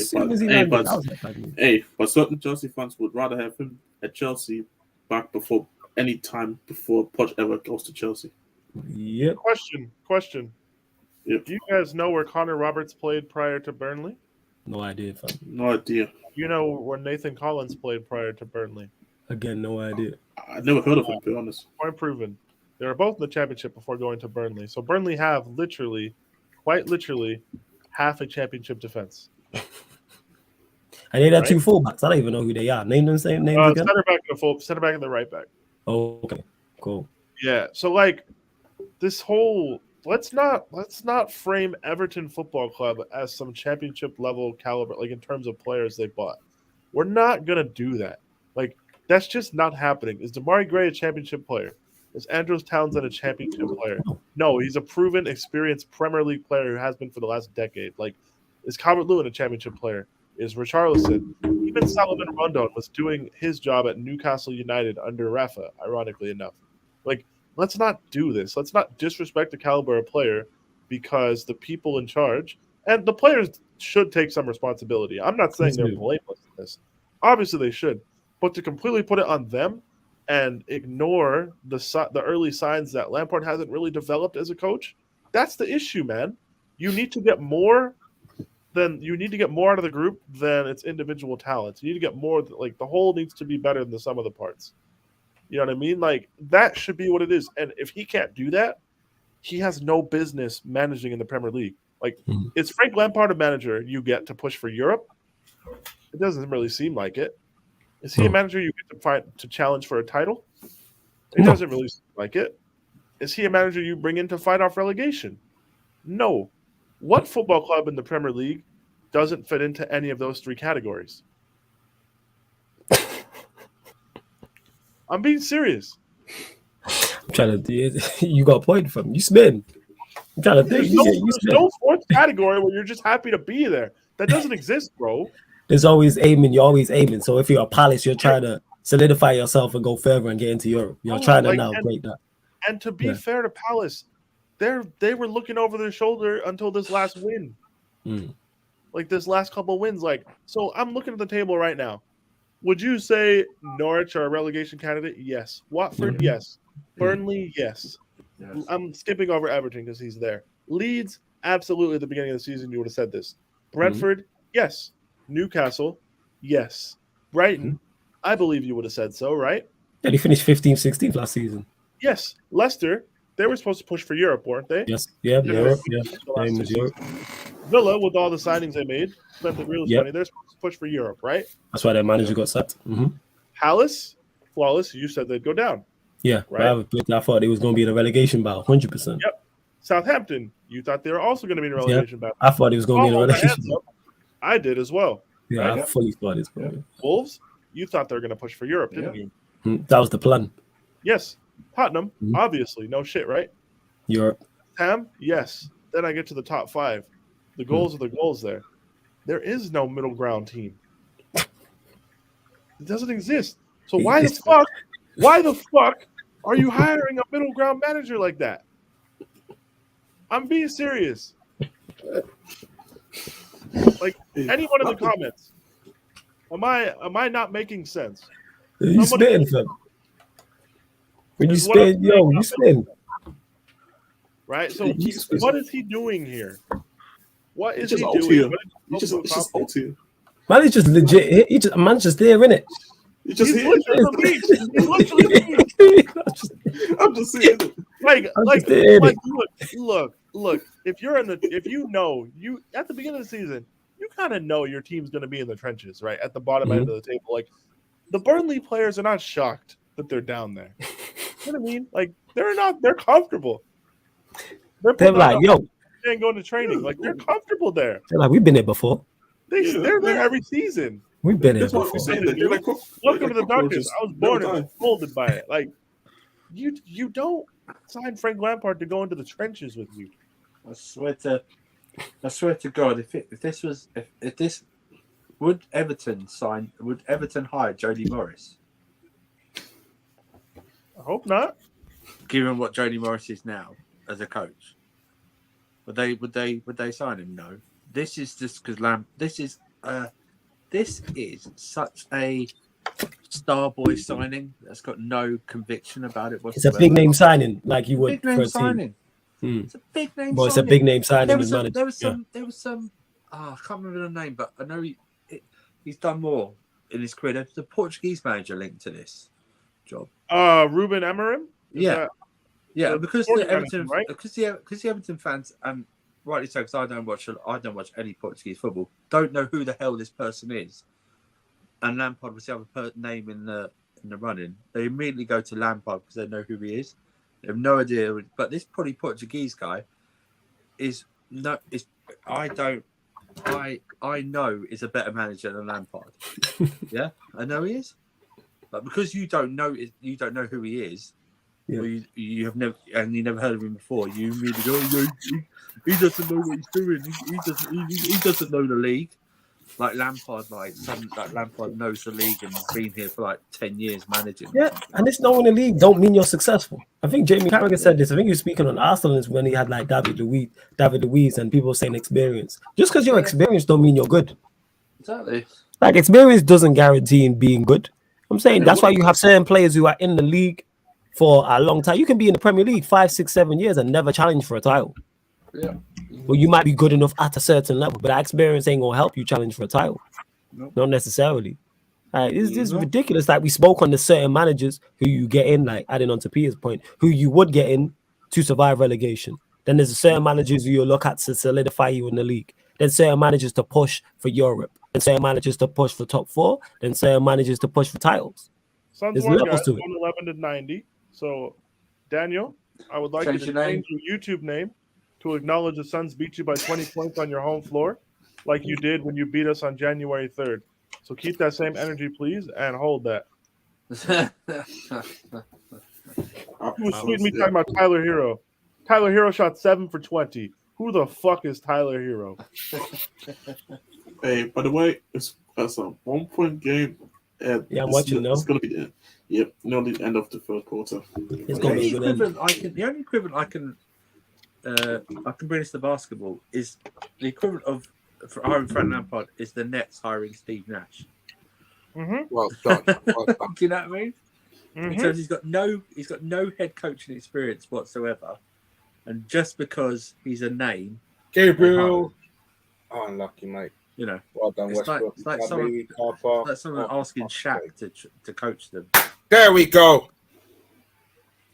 certain Chelsea fans would rather have him at Chelsea back before Poch ever goes to Chelsea. Yeah. Question. Yep. Do you guys know where Connor Roberts played prior to Burnley? No idea, fam. No idea. You know where Nathan Collins played prior to Burnley? Again, no idea. I never heard of him, to be honest. Point proven. They were both in the Championship before going to Burnley. So Burnley have quite literally, half a Championship defense. And they got two fullbacks. I don't even know who they are. Name them, same names again. Center back and the right back. Oh, okay, cool. Yeah. So like this whole let's not frame Everton Football Club as some championship level caliber, like in terms of players they bought. We're not gonna do that. Like that's just not happening. Is Damari Gray a championship player? Is Andros Townsend a championship player? No, he's a proven, experienced Premier League player who has been for the last decade. Like, is Calvert-Lewin a championship player? Is Richarlison? Even Salomon Rondon was doing his job at Newcastle United under Rafa, ironically enough. Like, let's not do this. Let's not disrespect the caliber of player because the people in charge and the players should take some responsibility. I'm not saying they're blameless in this. Obviously, they should. But to completely put it on them and ignore the early signs that Lampard hasn't really developed as a coach, that's the issue, man. You need to get more out of the group than its individual talents. You need to get more, like the whole needs to be better than the sum of the parts. You know what I mean? Like that should be what it is. And if he can't do that, he has no business managing in the Premier League. Like, is Frank Lampard a manager you get to push for Europe? It doesn't really seem like it. Is he a manager you get to challenge for a title? It doesn't really seem like it. Is he a manager you bring in to fight off relegation? No. What football club in the Premier League doesn't fit into any of those three categories? I'm being serious. I'm trying to. You got a point from you spin. I'm trying to think. There's no fourth category where you're just happy to be there. That doesn't exist, bro. There's always aiming. You're always aiming. So if you're a Palace, you're trying to solidify yourself and go further and get into Europe. You're trying to now break that. And to be fair to Palace, they were looking over their shoulder until this last win. Like this last couple of wins. Like, so I'm looking at the table right now. Would you say Norwich are a relegation candidate? Yes. Watford, yes. Burnley, yes. I'm skipping over Everton because he's there. Leeds, absolutely at the beginning of the season you would have said this. Brentford, yes. Newcastle, yes. Brighton, I believe you would have said so, right? Yeah, they finished 15th, 16th last season. Yes. Leicester, they were supposed to push for Europe, weren't they? Yes. Yeah, Europe. Yeah. Villa, with all the signings they made, spent the real money. They're supposed to push for Europe, right? That's why their manager got sacked. Palace, flawless. You said they'd go down. Yeah, right. I thought it was going to be in a relegation battle, 100%. Yep. Southampton, you thought they were also going to be in a relegation battle. I thought it was going to be in a relegation battle. I did as well. Yeah, right? I fully thought it's going to be. Wolves, you thought they were going to push for Europe, didn't you? That was the plan. Yes. Tottenham, obviously, no shit, right? Europe. Ham, yes. Then I get to the top five. The goals are the goals there. There is no middle ground team. It doesn't exist. So why the fuck are you hiring a middle ground manager like that? I'm being serious. Like anyone in the comments, am I not making sense? You spin, fam. When you spin, you spin. Right? So what is he doing here? What is he doing? He's just out here. Man, it's just legit. Man's just there, innit? He's literally the beach. I'm just saying. Look. If you're at the beginning of the season, you kind of know your team's going to be in the trenches, right? At the bottom end of the table. Like the Burnley players are not shocked that they're down there. You know what I mean? Like they're comfortable. They're like, they ain't going to training. Like they're comfortable there. They're like, we've been there before. They're there every season. We've been there before. Welcome to the darkness. I was born and molded by it. Like you don't sign Frank Lampard to go into the trenches with you. I swear to God, if this would Everton hire Jody Morris? I hope not. Given what Jody Morris is now as a coach, would they sign him? No. This is just because this is such a Starboy signing that's got no conviction about it whatsoever. It's a big name signing, like you would for a team. It's a big name. Well, it's a big name signing. There was some. I can't remember the name, but I know he's done more in his career. There's a Portuguese manager linked to this job. Ruben Amorim. Because the Everton, right? Because the Everton fans, rightly so, because I don't watch any Portuguese football. Don't know who the hell this person is, and Lampard was the other name in the running. They immediately go to Lampard because they know who he is. They have no idea, but this probably Portuguese guy is no. Is I don't. I know is a better manager than Lampard. Yeah, I know he is. But because you don't know who he is, Yeah. or you have never heard of him before, you immediately go, he doesn't know what he's doing. He doesn't know the league. Like Lampard, Lampard knows the league and has been here for like 10 years managing. Yeah, and this knowing the league don't mean you're successful. I think Jamie Carragher said this. I think he was speaking on Arsenal when he had like David Luiz, and people saying experience. Just because you're experienced don't mean you're good. Exactly. Like experience doesn't guarantee being good. I'm saying that's why you have certain players who are in the league for a long time. You can be in the Premier League 5, 6, 7 years and never challenge for a title. Yeah. Well, you might be good enough at a certain level, but that experience ain't gonna help you challenge for a title. Nope. Not necessarily. It's ridiculous. Like we spoke on the certain managers who you get in, like adding on to Peter's point, who you would get in to survive relegation. Then there's certain managers who you look at to solidify you in the league. Then certain managers to push for Europe. Then certain managers to push for top 4. Then certain managers to push for titles. Suns There's won, levels guys, to it. 111 to 90. So, Daniel, I would like Change you to your name. change your YouTube name to acknowledge the Suns beat you by 20 points on your home floor, like you did when you beat us on January 3rd. So keep that same energy, please, and hold that. Who was tweeting me talking about Tyler Hero? Tyler Hero shot 7 for 20. Who the fuck is Tyler Hero? Hey, by the way, it's a 1-point game. Yeah, I'm watching now. It's going to be the end of the third quarter. It's The gonna only be a good end. equivalent I can bring this to basketball is the equivalent of for hiring Frank Lampard is the Nets hiring Steve Nash. Mm-hmm. Well done. Well done. Do you know what I mean? Mm-hmm. Because he's got no head coaching experience whatsoever, and just because he's a name, Gabriel. Oh, unlucky, mate. you know, Well done, It's like- Westbrook. it's like Bradley, someone- Harper. like someone Oh, asking Shaq to coach them. There we go.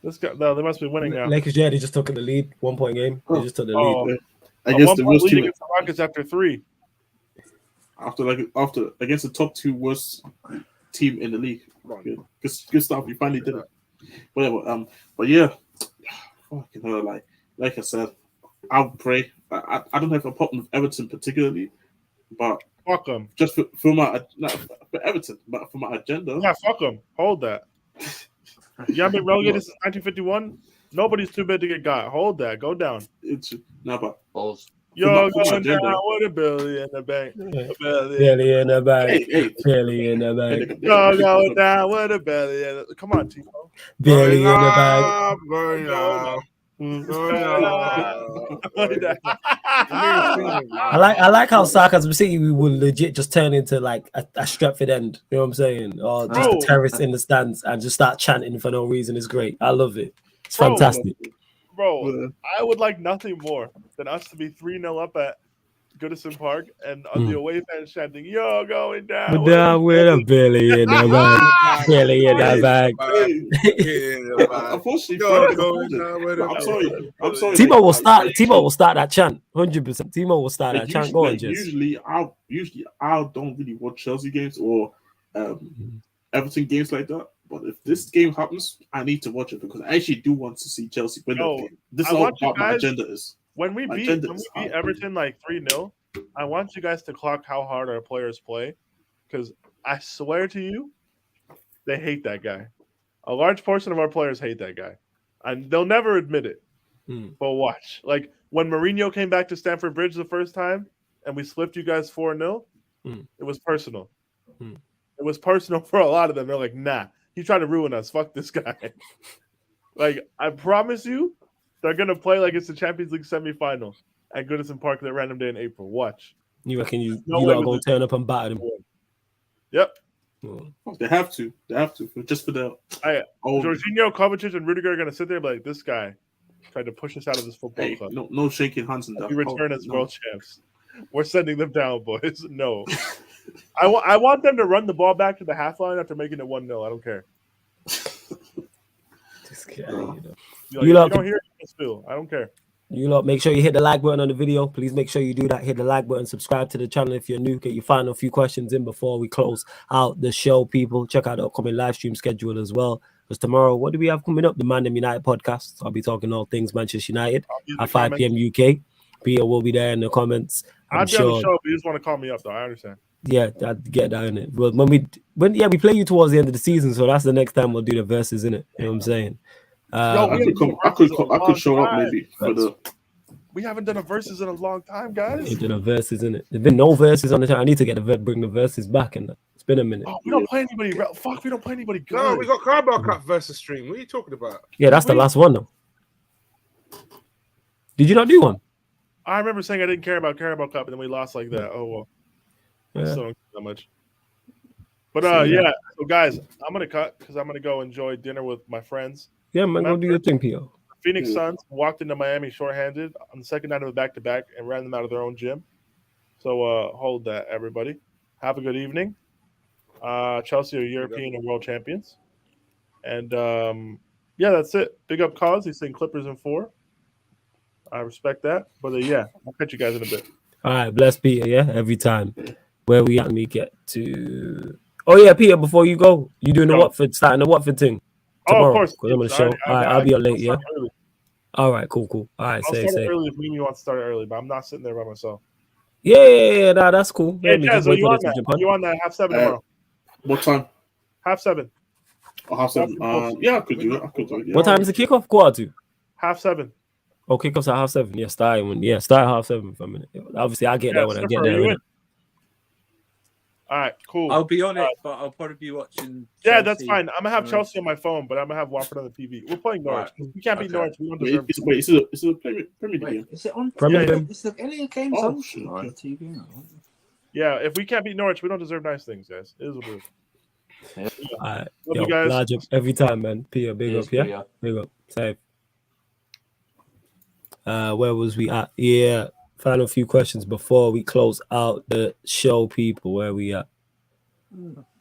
This guy, no, they must be winning now. Lakers, yeah, they just took the lead, 1-point game. They just took the lead. Oh, Against the worst lead team, against the Rockets after 3. after against the top 2 worst team in the league. Good stuff. You finally did it. Whatever. But yeah, fucking hell, like I said, I'll pray. I don't have a problem with Everton particularly, but Fuck them. just for my not for Everton, but for my agenda. Yeah, fuck them. Hold that. You haven't been relegated since 1951? Nobody's too big to get got. Hold that. Go down. It's no, but Balls. You're for my going down agenda. with $1 billion in the bank. $1 billion. Barely in the bag. hey, Barely in the bag. You're going down with $1 billion. Come on, Timo. Barely in the bag. Burn up. I like how Sarcasm City we will legit just turn into like a Stretford end. You know what I'm saying? Or just Bro. a terrorist in the stands and just start chanting for no reason. It's great. I love it. It's Bro. fantastic. Bro, I would like nothing more than us to be 3-0 up at Goodison Park and on the away fans chanting, "You're going down." But down with a Billy in the bag. Billy in the bag. Unfortunately, Go, Frank go, is no, older. wait a I'm sorry. Timo will start. Timo will start that chant. 100%. Timo will start that chant. Go on, Jess. Usually, I don't really watch Chelsea games or Everton games like that. But if this game happens, I need to watch it because I actually do want to see Chelsea win that game. This is I all want you about my guys- agenda is. When we My beat agenda is out. Everton like 3-0, I want you guys to clock how hard our players play, because I swear to you, they hate that guy. A large portion of our players hate that guy, and they'll never admit it. But watch, like when Mourinho came back to Stamford Bridge the first time, and we slipped you guys 4-0, it was personal. It was personal for a lot of them. They're like, "Nah, he's trying to ruin us. Fuck this guy." Like I promise you. They're gonna play like it's the Champions League semifinal at Goodison Park that random day in April. Watch. You reckon you No lot way are with going this. to turn up and batter them? Yep. They have to. Just for the. Jorginho, Kovacic, and Rudiger are gonna sit there and be like, "This guy tried to push us out of this football Hey, club. no shaking hands in that. We return as no. world champs. We're sending them down, boys. No. I want them to run the ball back to the half line after making it 1-0. I don't care. This guy, you know. You don't hear it, spill. I don't care. You lot, make sure you hit the like button on the video. Please make sure you do that. Hit the like button, subscribe to the channel if you're new. Get your final few questions in before we close out the show, people. Check out the upcoming live stream schedule as well. Because tomorrow, what do we have coming up? The Man Them United podcast. I'll be talking all things Manchester United at 5 p.m. UK. Peter will be there in the comments. I'm I'll be on the sure. show, but you just want to call me up, though. I understand. Yeah, I'd get that in it. But we play you towards the end of the season, so that's the next time we'll do the verses in it. You know what I'm saying? I could show up maybe for the. We haven't done a verses in a long time, guys. Into the verses in it. There's been no verses on the channel. I need to bring the verses back, and it's been a minute. Oh, we don't play anybody. Fuck, we don't play anybody good. No, we got Carabao Cup versus stream. What are you talking about? Yeah, that's the last one though. Did you not do one? I remember saying I didn't care about Carabao Cup, and then we lost like that. Oh well, I still don't care that much. But yeah. So guys, I'm gonna cut because I'm gonna go enjoy dinner with my friends. Yeah, man, go do your thing, Pio. Phoenix Suns walked into Miami shorthanded on the second night of a back-to-back and ran them out of their own gym. So hold that, everybody. Have a good evening. Chelsea are European and world champions. And yeah, that's it. Big up cause. He's saying Clippers in 4. I respect that. But yeah, I'll catch you guys in a bit. All right, bless Peter, yeah, every time. Where we at? Me get to. Oh yeah, Peter. Before you go, you doing the Watford, starting the Watford thing tomorrow? Oh, of course. Because I'm on the show. All right, I'll be up late. Yeah. Early. All right, cool. All right, I'll say. early if Mimi wants to start early, but I'm not sitting there by myself. Yeah, nah, that's cool. Yeah, Jazz, are you on that? You on that 7:30 tomorrow? What time? 7:30. Oh, 7:30. Yeah, I could do it. Yeah. What time is the kickoff? 6:45. 7:30. Oh, kickoff's at 7:30. Yeah, start at 7:30 for a minute. Obviously, I'll get there when I get there. All right, cool. I'll be on it, but I'll probably be watching. Yeah, that's fine. I'm gonna have Chelsea on my phone, but I'm gonna have Watford on the TV. We're playing Norwich. Right. We can't beat Norwich. We don't deserve. Is it a Premier League game? Is it on? Is there any games on TV now? Yeah, if we can't beat Norwich, we don't deserve nice things, guys. It is what it is. All right, Love you guys. large up every time, man. Peter, big up, yeah, big up. Safe. Where was we at? Yeah, final few questions before we close out the show, people. Where we at?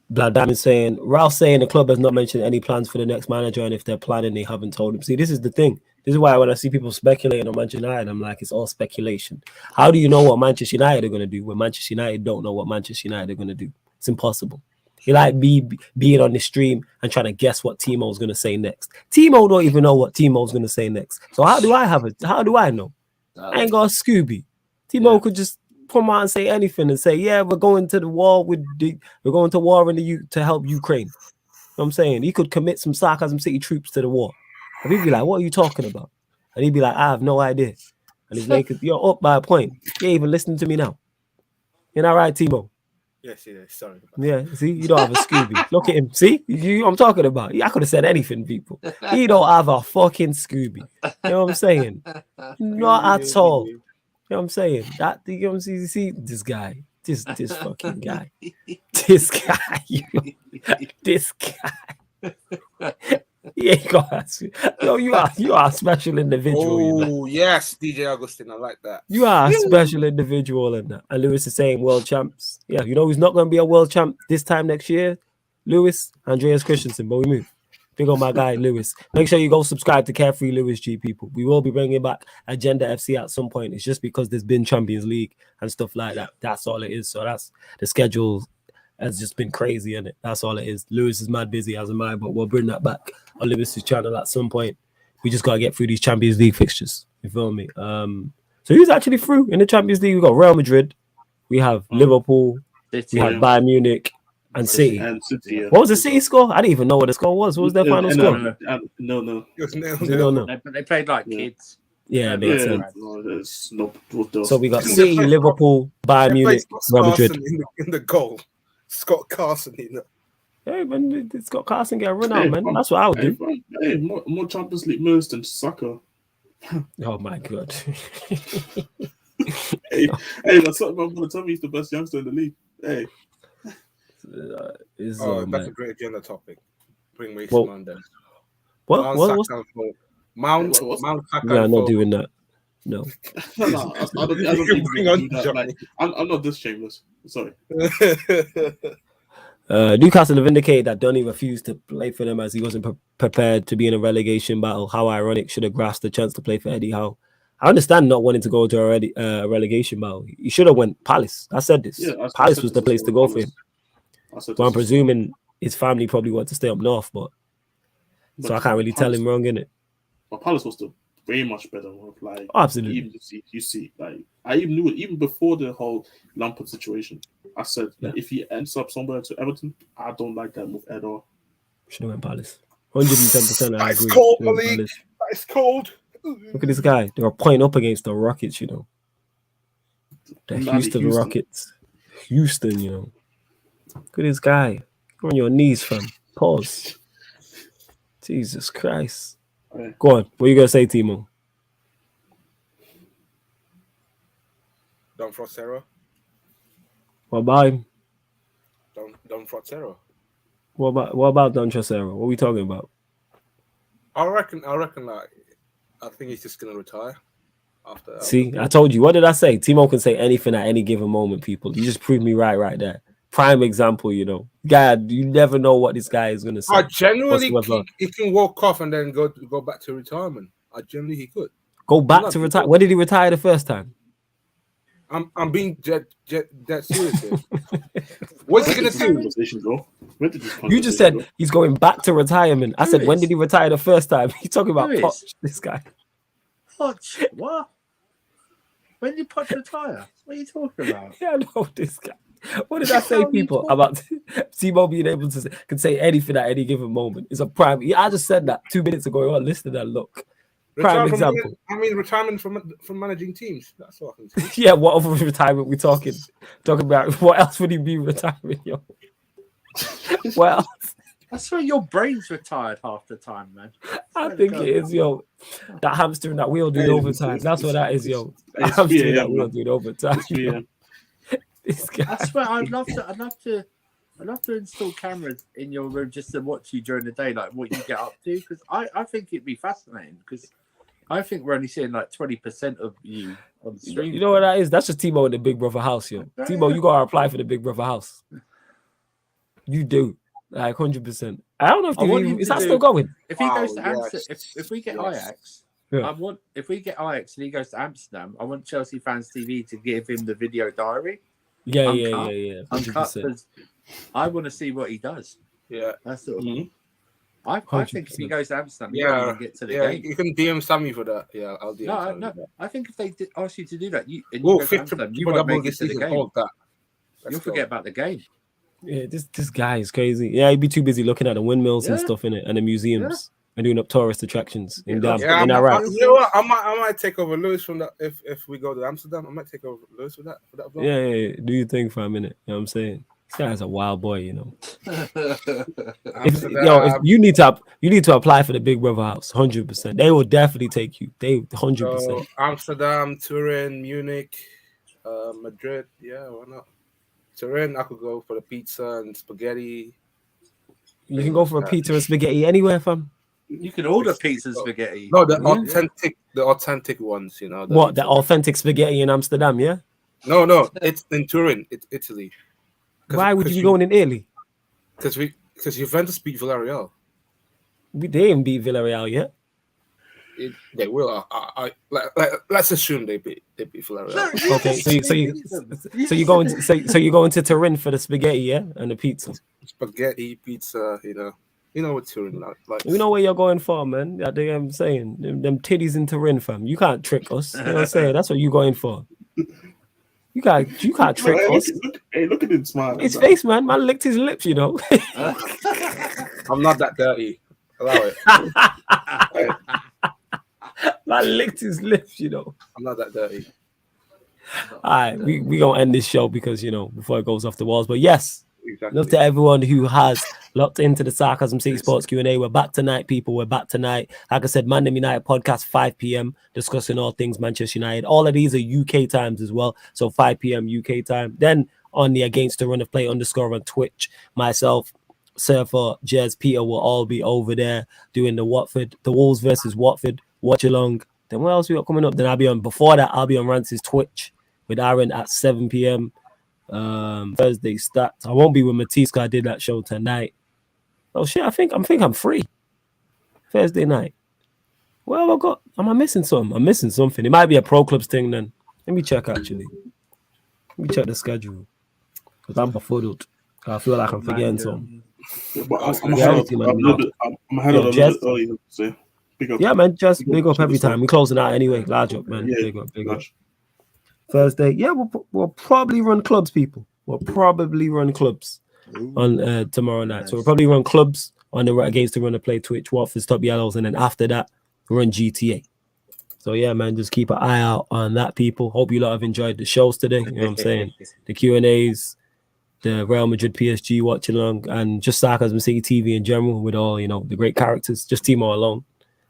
Blood Diamond saying, Ralph saying the club has not mentioned any plans for the next manager, and if they're planning, they haven't told him. See, this is the thing. This is why when I see people speculating on Manchester United, I'm like, it's all speculation. How do you know what Manchester United are going to do when Manchester United don't know what Manchester United are going to do? It's impossible. You like being on the stream and trying to guess what Timo's going to say next. Timo don't even know what Timo's going to say next. So how do I have it? How do I know? I ain't got a Scooby. Timo could just come out and say anything and say, yeah, we're going to the war we're going to war in the to help Ukraine. You know what I'm saying? He could commit some Sarcasm City troops to the war. And he'd be like, what are you talking about? And he'd be like, I have no idea. And he's like, you're up by a point. You ain't even listening to me now. You're not right, Timo. Yes, sorry. Yeah, see, you don't have a Scooby. Look at him. See, I'm talking about. I could have said anything, people. He don't have a fucking Scooby. You know what I'm saying? Not at all. You know what I'm saying? That you know what I'm see this guy, this fucking guy, this guy, this guy. Yeah, you are a special individual. Oh yes, DJ Augustine, I like that. You are a special individual in that. And Lewis is saying world champs. Yeah, you know who's not going to be a world champ this time next year? Lewis, Andreas Christensen. But we move. Big on my guy, Lewis. Make sure you go subscribe to Carefree Lewis G, people. We will be bringing back Agenda FC at some point. It's just because there's been Champions League and stuff like that. That's all it is. So that's the schedule has just been crazy, innit? That's all it is. Lewis is mad busy, as am I, but we'll bring that back on Lewis's channel at some point. We just got to get through these Champions League fixtures. You feel me? So who's actually through in the Champions League? We've got Real Madrid. We have Liverpool. City. We have Bayern Munich. And City. What was the City score? I didn't even know what the score was. What was their final score? No. They played like kids. Yeah, it makes sense. No, so we got City, Liverpool, Bayern Munich, Real Madrid. In the goal. Scott Carson, Hey, man, Scott Carson get a run out, man. That's what I would do. Hey, more Champions League moves than Saka. Oh, my God. hey, that's something I'm going to tell me he's the best youngster in the league. Hey. That's a great agenda topic. Bring me well, London. What? Mount Yeah, I'm not doing that. No. I don't I'm not this shameless. Sorry. Newcastle have indicated that Donny refused to play for them as he wasn't prepared to be in a relegation battle. How ironic. Should have grasped the chance to play for Eddie Howe. I understand not wanting to go to a relegation battle. He should have went Palace. I said this. Yeah, Palace was the place to go for him. But I'm presuming his family probably want to stay up north, but so I can't really tell him wrong, innit? But Palace was the way much better. Like Absolutely. you see, like I even knew it even before the whole Lampard situation. I said that if he ends up somewhere to Everton, I don't like that move at all. Should have went Palace. 110%. I agree. It's cold, Should've went Malik. Palace. It's cold. Look at this guy. They were pointing up against the Rockets, you know. The Houston Rockets. Houston, you know. Look at this guy. You're on your knees, fam. Pause. Jesus Christ. Right. Go on. What are you going to say, Timo? Don Frotero. What about him? Don Frotero. What about Don Trocero? What are we talking about? I reckon like I think he's just gonna retire after. See, I told you. What did I say? Timo can say anything at any given moment, people. You just proved me right there. Prime example, you know. God, you never know what this guy is gonna say. I genuinely he can walk off and then go back to retirement. I genuinely he could. Go back to retire. When did he retire the first time? I'm being dead serious here. What's he gonna do? You just said he's going back to retirement. I said, when did he retire the first time? He's talking about Poch, this guy. Poch? What? When did Poch retire? What are you talking about? Yeah, I know this guy. What did I say, people, about Timo being able to can say anything at any given moment? It's a prime. I just said that 2 minutes ago. You're listening and look. Prime example. Retirement from managing teams. That's what I can say. Yeah, what other retirement we talking about? What else would he be retiring, yo? What else? I swear your brain's retired half the time, man. I think it is, yo. That hamster in that wheel doing overtime. That's what that is, yo. That hamster in that wheel doing overtime. This guy. I swear, I'd love to install cameras in your room just to watch you during the day, like what you get up to. Because I think it'd be fascinating. Because I think we're only seeing like 20% of you on the stream. You know what that is? That's just Timo in the Big Brother house, yo. Timo, you gotta apply for the Big Brother house. You do, like 100%. I don't know if is that still going. If he goes to Amsterdam, if we get Ajax, if we get Ajax and he goes to Amsterdam, I want Chelsea Fans TV to give him the video diary. Yeah. Uncut, because I want to see what he does. Yeah, that's sort of. I think if he goes to Amsterdam, you can get to the game. You can DM Sammy for that. Yeah, I'll DM. No. I think if they ask you to do that, you go to Amsterdam, you won't make it to the game. You'll forget about the game. Yeah, this guy is crazy. Yeah, he'd be too busy looking at the windmills and stuff in it, and the museums, and doing up tourist attractions in Iraq. You know what? I might take over Lewis from that if we go to Amsterdam. I might take over Lewis for that. Yeah. Do you think for a minute? You know what I'm saying? This guy's a wild boy, you know. if you need to apply for the Big Brother house, 100%. They will definitely take you. They 100%. So, Amsterdam, Turin, Munich, Madrid. Yeah, why not? Turin, I could go for the pizza and spaghetti. You can go for a pizza and spaghetti anywhere, fam. You can order pizza and spaghetti. No, the authentic ones, you know. The authentic spaghetti in Amsterdam, yeah? No, it's in Turin, it's Italy. Why would you be going in Italy? Because Juventus beat Villarreal. They didn't beat Villarreal yet. They will. Let's assume they beat Villarreal. Okay, so you're going to Turin for the spaghetti, yeah, and the pizza. Spaghetti, pizza, you know what Turin like. You know where you're going for, man. I think I'm saying them titties in Turin, fam. You can't trick us. You know what I'm saying? That's what you're going for. You can't trick us. Look at him smiling. His face, man. Man licked his lips, you know. I'm not that dirty. Allow it. Man licked his lips, you know. I'm not that dirty. All right, we gonna end this show because before it goes off the walls. But yes, exactly. Love to everyone who has locked into the Sarcasm City Sports Q&A. We're back tonight, people. We're back tonight. Like I said, Man United podcast 5 p.m. discussing all things Manchester United. All of these are UK times as well, so 5 p.m. UK time. Then on the Against the Run of Play _ on Twitch, myself, Surfer, Jez, Peter will all be over there doing the Wolves versus Watford watch along. Then what else we got coming up? Then I'll be on Rance's Twitch with Aaron at 7 p.m. Thursday stats. I won't be with Matisse because I did that show tonight. Oh shit, I think I'm free. Thursday night. Well, am I missing something? I'm missing something. It might be a Pro Clubs thing then. Let me check actually. Let me check the schedule. Because I'm befuddled. I feel like I'm forgetting something. I'm ahead of a little bit early, to say. Big up. Yeah, man. Just big up to the every time. song. We're closing out anyway. Large up, man. Yeah, Big up, big up. large. Thursday. Yeah, we'll probably run clubs, people. We'll probably run clubs on tomorrow night. So we'll probably run clubs on the against the run to play Twitch, Watford's Top Yellows, and then after that, run GTA. So yeah, man, just keep an eye out on that, people. Hope you lot have enjoyed the shows today. You know what I'm saying? The Q&As, the Real Madrid PSG watch along, and just Sarcasm City TV in general with all, you know, the great characters. Just Timo alone.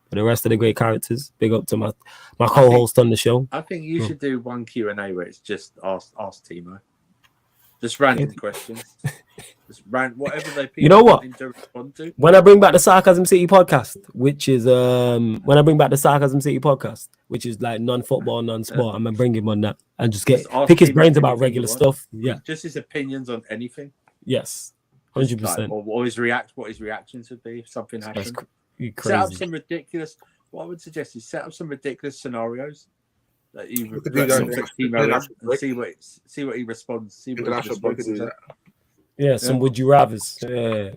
For the rest of the great characters, big up to my co-host on the show. I think you should do one Q&A where it's just ask Timo. Just random questions. Just whatever they people You know what? to respond to. When I bring back the Sarcasm City podcast, which is like non-football, non-sport, I'm gonna bring him on that and just pick his brains about regular stuff. Yeah, just his opinions on anything. Yes, 100%. Or what his reactions would be if something happened. Crazy. Set up some ridiculous. What I would suggest is set up some ridiculous scenarios that you We could do that and see what he responds. See what his response is. Yeah, some would you rather's. Yeah.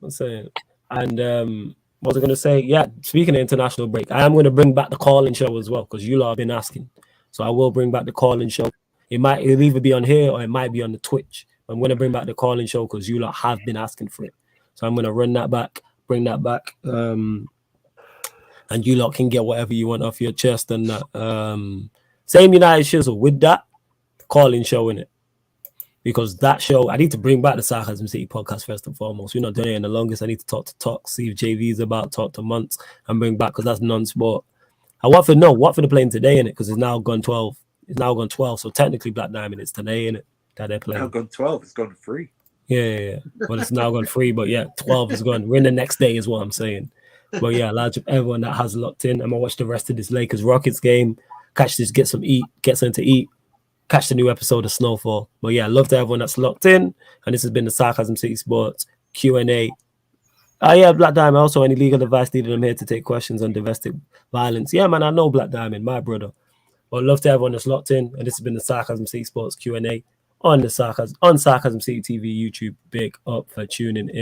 I'm saying. And what was I going to say? Yeah, speaking of international break, I am going to bring back the call-in show as well because you lot have been asking. So I will bring back the call-in show. It'll either be on here or it might be on the Twitch. I'm going to bring back the call-in show because you lot have been asking for it. So I'm going to run that back, bring that back. And you lot can get whatever you want off your chest and that. Same United Shizzle with that call-in show in it. Because that show, I need to bring back the Sarcasm City podcast first and foremost. We're not doing it in the longest. I need to talk, see if JV's about, talk to Months and bring back because that's non-sport. And Watford are playing today in it because it's now gone 12. It's now gone 12. So technically Black Diamond is today in it that they're playing. It's now gone 12. It's gone 3. Yeah. Well, it's now gone 3, but yeah, 12 is gone. We're in the next day is what I'm saying. But yeah, large of everyone that has locked in. I'm gonna watch the rest of this Lakers Rockets game. Catch this, get something to eat. Catch the new episode of Snowfall. But yeah, love to everyone that's locked in. And this has been the Sarcasm City Sports Q&A. Black Diamond. Also, any legal advice needed? I'm here to take questions on domestic violence. Yeah, man, I know Black Diamond, my brother. But love to everyone that's locked in. And this has been the Sarcasm City Sports Q&A on Sarcasm City TV YouTube. Big up for tuning in.